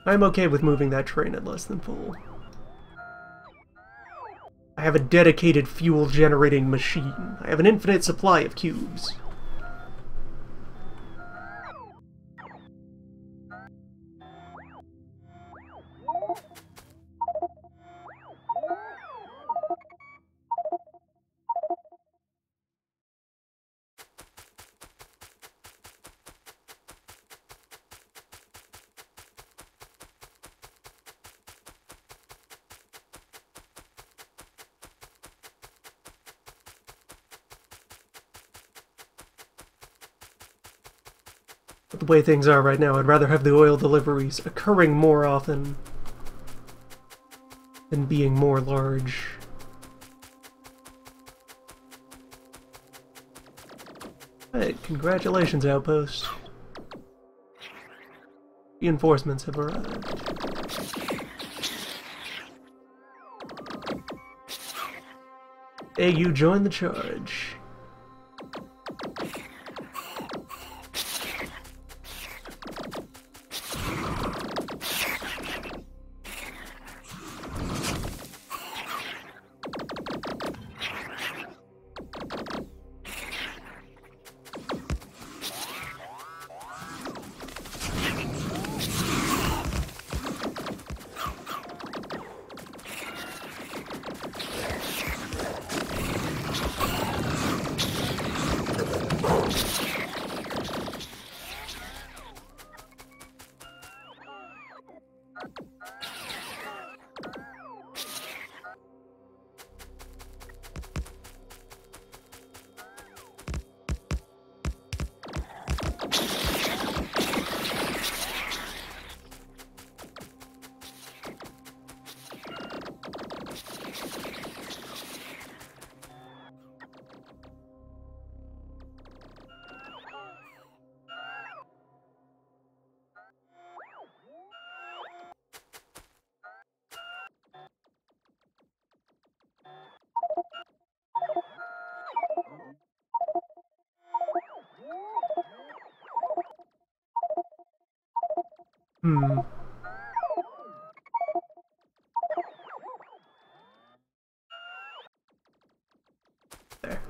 I'm okay with moving that train at less than full. I have a dedicated fuel-generating machine. I have an infinite supply of cubes. The way things are right now, I'd rather have the oil deliveries occurring more often than being more large. Alright, congratulations, Outpost. Reinforcements have arrived. Hey, you join the charge. Hmm. There.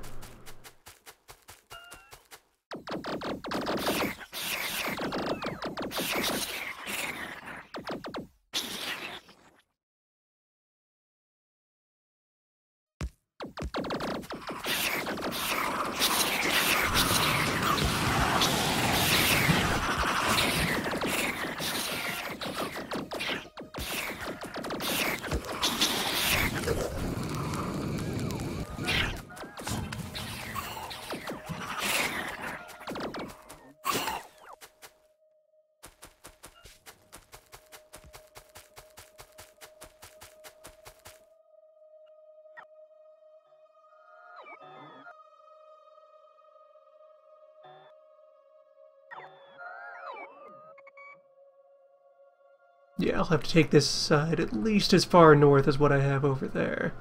Yeah, I'll have to take this side at least as far north as what I have over there.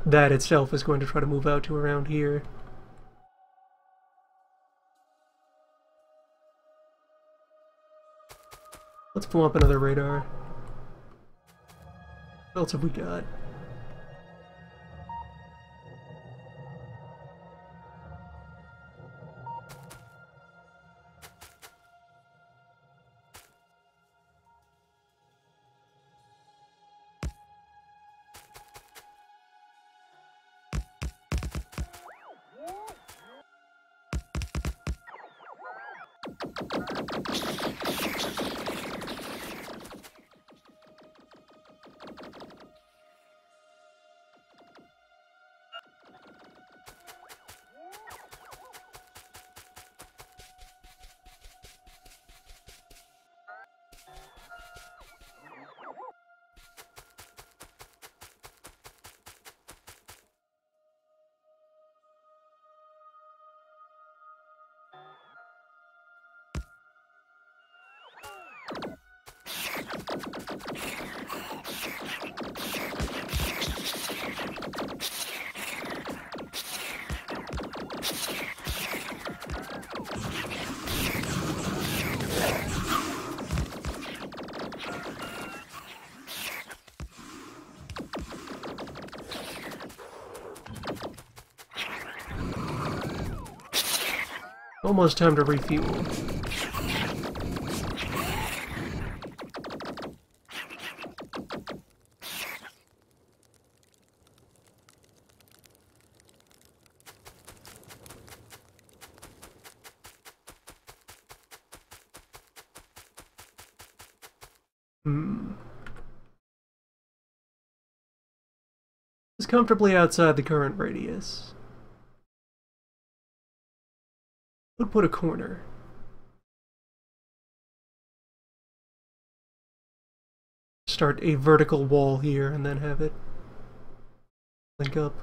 That itself is going to try to move out to around here. Let's pull up another radar. What else have we got? Almost time to refuel. It's comfortably outside the current radius. Would put a corner. Let's start a vertical wall here and then have it link up.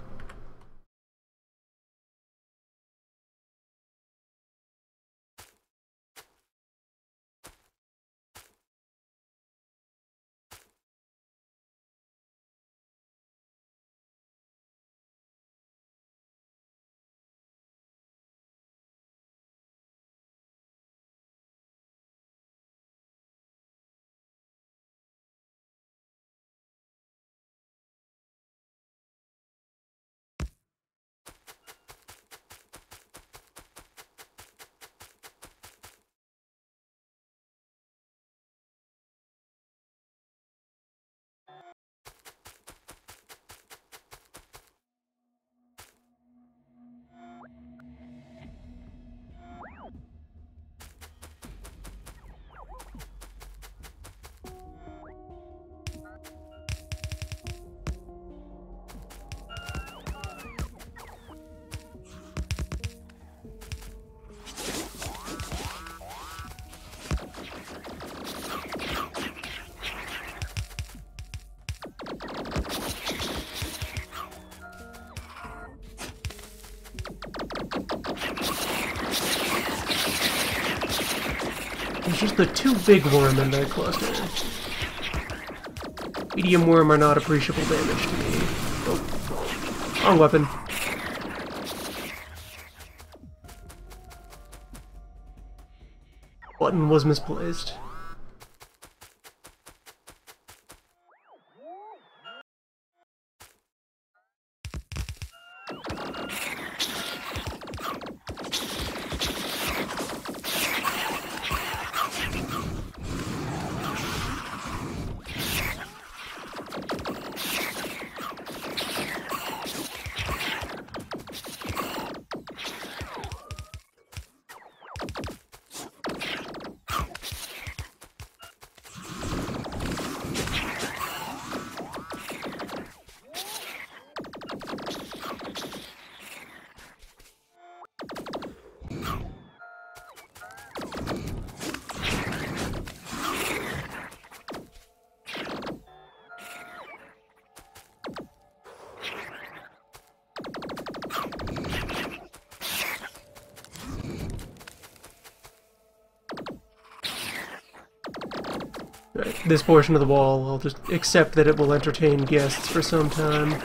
There's just the two big worm in that cluster. Medium worm are not appreciable damage to me. Oh, wrong weapon. Button was misplaced. Right, this portion of the wall, I'll just accept that it will entertain guests for some time.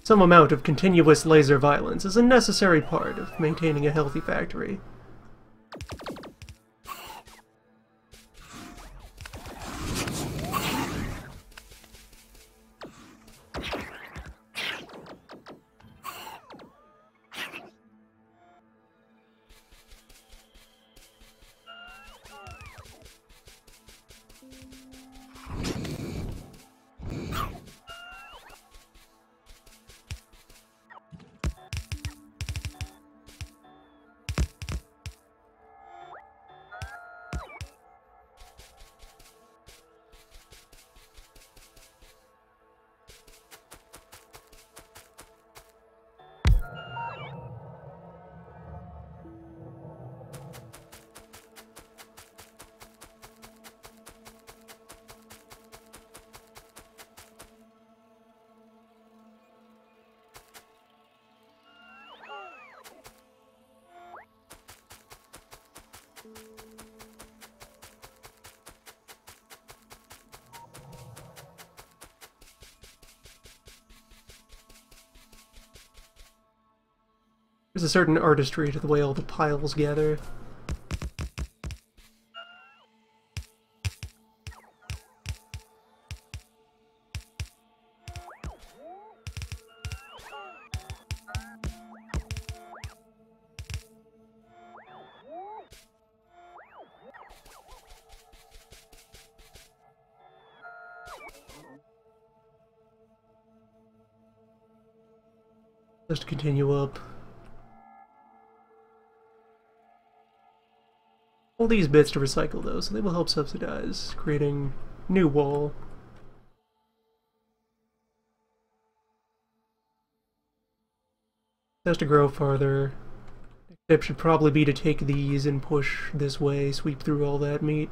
Some amount of continuous laser violence is a necessary part of maintaining a healthy factory. There's a certain artistry to the way all the piles gather. Just continue up. All these bits to recycle though, so they will help subsidize creating new wool. Has to grow farther. Next step should probably be to take these and push this way, sweep through all that meat.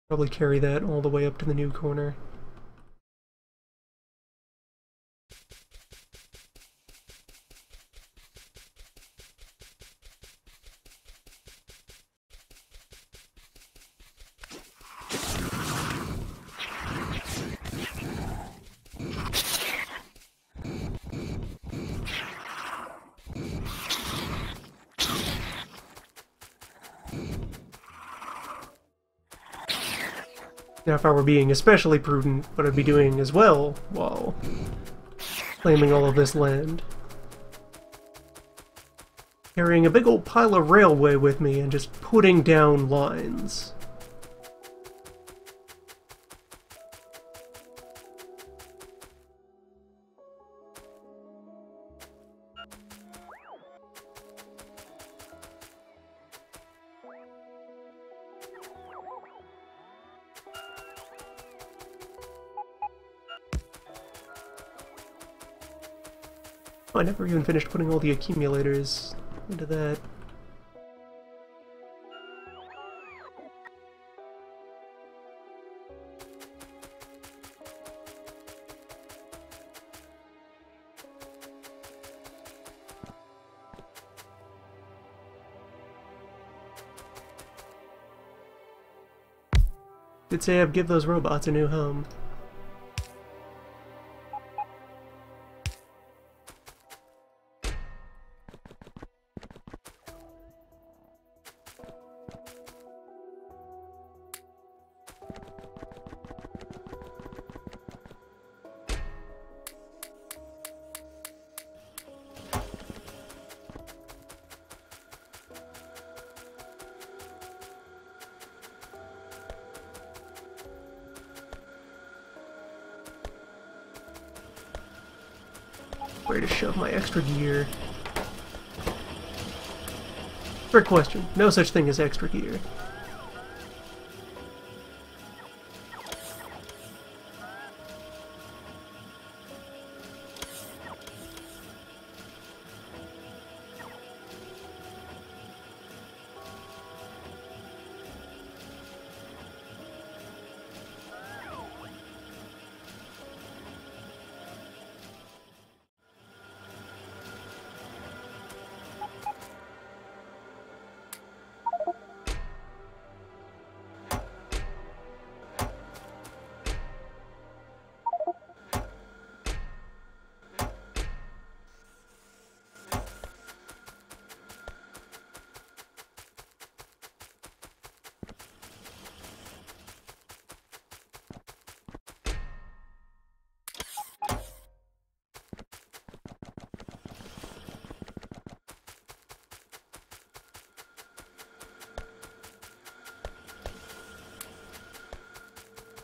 Probably carry that all the way up to the new corner. Now, if I were being especially prudent, what I'd be doing as well, while claiming all of this land, carrying a big old pile of railway with me and just putting down lines. Oh, I never even finished putting all the accumulators into that. Did say I'd give those robots a new home. Where to shove my extra gear? Trick question. No such thing as extra gear.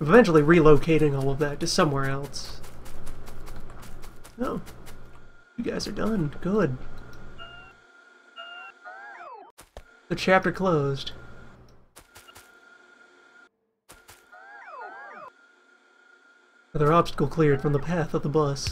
Eventually relocating all of that to somewhere else. Oh, you guys are done. Good. The chapter closed. Another obstacle cleared from the path of the bus.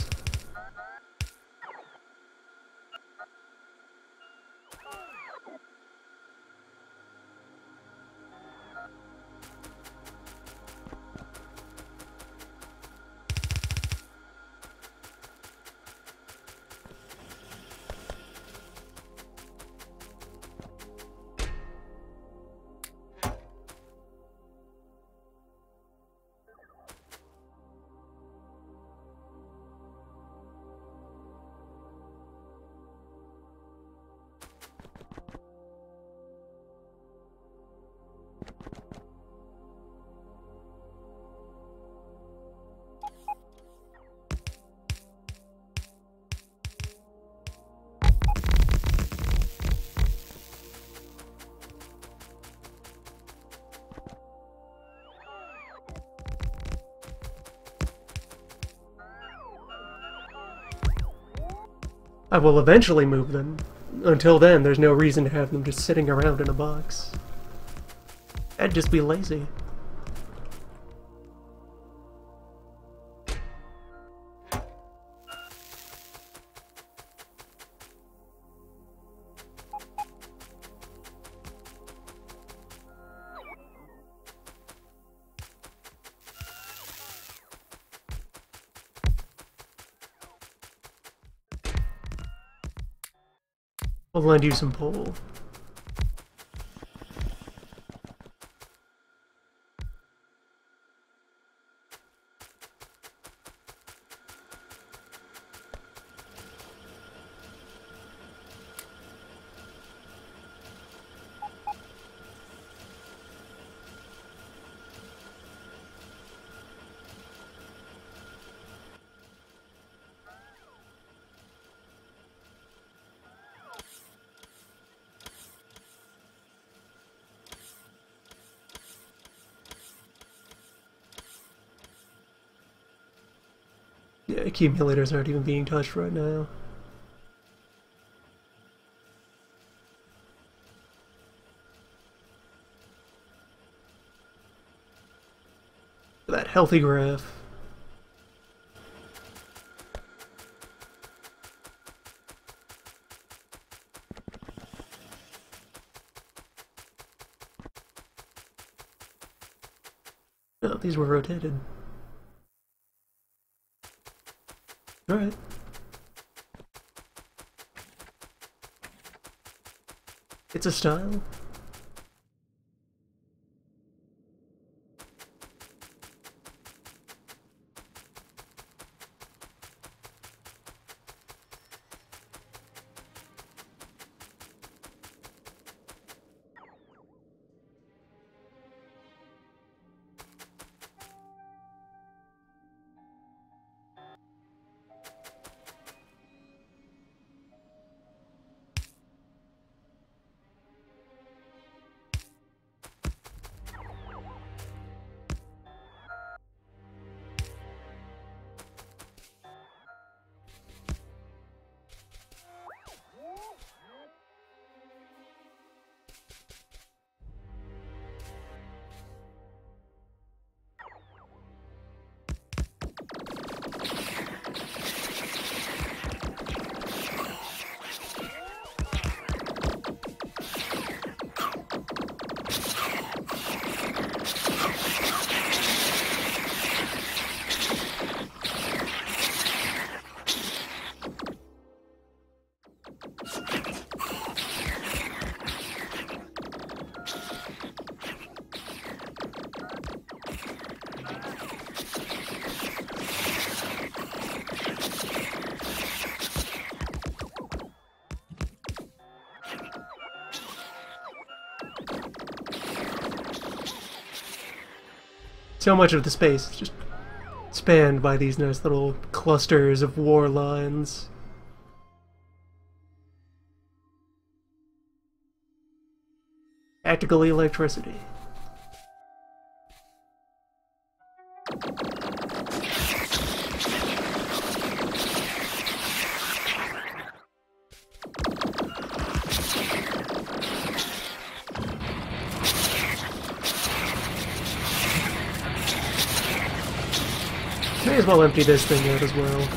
I will eventually move them. Until then, there's no reason to have them just sitting around in a box. I'd just be lazy. I'll lend you some pole. Yeah, accumulators aren't even being touched right now. That healthy graph. No, these were rotated. Alright. It's a style. So much of the space is just spanned by these nice little clusters of war lines. Tactical electricity. May as well empty this thing out as well.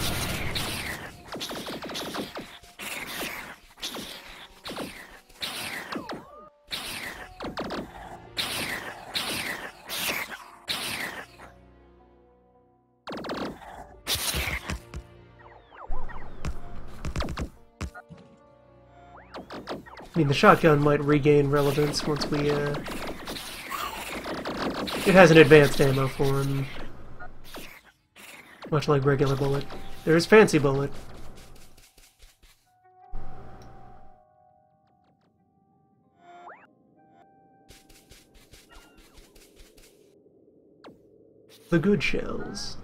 I mean, the shotgun might regain relevance once we, It has an advanced ammo form. Much like regular bullet. There is fancy bullet. The good shells.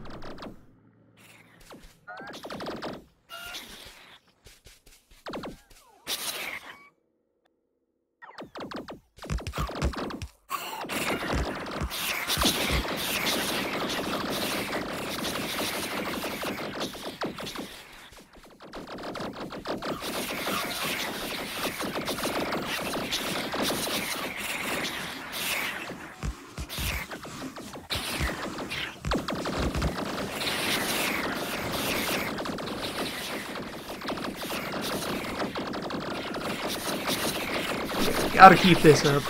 Gotta keep this up.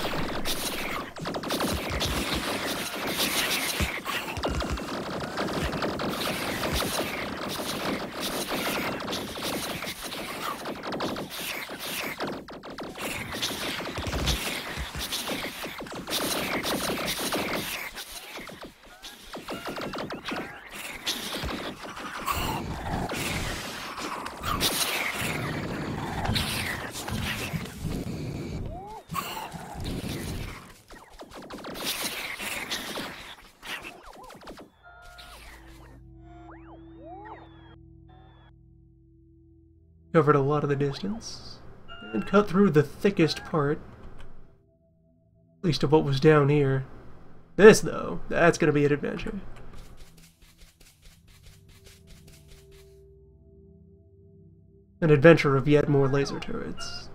Covered a lot of the distance, and cut through the thickest part, at least of what was down here. This, though, that's gonna be an adventure. An adventure of yet more laser turrets.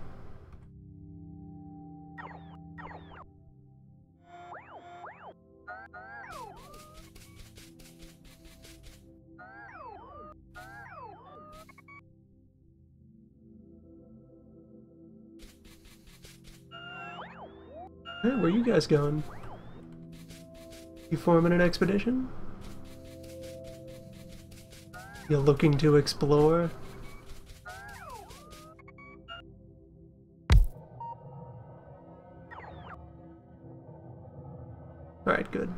Hey, where you guys going? You forming an expedition? You looking to explore? Alright, good.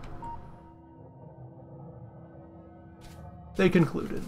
They concluded.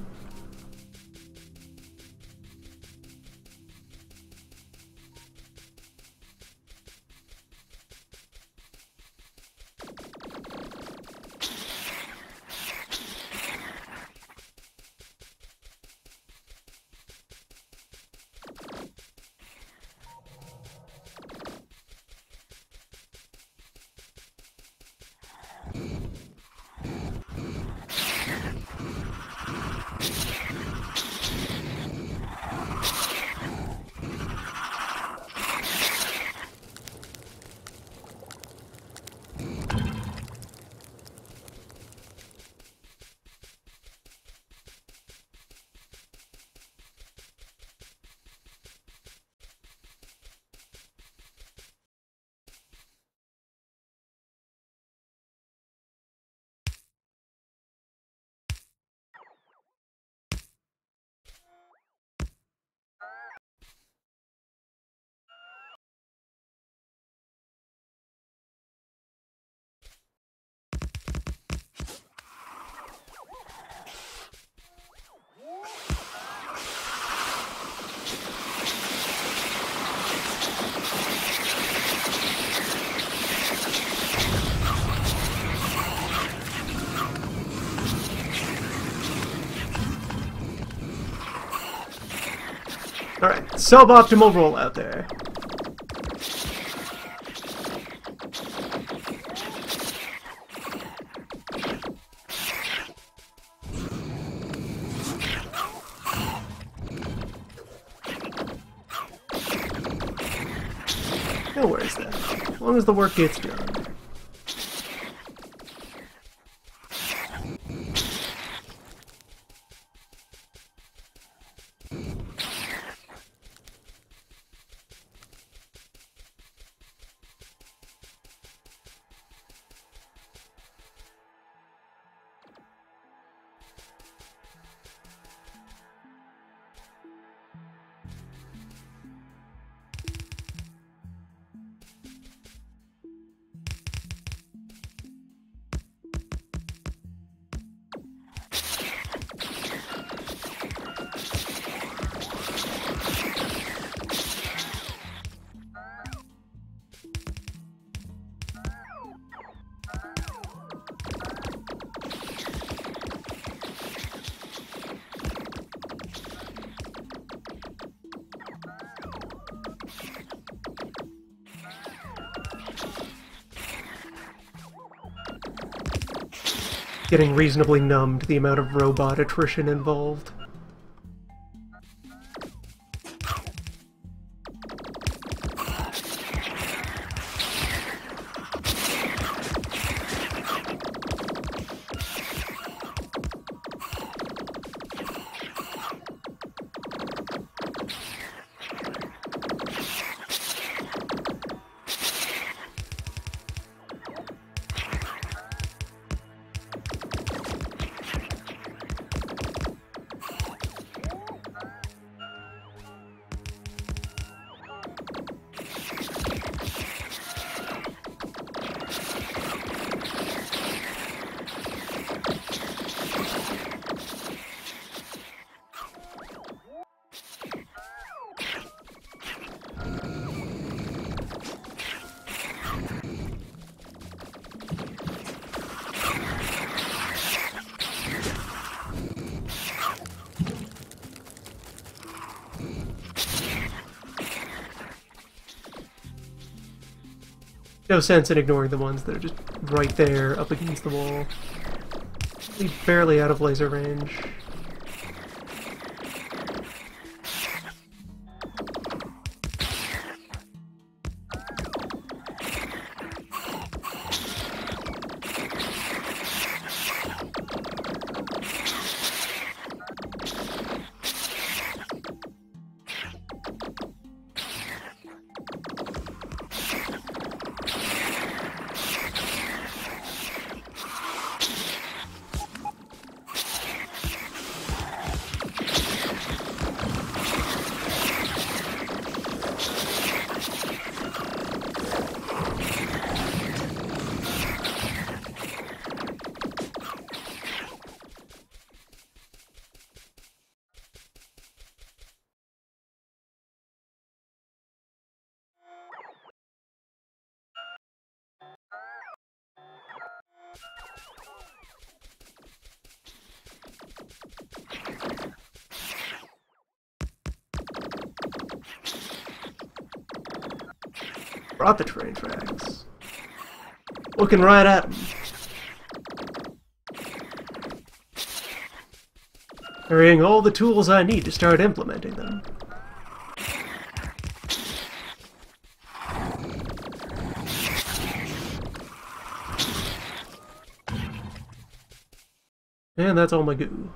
Alright, suboptimal rollout there. No worries then, as long as the work gets done. Getting reasonably numb to the amount of robot attrition involved. No sense in ignoring the ones that are just right there up against the wall. Barely out of laser range. Brought the train tracks. Looking right at them. Carrying all the tools I need to start implementing them. And that's all my goo.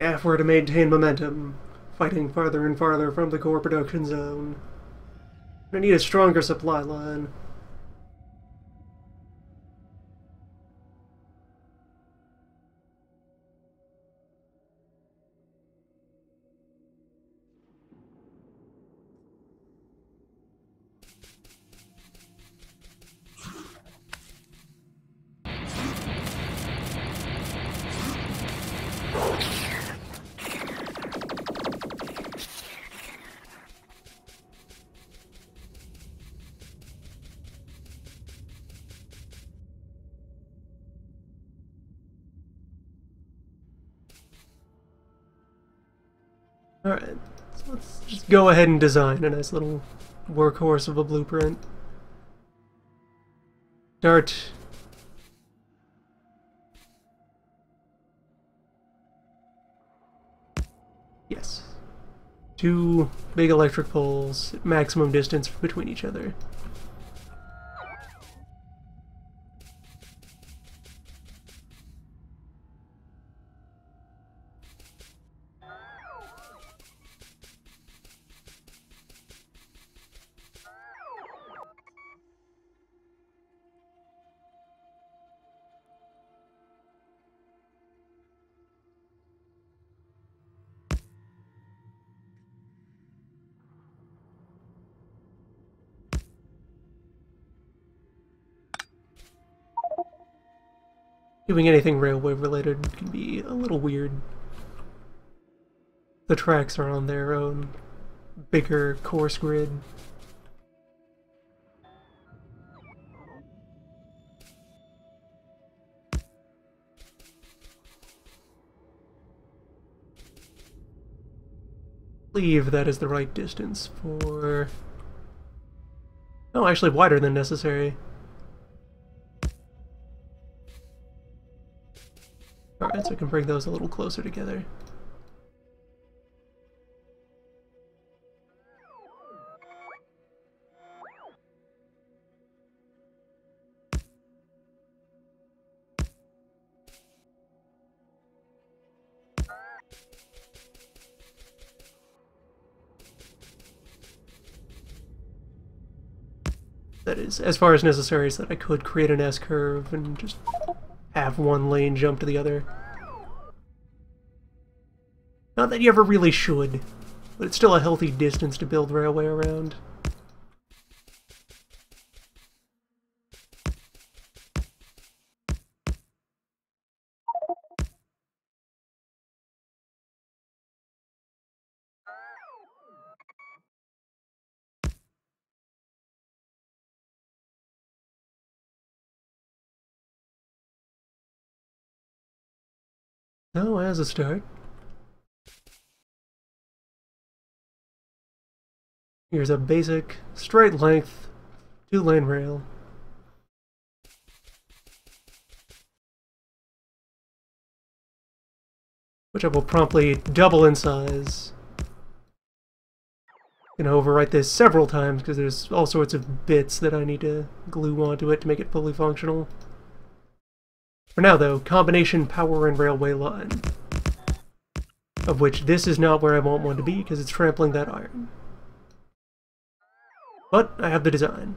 If we're to maintain momentum, fighting farther and farther from the core production zone, I need a stronger supply line. Alright, so let's just go ahead and design a nice little workhorse of a blueprint. Start. Yes. 2 big electric poles, maximum distance between each other. Doing anything railway related can be a little weird. The tracks are on their own bigger course grid. I believe that is the right distance for... Oh, actually wider than necessary. Alright, so I can bring those a little closer together. That is, as far as necessary, so that I could create an S-curve and just have one lane jump to the other. Not that you ever really should, but it's still a healthy distance to build railway around. Oh, as a start. Here's a basic, straight length, 2-lane rail. Which I will promptly double in size. I'm gonna overwrite this several times because there's all sorts of bits that I need to glue onto it to make it fully functional. For now, though, combination power and railway line. Of which this is not where I want one to be because it's trampling that iron. But I have the design.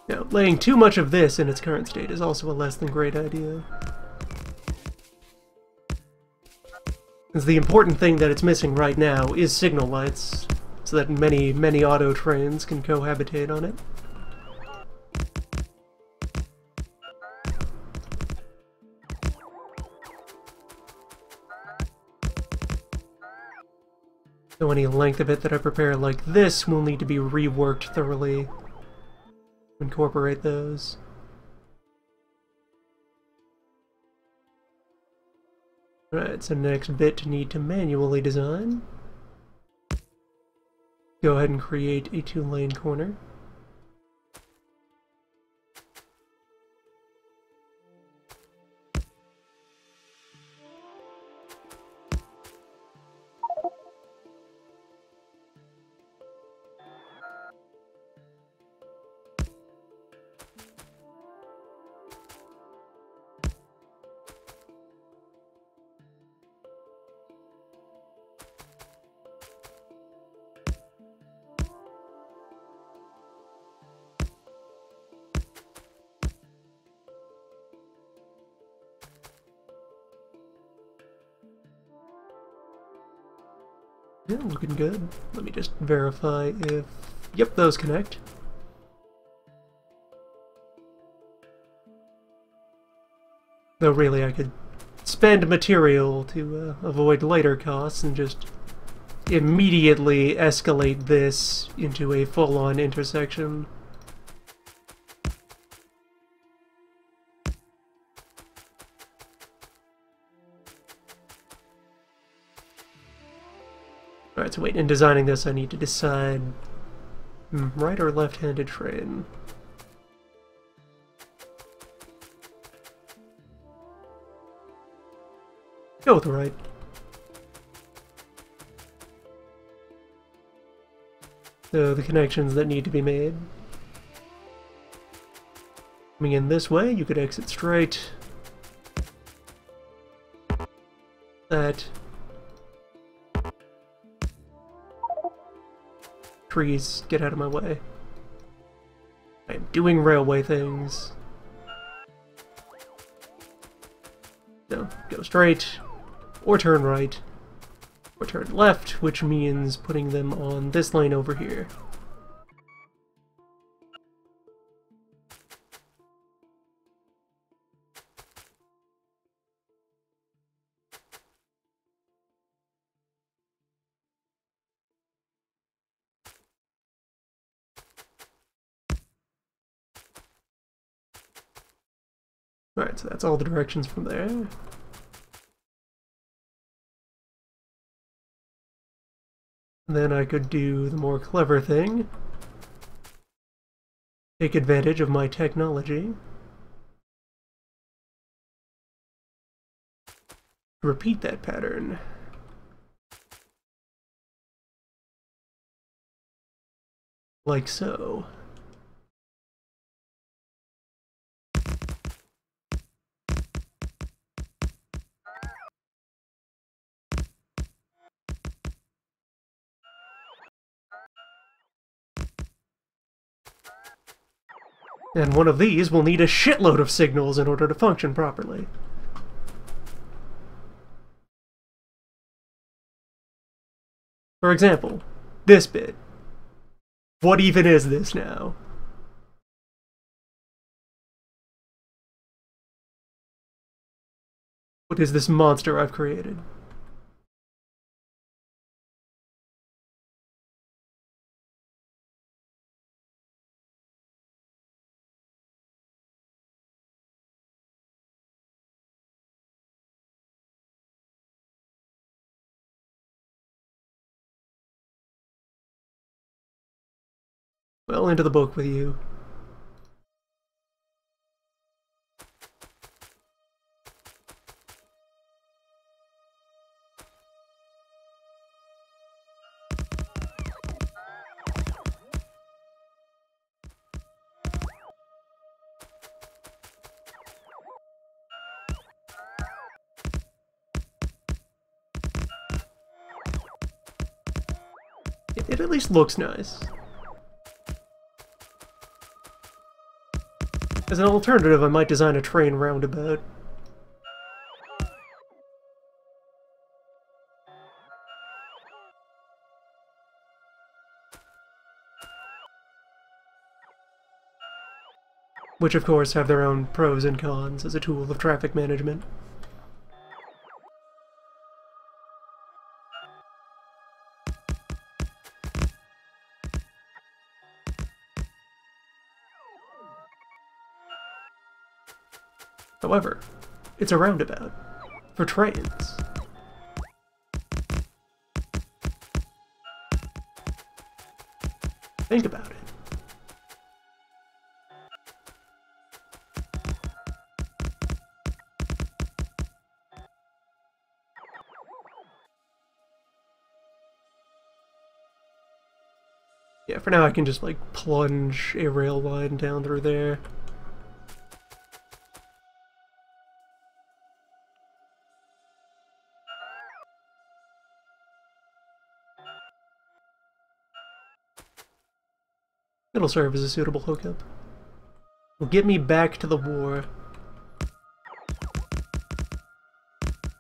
Now, laying too much of this in its current state is also a less than great idea. Because the important thing that it's missing right now is signal lights, so that many auto trains can cohabitate on it. So any length of it that I prepare like this will need to be reworked thoroughly. Incorporate those. Right, so next bit to need to manually design. Go ahead and create a 2-lane corner. Yeah, looking good. Let me just verify if... Yep, those connect. Though really I could spend material to avoid later costs and just immediately escalate this into a full-on intersection. Alright, so wait, in designing this I need to decide right or left-handed train. Go with right. So the connections that need to be made. Coming in this way, you could exit straight. That. Trees, get out of my way. I am doing railway things. No, go straight, or turn right, or turn left, which means putting them on this lane over here. Alright, so that's all the directions from there. Then I could do the more clever thing. Take advantage of my technology. Repeat that pattern. Like so. And one of these will need a shitload of signals in order to function properly. For example, this bit. What even is this now? What is this monster I've created? Well, into the book with you. It at least looks nice. As an alternative, I might design a train roundabout. Which, of course, have their own pros and cons as a tool of traffic management. However, it's a roundabout for trains. Think about it. Yeah, for now I can just, like, plunge a rail line down through there. It'll serve as a suitable hookup. Will get me back to the war.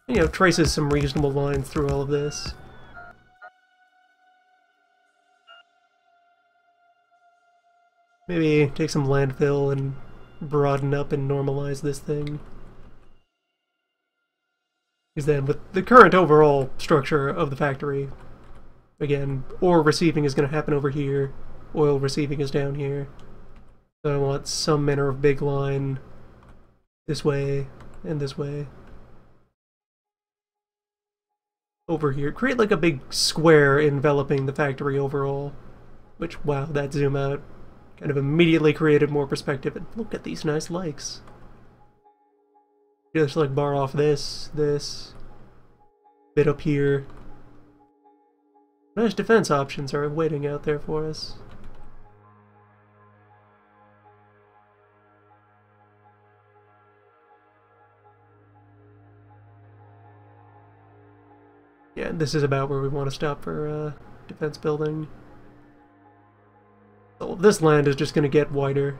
You know, traces some reasonable lines through all of this. Maybe take some landfill and broaden up and normalize this thing. Because then, with the current overall structure of the factory, again, ore receiving is going to happen over here, oil receiving is down here. So I want some manner of big line this way and this way. Over here. Create like a big square enveloping the factory overall. Which, wow, that zoom out kind of immediately created more perspective. And look at these nice lakes. Just like bar off this, bit up here. Nice defense options are waiting out there for us. Yeah, this is about where we want to stop for defense building. So this land is just going to get wider.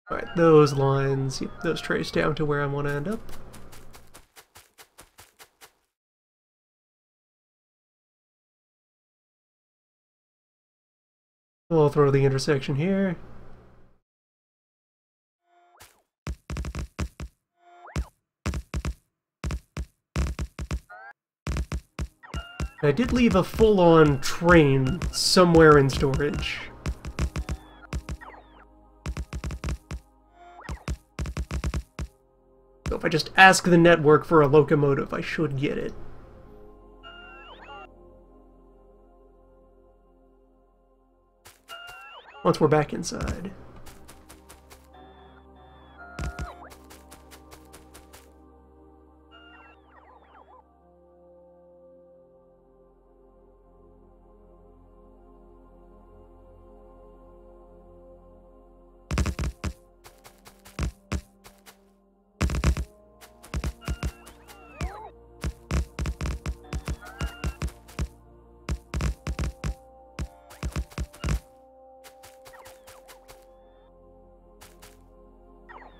Alright, those lines, yep, those trace down to where I want to end up. We'll throw the intersection here. I did leave a full-on train somewhere in storage. So if I just ask the network for a locomotive, I should get it. Once we're back inside.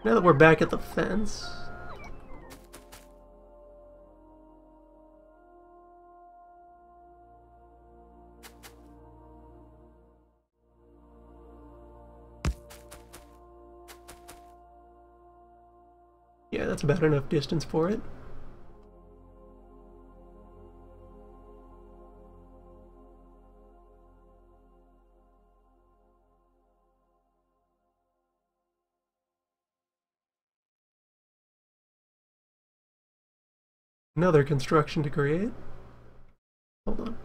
Now that we're back at the fence... Yeah, that's about enough distance for it. Another construction to create. Hold on.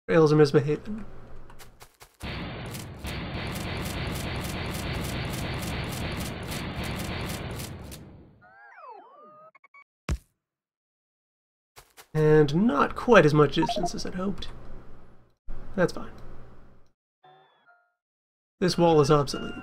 Rails are misbehaving. And not quite as much distance as I'd hoped. That's fine. This wall is obsolete.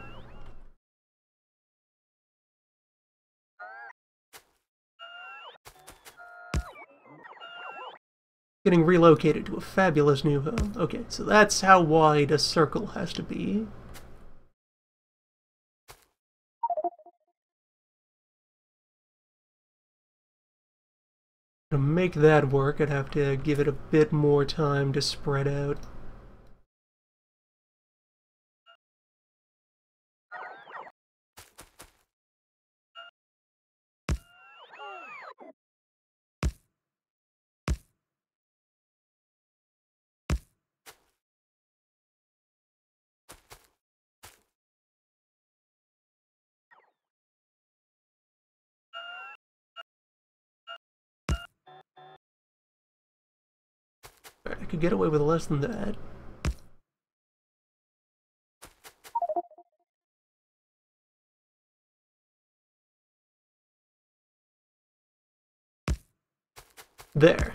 Getting relocated to a fabulous new home. Okay, so that's how wide a circle has to be. To make that work, I'd have to give it a bit more time to spread out. Alright, I could get away with less than that. There.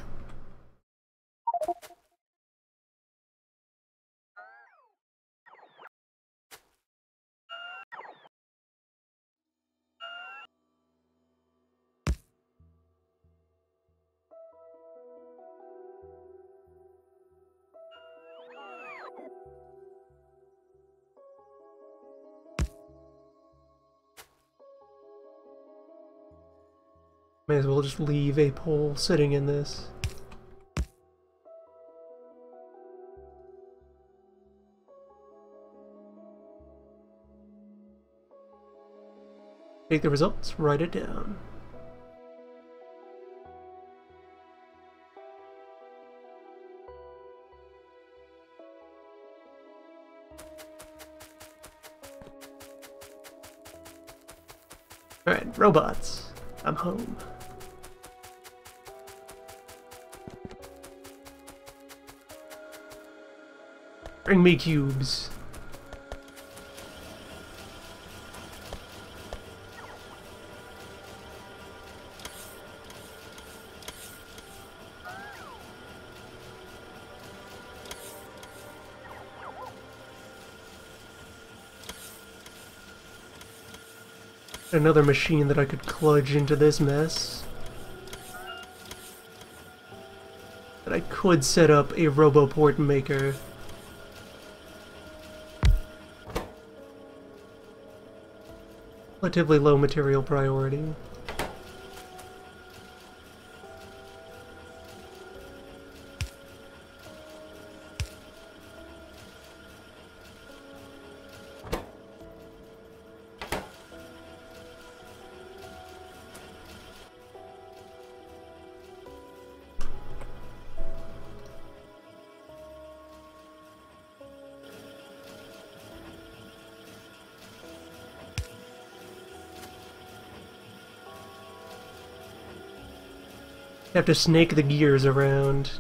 May as well just leave a pole sitting in this. Take the results, write it down. Alright, robots. I'm home. Bring me cubes. Another machine that I could kludge into this mess. But I could set up a Roboport maker. relatively low material priority. Have to snake the gears around.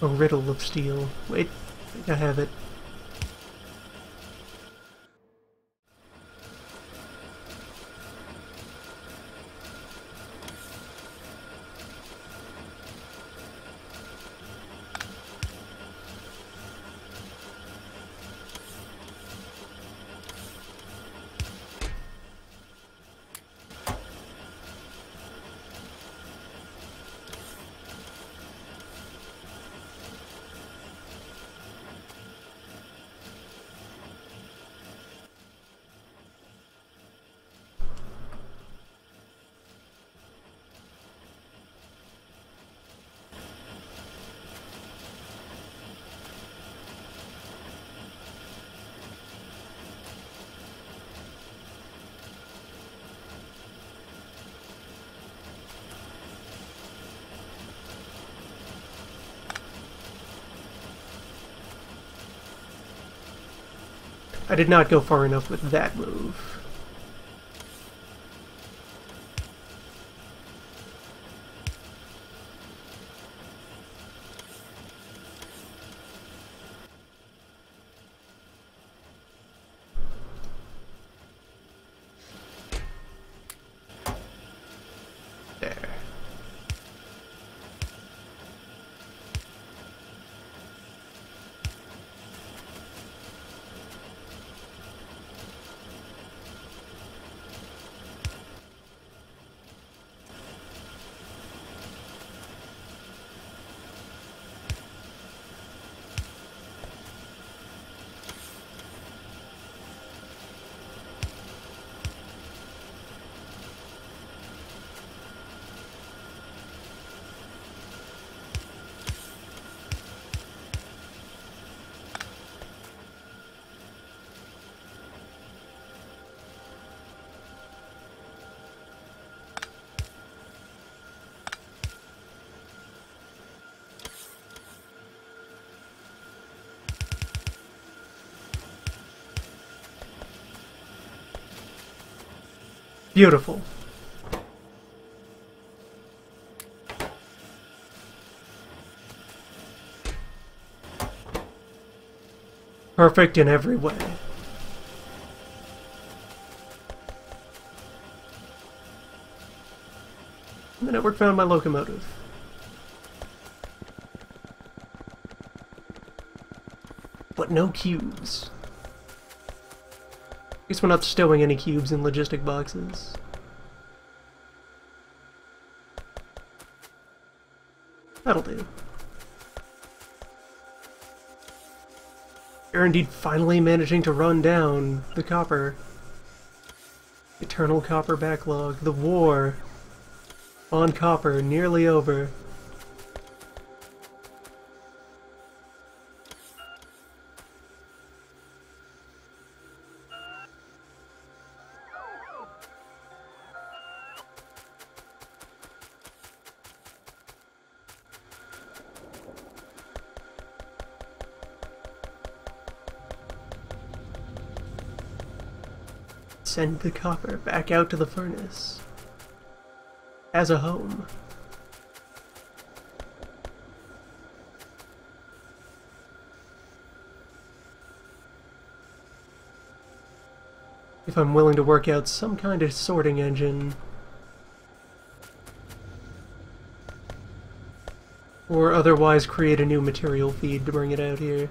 A riddle of steel. Wait, I think I have it. I did not go far enough with that move. There. Beautiful. Perfect in every way. The network found my locomotive. But no cubes. Guess we're not stowing any cubes in logistic boxes. That'll do. You're indeed finally managing to run down the copper. Eternal copper backlog. The war on copper nearly over. Send the copper back out to the furnace. as a home. If I'm willing to work out some kind of sorting engine, or otherwise create a new material feed to bring it out here.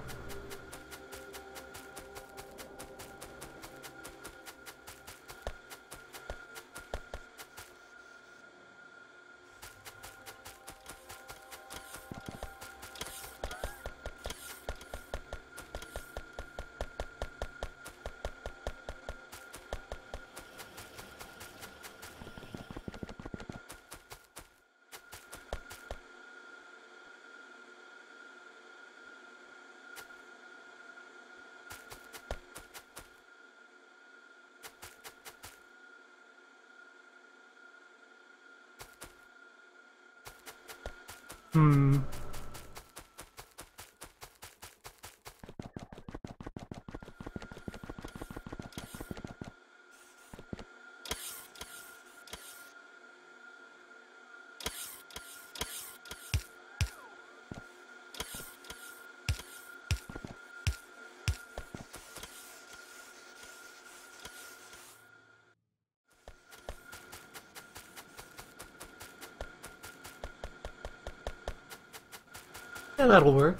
Yeah, that'll work.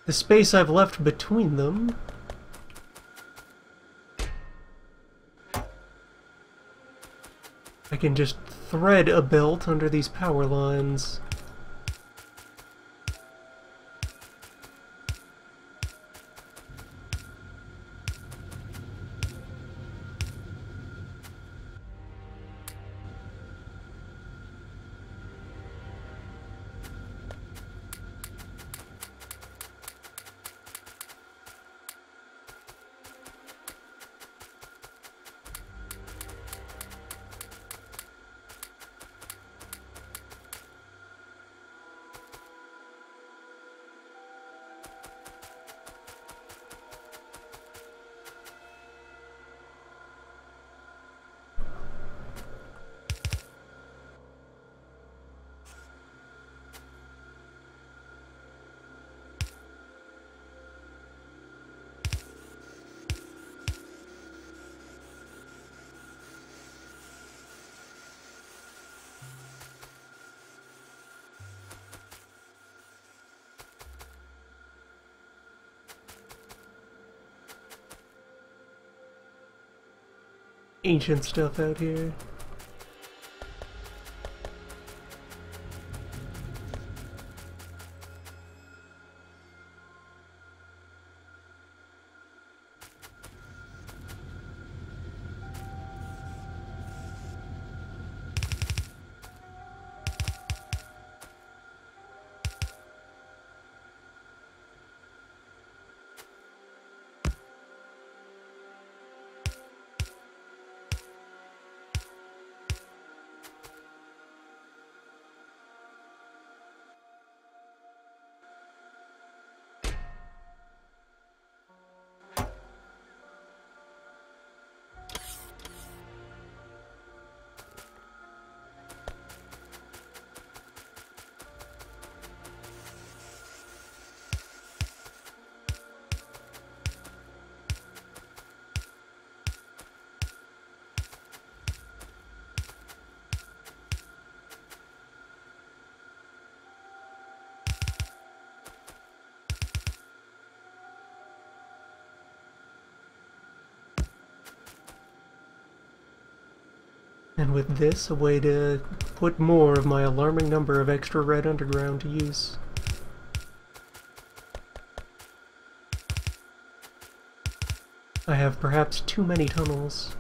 The space I've left between them I can just thread a belt under these power lines. Ancient stuff out here. And with this, a way to put more of my alarming number of extra red underground to use. I have perhaps too many tunnels.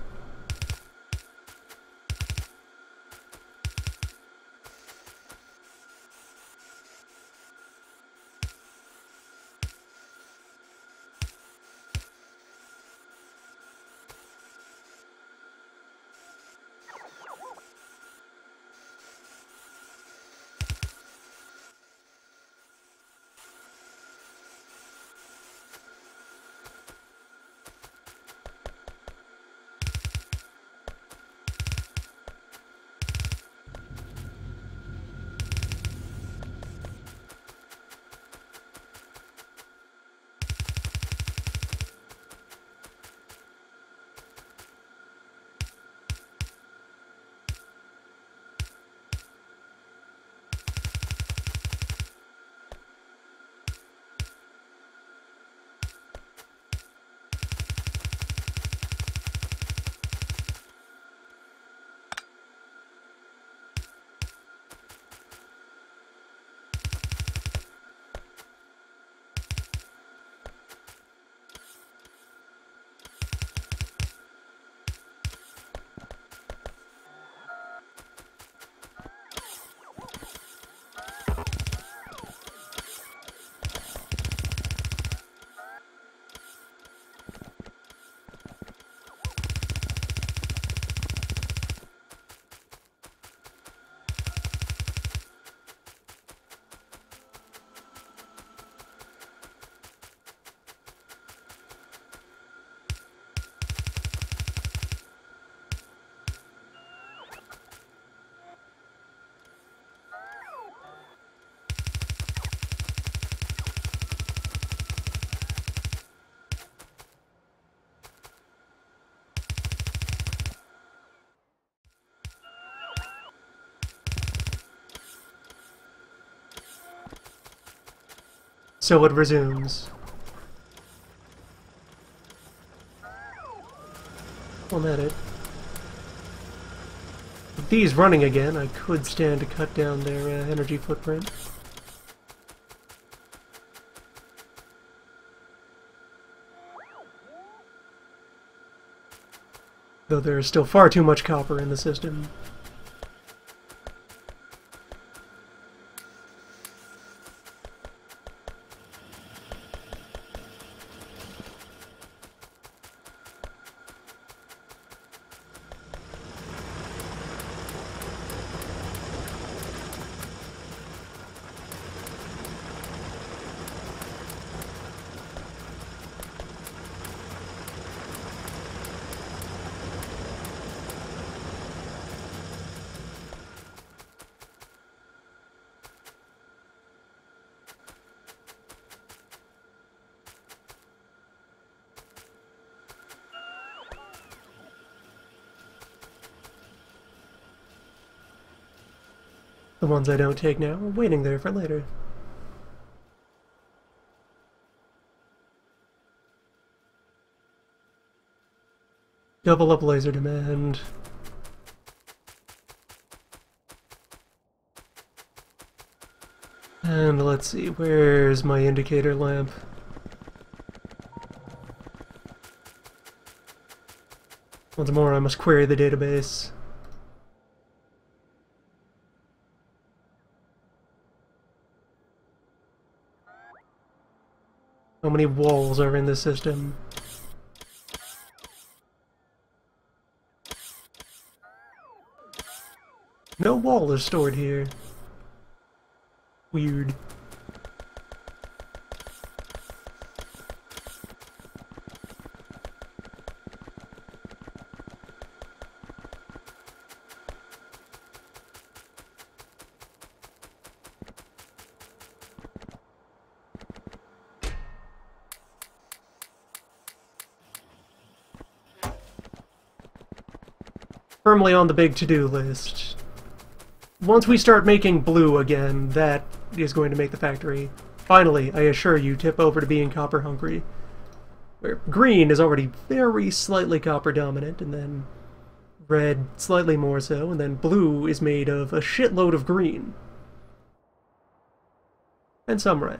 So it resumes. Well, not it. With these running again, I could stand to cut down their energy footprint. Though there is still far too much copper in the system. The ones I don't take now are waiting there for later. Double up laser demand. And let's see, where's my indicator lamp? Once more, I must query the database. How many walls are in this system? No wall is stored here. Weird. Firmly on the big to-do list. Once we start making blue again, that is going to make the factory, finally, I assure you, tip over to being copper hungry. Where green is already very slightly copper dominant, and then red slightly more so, and then blue is made of a shitload of green. And some red.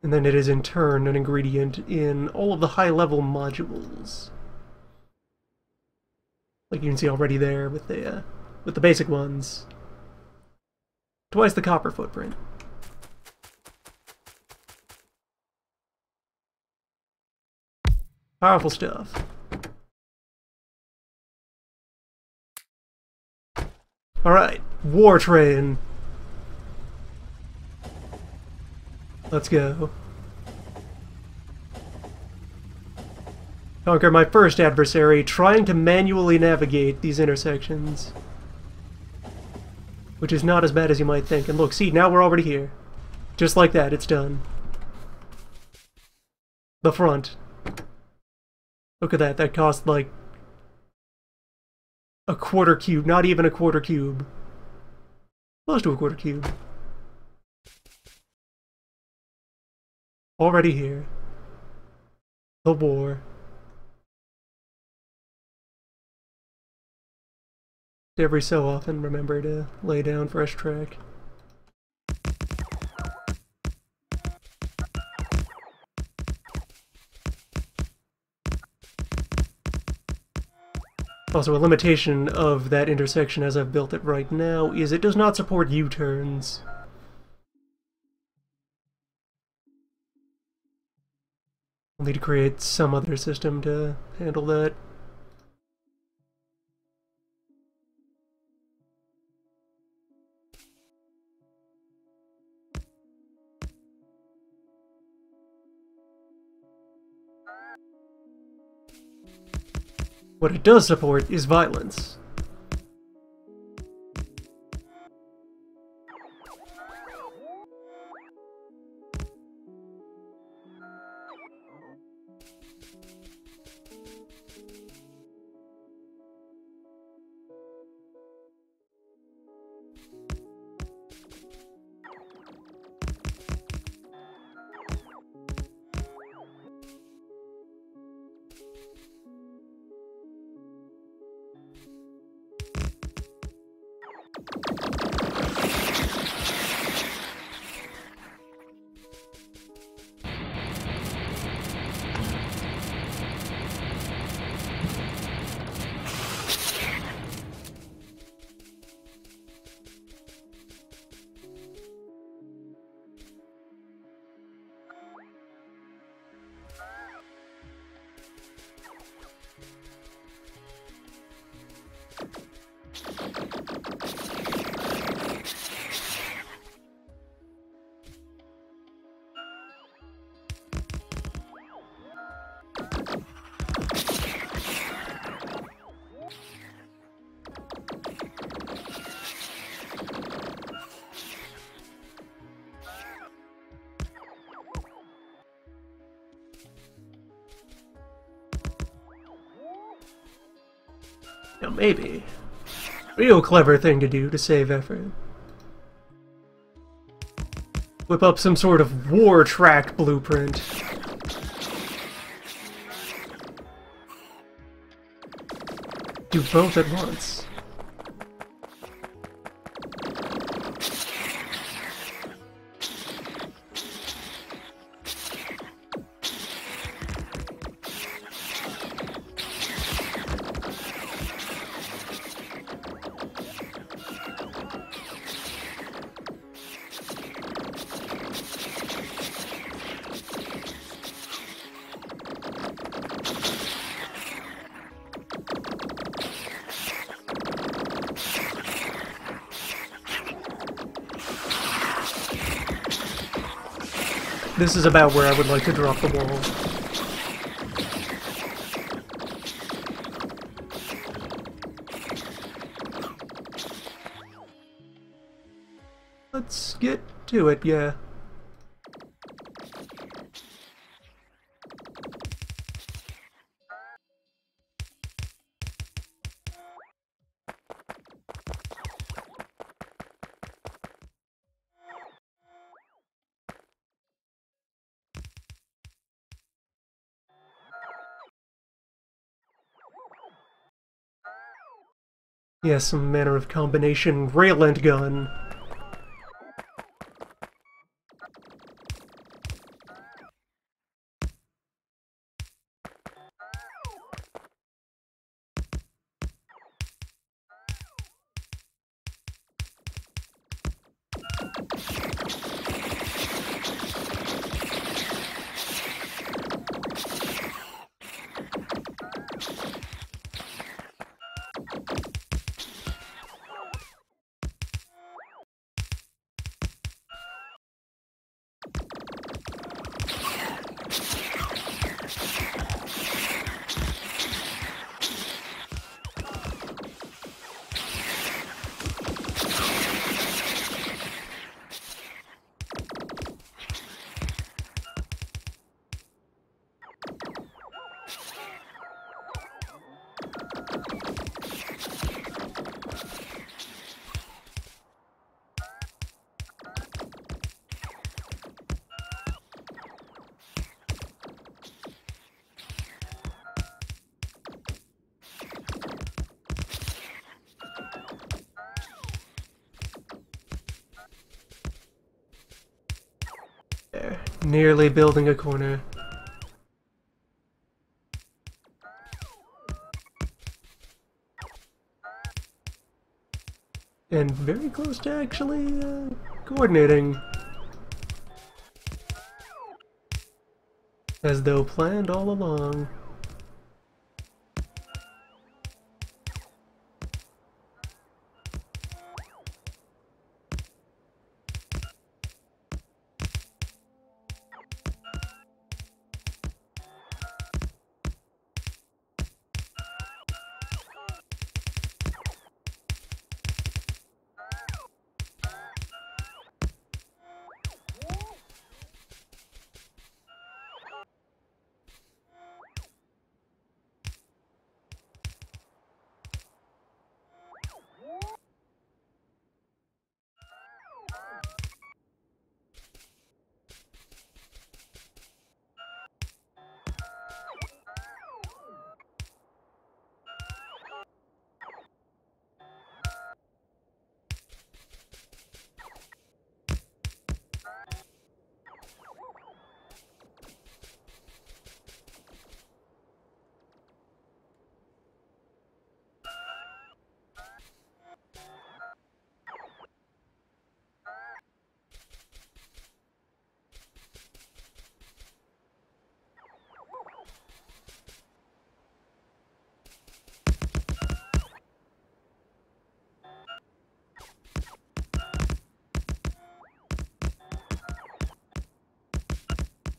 And then it is in turn an ingredient in all of the high-level modules. Like you can see already there with the basic ones. Twice the copper footprint. Powerful stuff. Alright, war train. Let's go. Conquer my first adversary, trying to manually navigate these intersections. Which is not as bad as you might think. And look, see, now we're already here. Just like that, it's done. The front. Look at that, that cost like a quarter cube, not even a quarter cube. Close to a quarter cube. Already here. The war. Every so often, remember to lay down fresh track. Also, a limitation of that intersection as I've built it right now is it does not support U-turns. I'll need to create some other system to handle that. What it does support is violence. Now maybe. Real clever thing to do to save effort. Whip up some sort of war track blueprint. Do both at once. This is about where I would like to drop the wall. Let's get to it, yeah. Yes, some manner of combination rail and gun. There, nearly building a corner. And very close to actually coordinating. As though planned all along.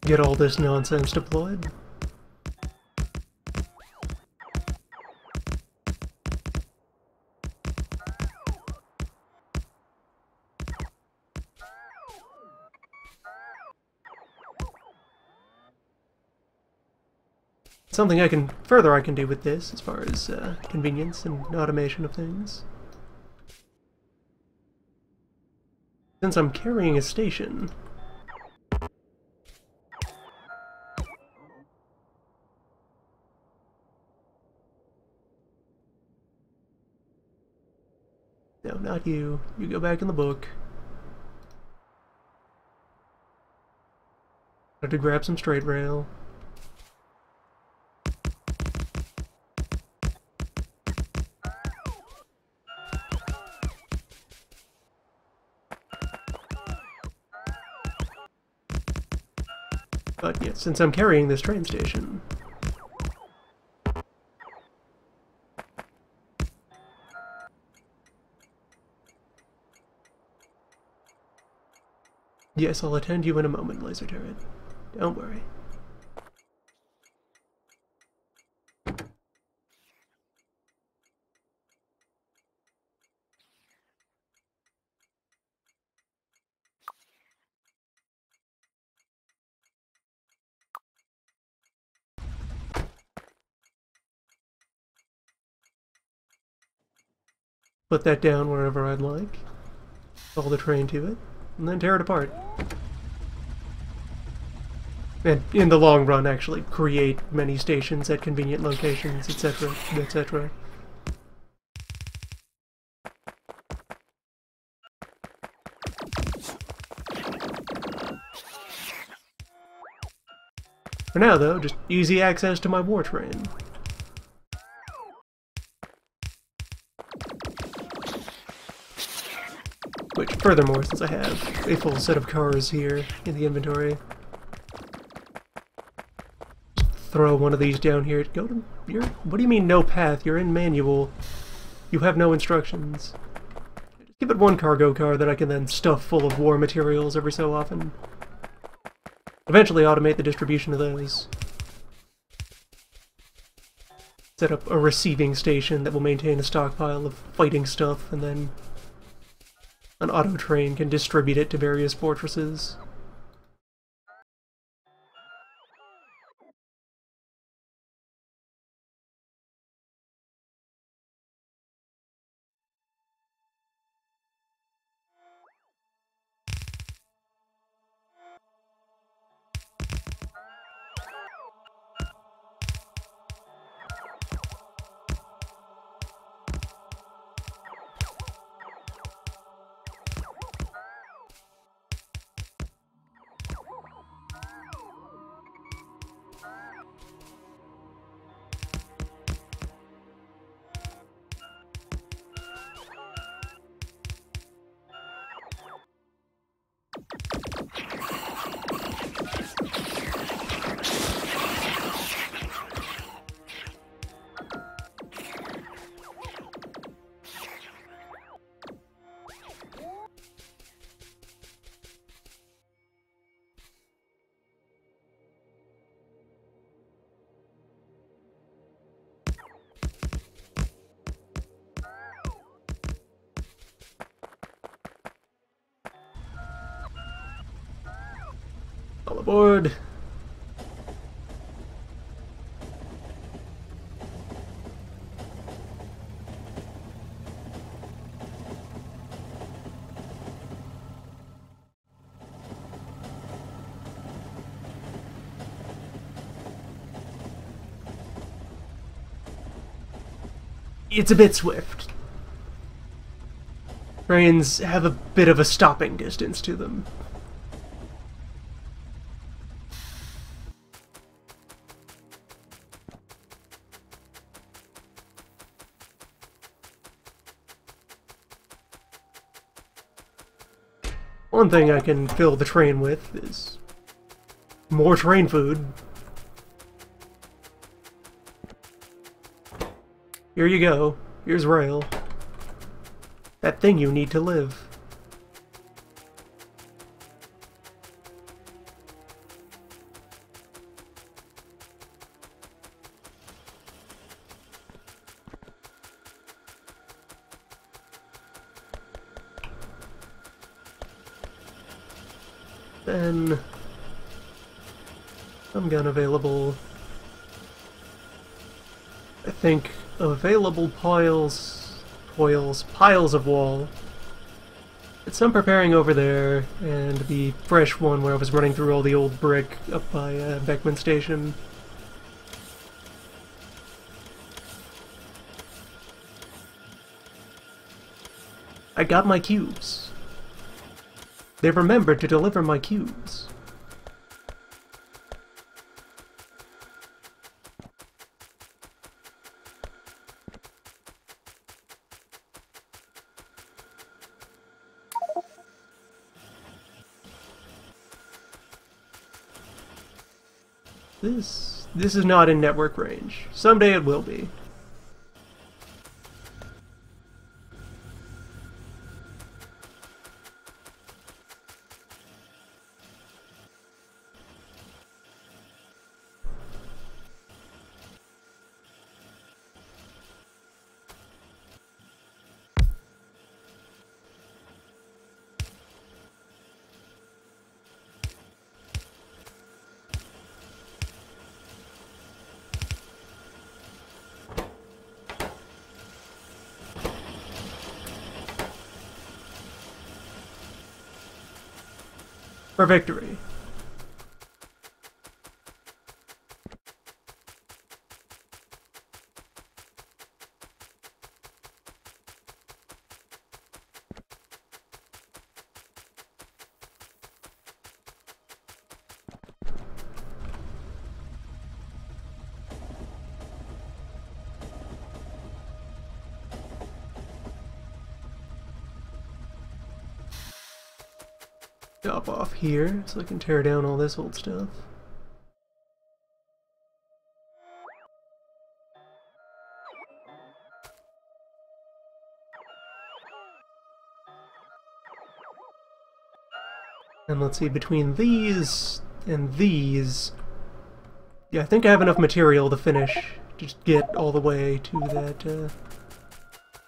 Get all this nonsense deployed. something I can do with this as far as convenience and automation of things. Since I'm carrying a station, no, not you. You go back in the book. I have to grab some straight rail. But yeah, since I'm carrying this train station, yes, I'll attend you in a moment, laser turret. Don't worry. Put that down wherever I'd like. Haul the train to it, and then tear it apart. And in the long run, actually create many stations at convenient locations, etc., etc. For now, though, just easy access to my war train. Which, furthermore, since I have a full set of cars here in the inventory, throw one of these down here. Go to what do you mean no path? You're in manual. You have no instructions. Just give it one cargo car that I can then stuff full of war materials every so often. Eventually automate the distribution of those. Set up a receiving station that will maintain a stockpile of fighting stuff, and then an auto train can distribute it to various fortresses. All aboard! It's a bit swift. Trains have a bit of a stopping distance to them. One thing I can fill the train with is more train food. Here you go. Here's rail. That thing you need to live. Then some gun available. think available piles of wall. It's some preparing over there, and the fresh one where I was running through all the old brick up by Beckman Station. I got my cubes. They remembered to deliver my cubes. This is not in network range. Someday it will be. For victory. Drop off here so I can tear down all this old stuff. And let's see, between these and these, yeah, I think I have enough material to finish, to just get all the way to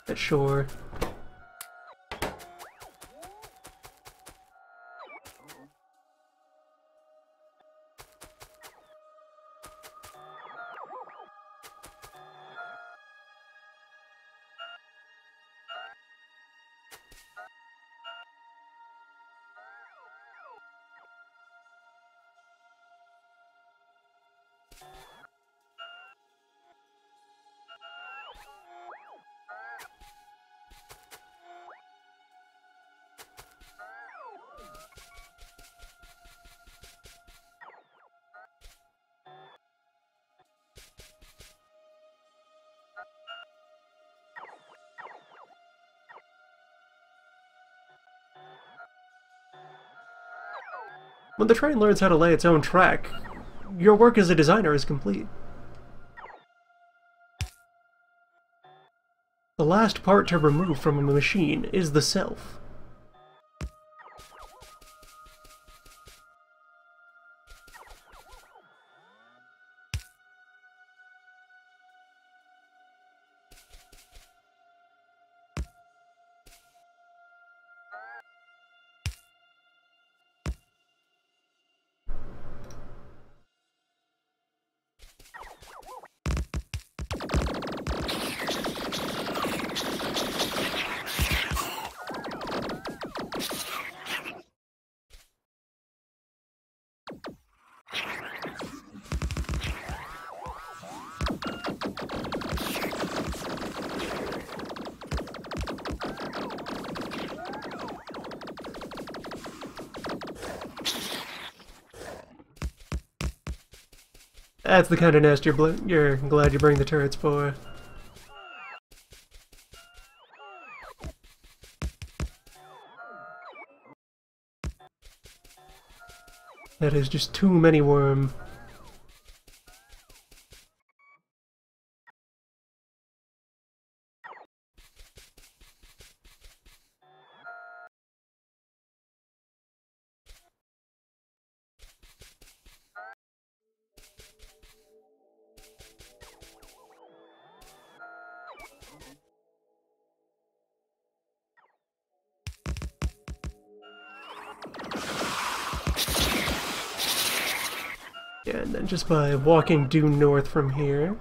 that shore. When the train learns how to lay its own track, your work as a designer is complete. The last part to remove from a machine is the self. That's the kind of nest you're glad you bring the turrets for. That is just too many worm. Yeah, and then just by walking due north from here,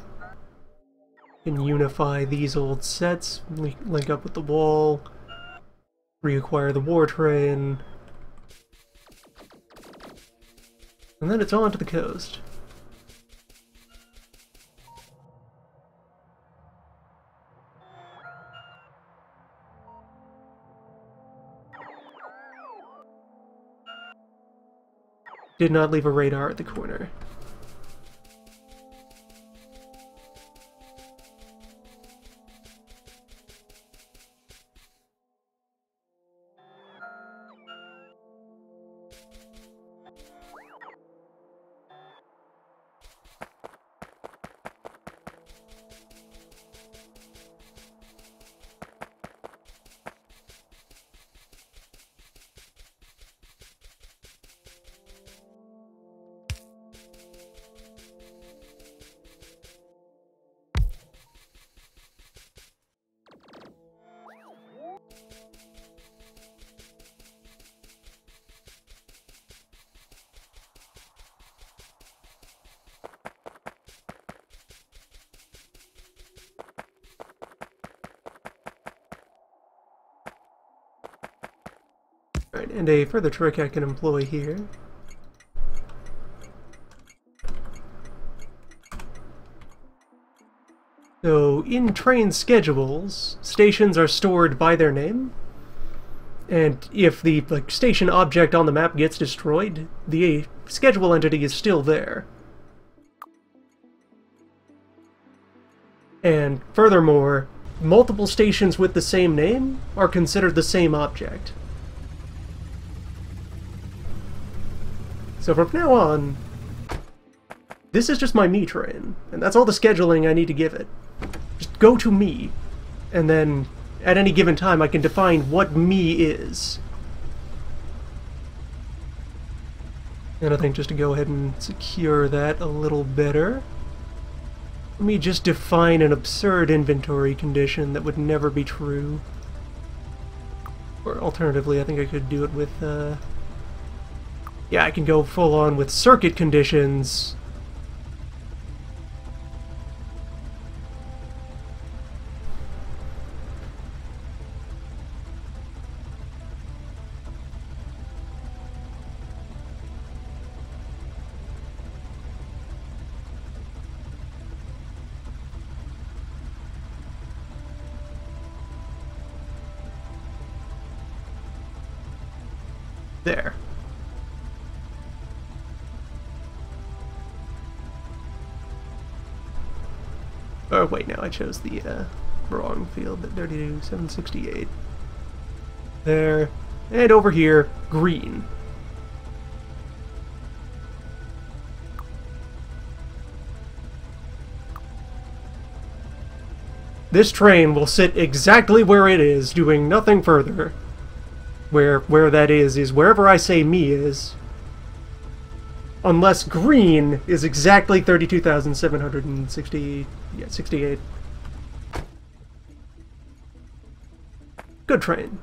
Can unify these old sets, link up with the wall, reacquire the war train, and then it's on to the coast. Did not leave a radar at the corner. Alright, and a further trick I can employ here. So, in train schedules, stations are stored by their name, and if the station object on the map gets destroyed, the schedule entity is still there. And furthermore, multiple stations with the same name are considered the same object. So from now on, this is just my me train, and that's all the scheduling I need to give it. Just go to me, and then at any given time I can define what me is. And I think just to go ahead and secure that a little better, let me just define an absurd inventory condition that would never be true. Or alternatively, I think I could do it with, yeah, I can go full on with circuit conditions. There. Oh wait, no, I chose the wrong field, but 32,768. There. And over here, green. This train will sit exactly where it is, doing nothing further. Where that is wherever I say me is. Unless green is exactly 32,760... yeah, 68. Good train.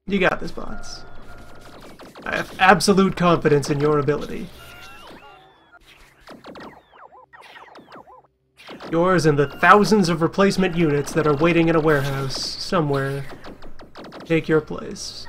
You got this, bots. I have absolute confidence in your ability. Yours and the thousands of replacement units that are waiting in a warehouse somewhere. Take your place.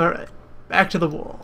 Alright, back to the wall.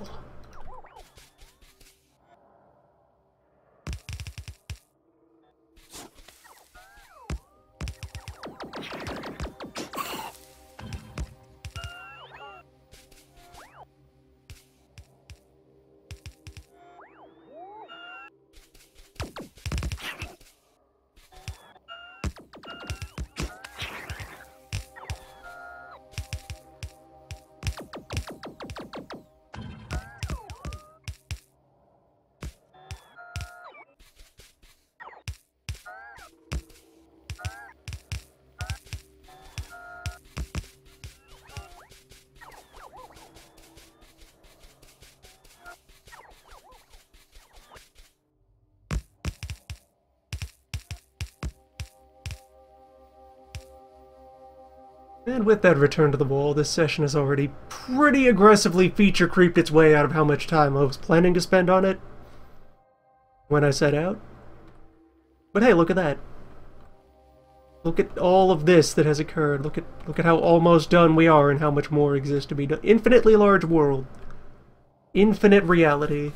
And with that return to the wall, this session has already pretty aggressively feature creeped its way out of how much time I was planning to spend on it when I set out. But hey, look at that. Look at all of this that has occurred. Look at how almost done we are and how much more exists to be done. Infinitely large world. Infinite reality.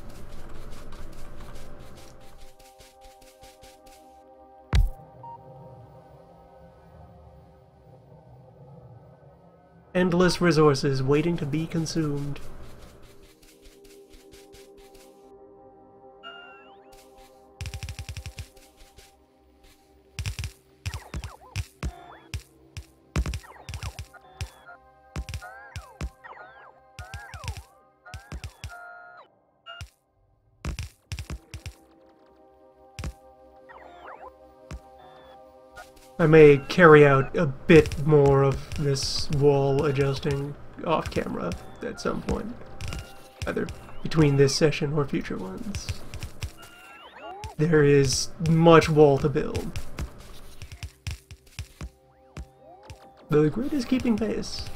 Endless resources waiting to be consumed. I may carry out a bit more of this wall adjusting off camera at some point, either between this session or future ones. There is much wall to build. The grid is keeping pace.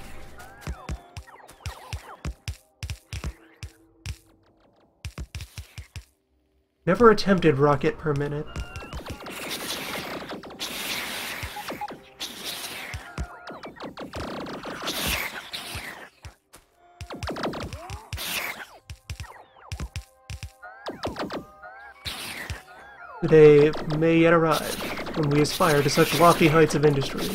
Never attempted rocket per minute. The day may yet arrive when we aspire to such lofty heights of industry.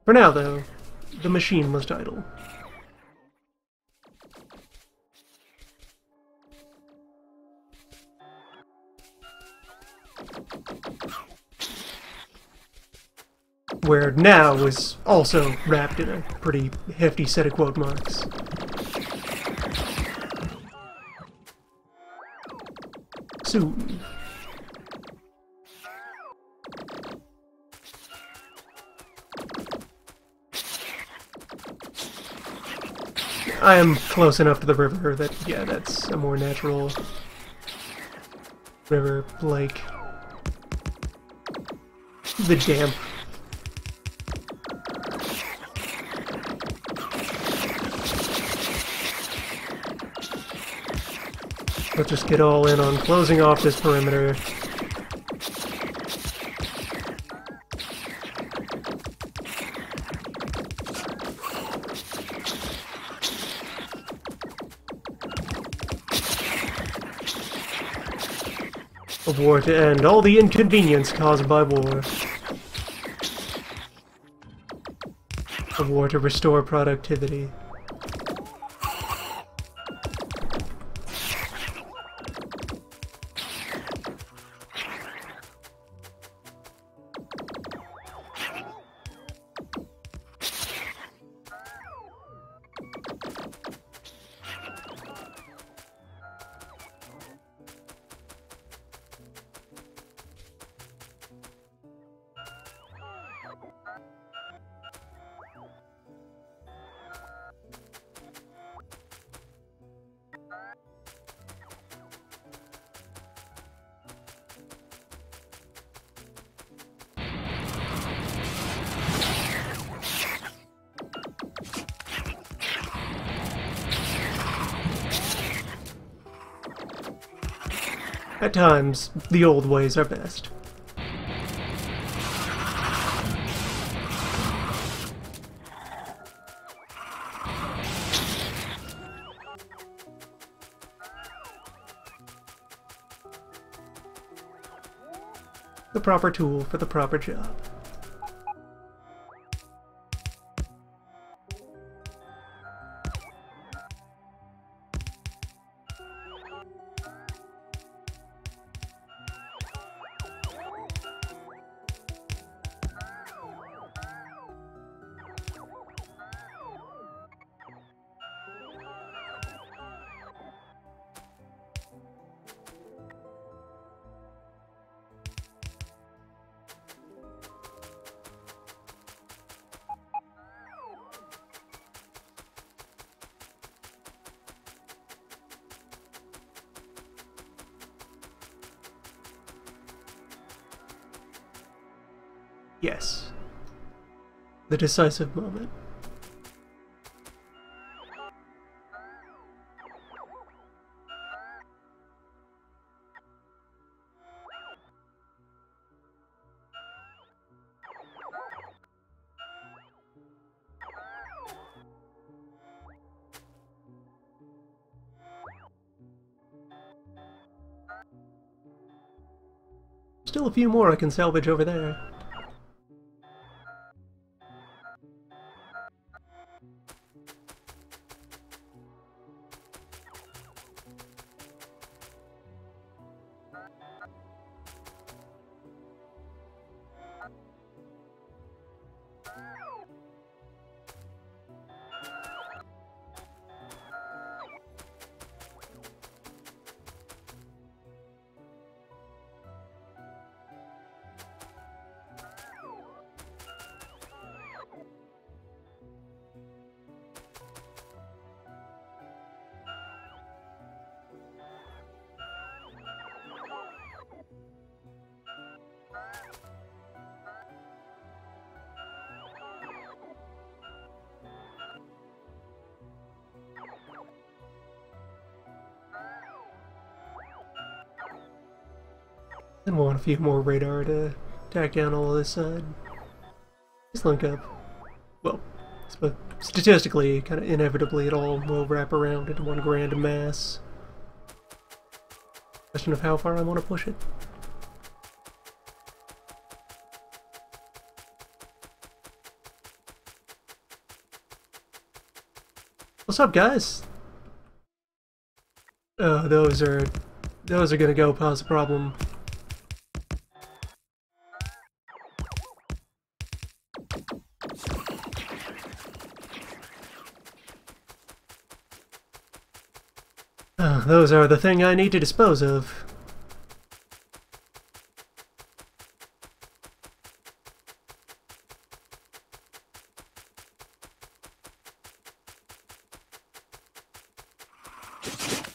For now, though, the machine must idle. Where now is also wrapped in a pretty hefty set of quote marks. Soon. I am close enough to the river that, yeah, that's a more natural river, like the damp. Let's just get all in on closing off this perimeter. Of war to end all the inconvenience caused by war. A war to restore productivity. At times, the old ways are best. The proper tool for the proper job. Yes. The decisive moment. Still a few more I can salvage over there. And want a few more radar to tack down all of this side. Just link up. Well, statistically, kind of inevitably, it all will wrap around into one grand mass. Question of how far I want to push it. What's up, guys? Oh, those are gonna go cause a problem. Those are the thing I need to dispose of.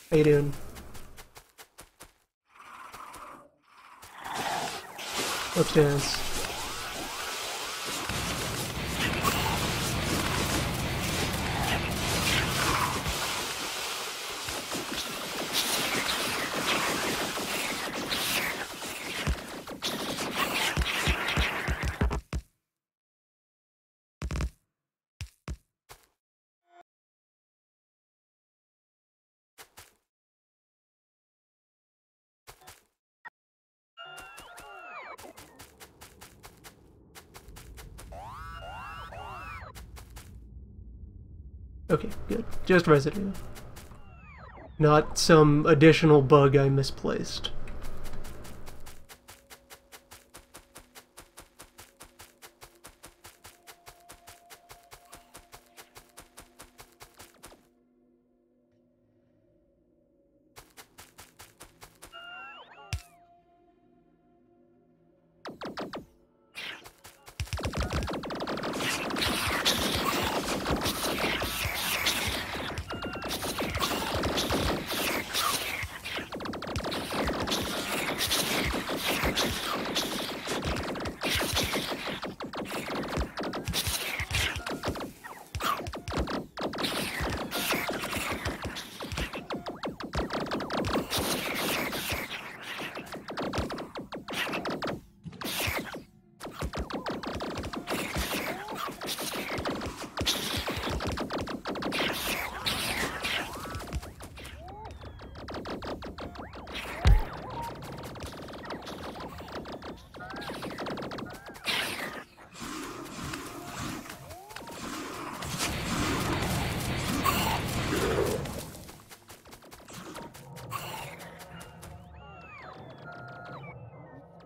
How you doing? Upstairs. Okay, good. Just residue. Not some additional bug I misplaced.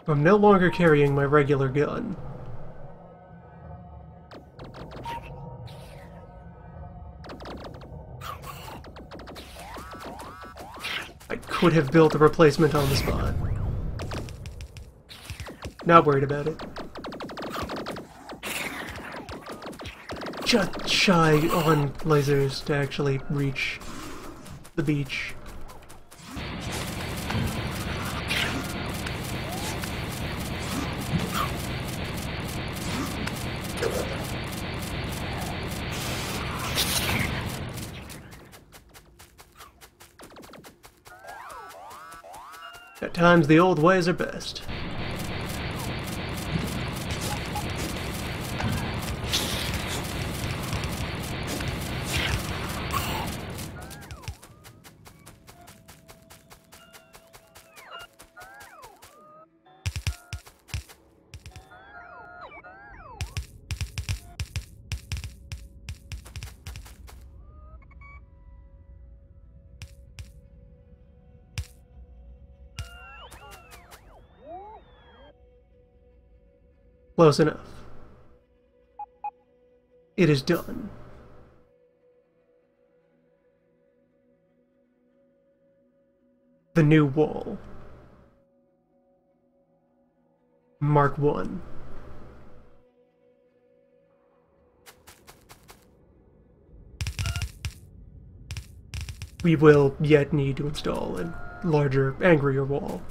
I'm no longer carrying my regular gun. I could have built a replacement on the spot. Not worried about it. Just shy on lasers to actually reach the beach. At times, the old ways are best. Close enough. It is done. The new wall. Mark 1. We will yet need to install a larger, angrier wall.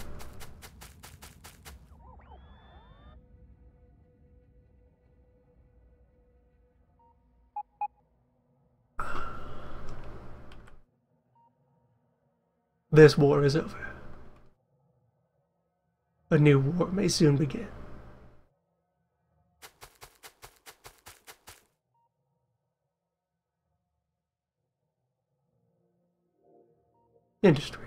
This war is over. A new war may soon begin. Industry.